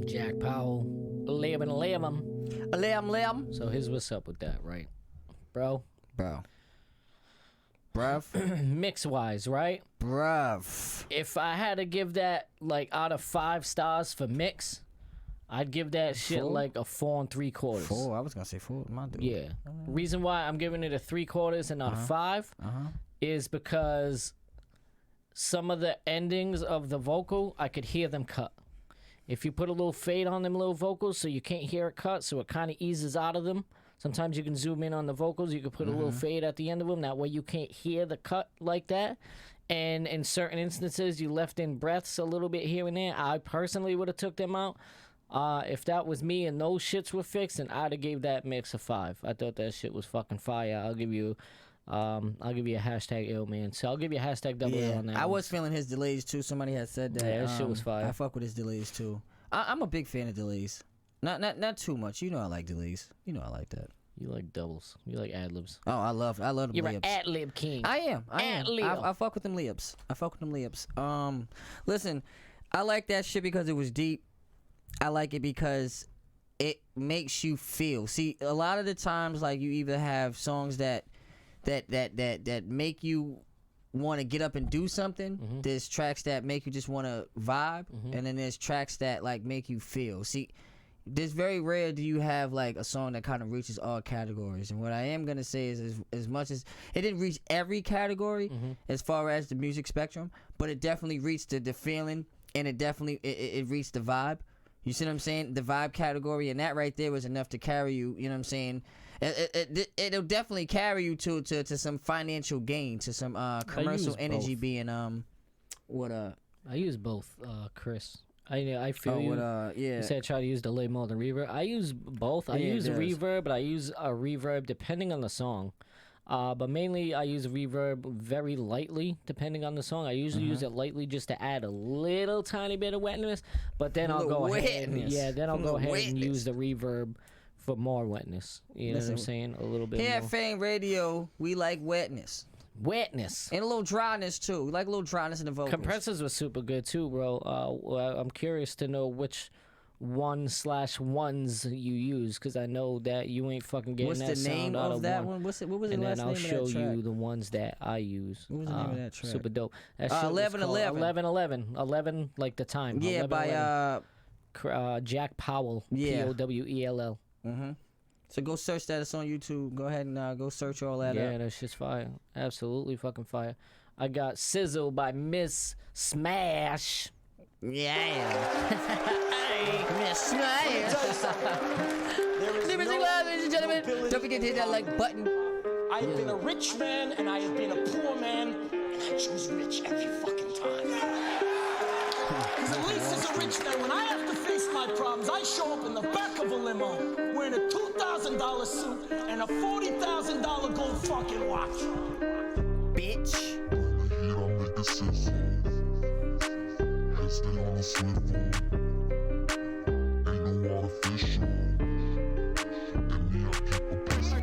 Jack Powell, 11. So here's what's up with that, right? Bruv. Mix-wise, right? Bruv. If I had to give that, like, out of 5 stars for mix, I'd give that shit 4? like a 4 3/4. 4? I was gonna say 4. My dude. Yeah. Reason why I'm giving it a 3/4 and not a 5 is because some of the endings of the vocal, I could hear them cut. If you put a little fade on them little vocals so you can't hear it cut, so it kind of eases out of them. Sometimes you can zoom in on the vocals. You can put a little fade at the end of them. That way you can't hear the cut like that. And in certain instances, you left in breaths a little bit here and there. I personally would have took them out. If that was me and those shits were fixed, then I'd have gave that mix a 5. I thought that shit was fucking fire. I'll give you a hashtag ill, man. So I'll give you a hashtag double ill on that. I was feeling his delays too. Somebody had said that. Yeah, that shit was fire. I fuck with his delays too. I'm a big fan of delays. Not too much. You know I like delays. You know I like that. You like doubles. You like ad-libs. Oh, I love them You're layups. an ad-lib king. I am. Ad-lib. I fuck with them layups. Listen, I like that shit because it was deep. I like it because it makes you feel. See, a lot of the times, like, you either have songs that make you want to get up and do something. There's tracks that make you just want to vibe, and then there's tracks that like make you feel. See, there's very rare do you have like a song that kind of reaches all categories. And what I am gonna say is, as much as it didn't reach every category as far as the music spectrum, but it definitely reached the feeling, and it definitely it reached the vibe. You see what I'm saying? The vibe category, and that right there was enough to carry you. You know what I'm saying? It'll definitely carry you to some financial gain, to some commercial energy. Both. Being I use both, Chris. I feel you. Yeah. You said try to use delay more than reverb. I use both. I use reverb, but I use a reverb depending on the song. But mainly I use reverb very lightly depending on the song. I usually use it lightly just to add a little tiny bit of wetness, but then I'll go ahead and use the reverb for more wetness. You know what I'm saying? A little bit here more. at Fame Radio, we like wetness. Wetness. And a little dryness, too. We like a little dryness in the vocals. Compressors were super good, too, bro. I'm curious to know which 1/1s you use, because I know that you ain't fucking getting that sound out of that one. What was the and last then name I'll show of that track? you the ones that I use. What was the name of that track? Super dope. That shit 1111. 1111. 11 like the time. Yeah, 11, by Jack Powell. Yeah. Powell. So go search that. It's on YouTube. Go ahead and go search all that up. Yeah, that shit's fire. Absolutely fucking fire. I got Sizzle by Miss Smash. Yeah. Miss Smash. Ladies and gentlemen, don't forget to hit that like button. I have been a rich man and I have been a poor man, and I choose rich every fucking time. Because at least as a rich man, when I have to face my problems, I show up in the back of a limo wearing a $2,000 suit and a $40,000 gold fucking watch. Bitch.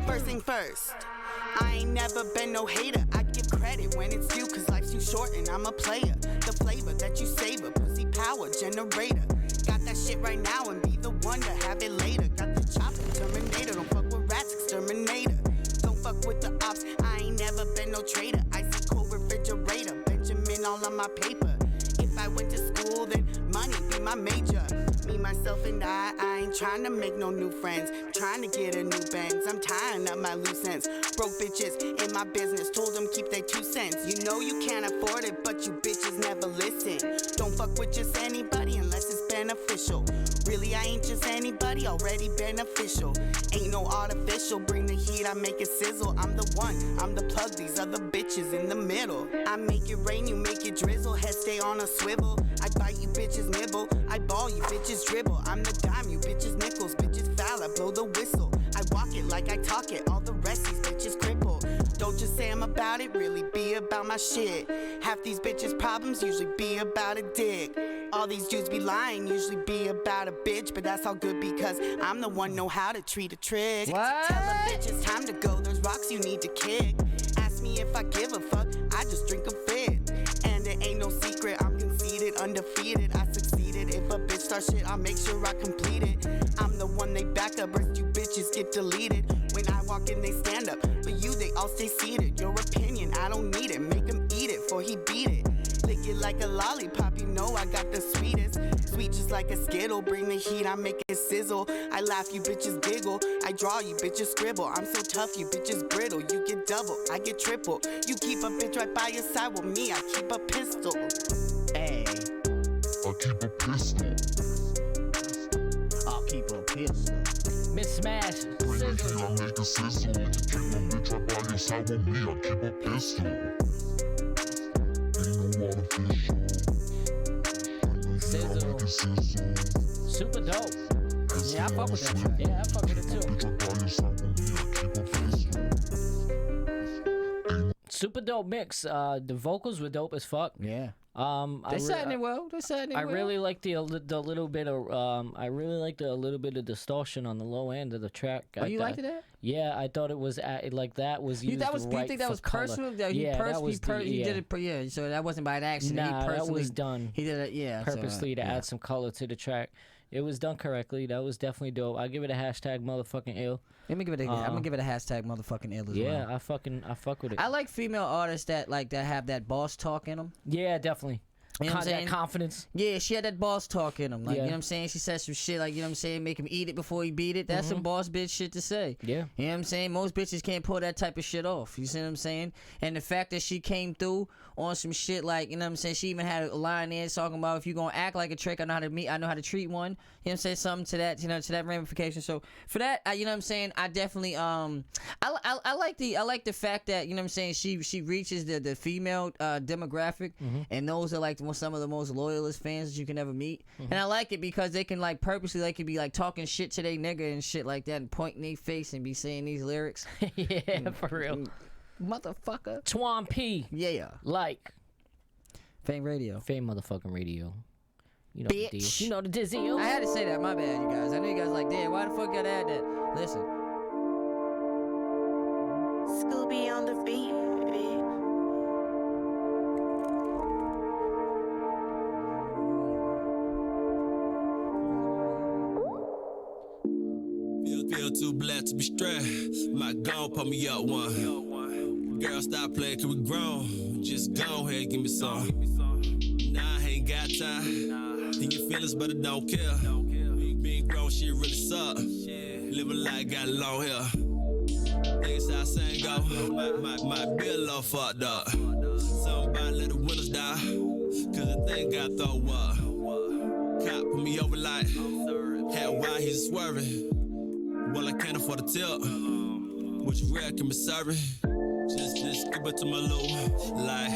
First thing first, I ain't never been no hater. I give credit when it's due, cause life's too short and I'm a player. The flavor that you savor, pussy power generator. Got that shit right now and be the one to have it later. Got the chopper, Terminator. Don't fuck with rats, exterminator. Don't fuck with the ops, I ain't never been no traitor. Icy cold refrigerator, Benjamin all on my paper. If I went to school, then money be my major. Me, myself, and I ain't trying to make no new friends. Trying to get a new Benz, I'm tying up my loose ends. Broke bitches in my business, told them keep their 2 cents. You know you can't afford it, but you bitches never listen. Don't fuck with just anybody unless it's beneficial. Really, I ain't just anybody, already beneficial. Ain't no artificial, bring the heat, I make it sizzle. I'm the one, I'm the plug, these other bitches in the middle. I make it rain, you make it drizzle, head stay on a swivel. I bite, you bitches nibble, I ball, you bitches dribble. I'm the dime, you bitches nickels, bitches foul, I blow the whistle. I walk it like I talk it, all the rest these bitches cripple. Don't just say I'm about it, really be about my shit. Half these bitches' problems usually be about a dick. All these dudes be lying, usually be about a bitch. But that's all good because I'm the one know how to treat a trick. What? Tell a bitch it's time to go, there's rocks you need to kick. Ask me if I give a fuck, I just drink a fit. And it ain't no secret, I'm conceited, undefeated. I succeeded, if a bitch start shit, I'll make sure I complete it. I'm the one they back up, rest you bitches get deleted. When I walk in, they stand up, but you, they all stay seated. Your opinion, I don't need it, make him eat it, for he beat it. Lick it like a lollipop, you know I got the sweetest. Sweet just like a Skittle, bring the heat, I make it sizzle. I laugh, you bitches giggle, I draw, you bitches scribble. I'm so tough, you bitches brittle, you get double, I get triple. You keep a bitch right by your side, with me, I keep a pistol. Hey. I keep a pistol. I'll keep a pistol. Miss Smash, bring the heat, I make it sizzle. You keep a bitch right by your side, with me, I keep a pistol. Ain't no artificial. Sizzle. Super dope. Yeah, I fuck with that track. Yeah, I fuck with it too. Super dope mix. The vocals were dope as fuck. Yeah. They sang it well. I really like the little bit of I really like the little bit of distortion on the low end of the track. Oh, you liked it? Yeah, I thought it was like that was used. You think that was personal? He did it. Yeah, so that wasn't by accident. Nah, that was done. He did it. Yeah, purposely to add some color to the track. It was done correctly. That was definitely dope. I give it a hashtag motherfucking ill. I'm gonna give it a hashtag motherfucking ill as well. Yeah, I fuck with it. I like female artists that have that boss talk in them. Yeah, definitely. You know that confidence. Yeah, she had that boss talk in him. Like, you know what I'm saying? She said some shit like, you know what I'm saying, make him eat it before he beat it. That's some boss bitch shit to say. Yeah. You know what I'm saying? Most bitches can't pull that type of shit off. You see what I'm saying? And the fact that she came through on some shit like, you know what I'm saying, she even had a line there talking about, if you gonna act like a trick, I know how to treat one. You know what I'm saying? Something to that, to that ramification. So for that, you know what I'm saying, I definitely I like the fact that, you know what I'm saying, she reaches the female demographic, and those are like some of the most loyalist fans that you can ever meet. And I like it because they can like purposely be like talking shit to their nigga and shit like that and pointing their face and be saying these lyrics. Yeah, for real. Motherfucker. Twan P. Yeah. Like. Fame Radio. Fame motherfucking radio. You know bitch. The deal. You know the dizzy. I had to say that. My bad, you guys. I know you guys like, damn, why the fuck gotta add that? Listen. Scooby on the beat. Feel too black to be strapped. My gon' put me up one. Girl, stop playing, cause we grown. Just go ahead, give me some. Nah, I ain't got time. Think your feelings, but I don't care. Being grown, shit really suck. Living like got long hair. Niggas how I sang go. My bill all fucked up. Somebody let the windows down. Cause the thing got throw up. Cop put me over like. Had why he's swerving. Well, I can't afford a tip. What you real can be serving. Just skip it to my low. Like.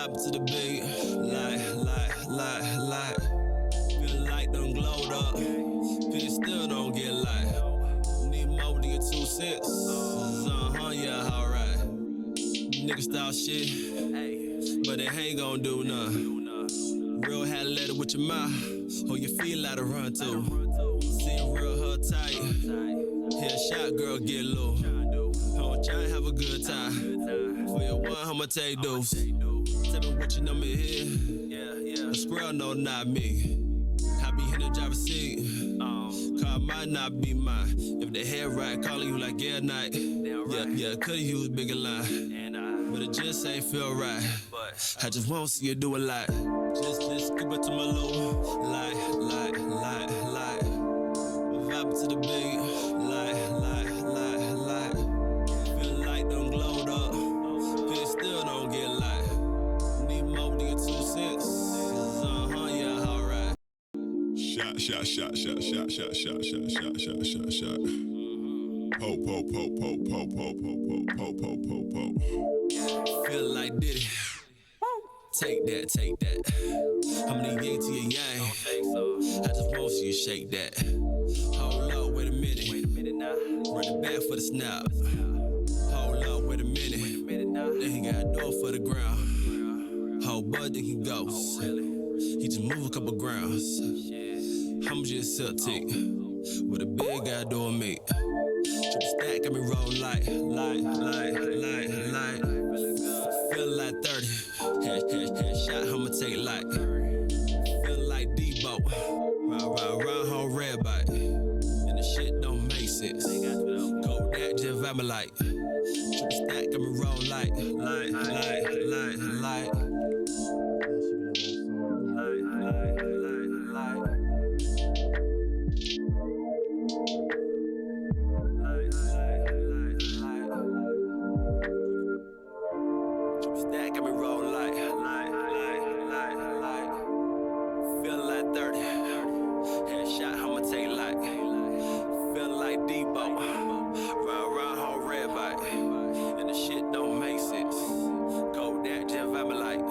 Vibe to the beat, like. Feel like done glowed up. Feel still don't get light. Need more to get 2 cents. Yeah, alright. Niggas style shit, but they ain't gon' do nothing. Real had a letter with your mouth, or your feet like to run to. See real her tight. Head shot, girl, get low. I'ma try and have a good time. For your one, I'ma take those. Tell me what you know me here. A squirrel, no, not me. I be in the driver's seat. Car might not be mine. If the head right, calling you like yeah night. Yeah, could've used bigger line. But it just ain't feel right. I just won't see you do a lot. Just scoop it to my low. Like. Vibe to the beat. Like. Feel like done glowed up. Feel still don't get light. Need more to get 2 cents. Yeah, alright. Shot. Po. Feel like Diddy. Take that. How many yang to your yang? I just want you to shake that. Hold up, wait a minute. Run it back for the snap. Hold up, wait a minute. Then he got a door for the ground. Whole bud, then he goes. He just move a couple grounds. I'm just a tick with a big guy doing me. Triple stack got me roll like. Feel like 30. Head shot, I'ma take like. Feel like Debo. Ride home red bike. And the shit don't make sense. Kodak just vibe like. Triple stack got me roll like. Stack got me roll like. Feel like 30. Headshot, I'ma take like. Feel like Debo. Ride home red bike. And the shit don't make sense. Kodak just vibe like.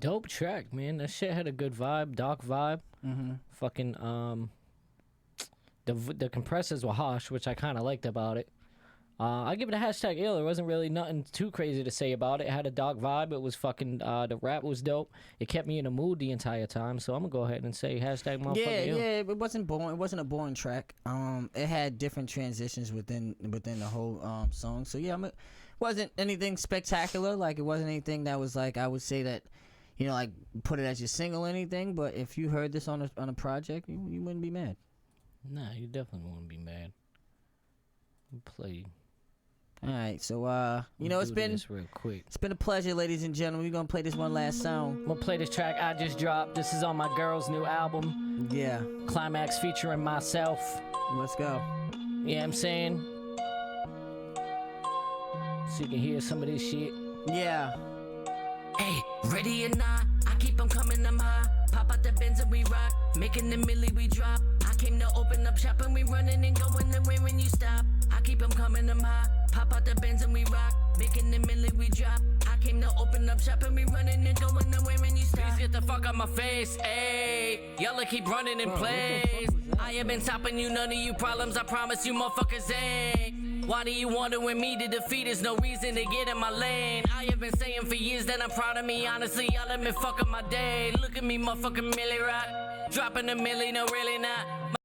Dope track, man. That shit had a good vibe, dark vibe. Fucking the compressors were harsh, which I kind of liked about it. I give it a hashtag ill. There wasn't really nothing too crazy to say about it. It had a dark vibe. It was fucking, the rap was dope. It kept me in a mood the entire time. So I'm gonna go ahead and say hashtag motherfucking ill. Yeah, it wasn't boring. It wasn't a boring track. It had different transitions within the whole song. So yeah, it wasn't anything spectacular. Like it wasn't anything that was like, I would say that, you know, like put it as your single or anything. But if you heard this on a project, you wouldn't be mad. Nah, you definitely wouldn't be mad. Play. All right, so you know, it's been real quick. It's been a pleasure, ladies and gentlemen. We're gonna play this one last song. I'm gonna play this track I just dropped. This is on my girl's new album. Yeah. Climax featuring myself. Let's go. Yeah, I'm saying. So you can hear some of this shit. Yeah. Hey, ready or not, I keep them coming, I'm high. Pop out the Benz and we rock, making the milli we drop. I came to open up shop and we running and going nowhere when you stop. I keep them coming, I'm high. Pop out the Benz and we rock, making the milli we drop. I came to open up shop and we running and going nowhere when you stop. Please get the fuck out my face, ayy. Y'all keep running in place. I have been stopping you, none of you problems, I promise you motherfuckers ain't. Why do you want to win me to defeat? There's no reason to get in my lane. I have been saying for years that I'm proud of me. Honestly, y'all have been fucking my day. Look at me, motherfucking Millie Rock. Dropping a milli, no really not.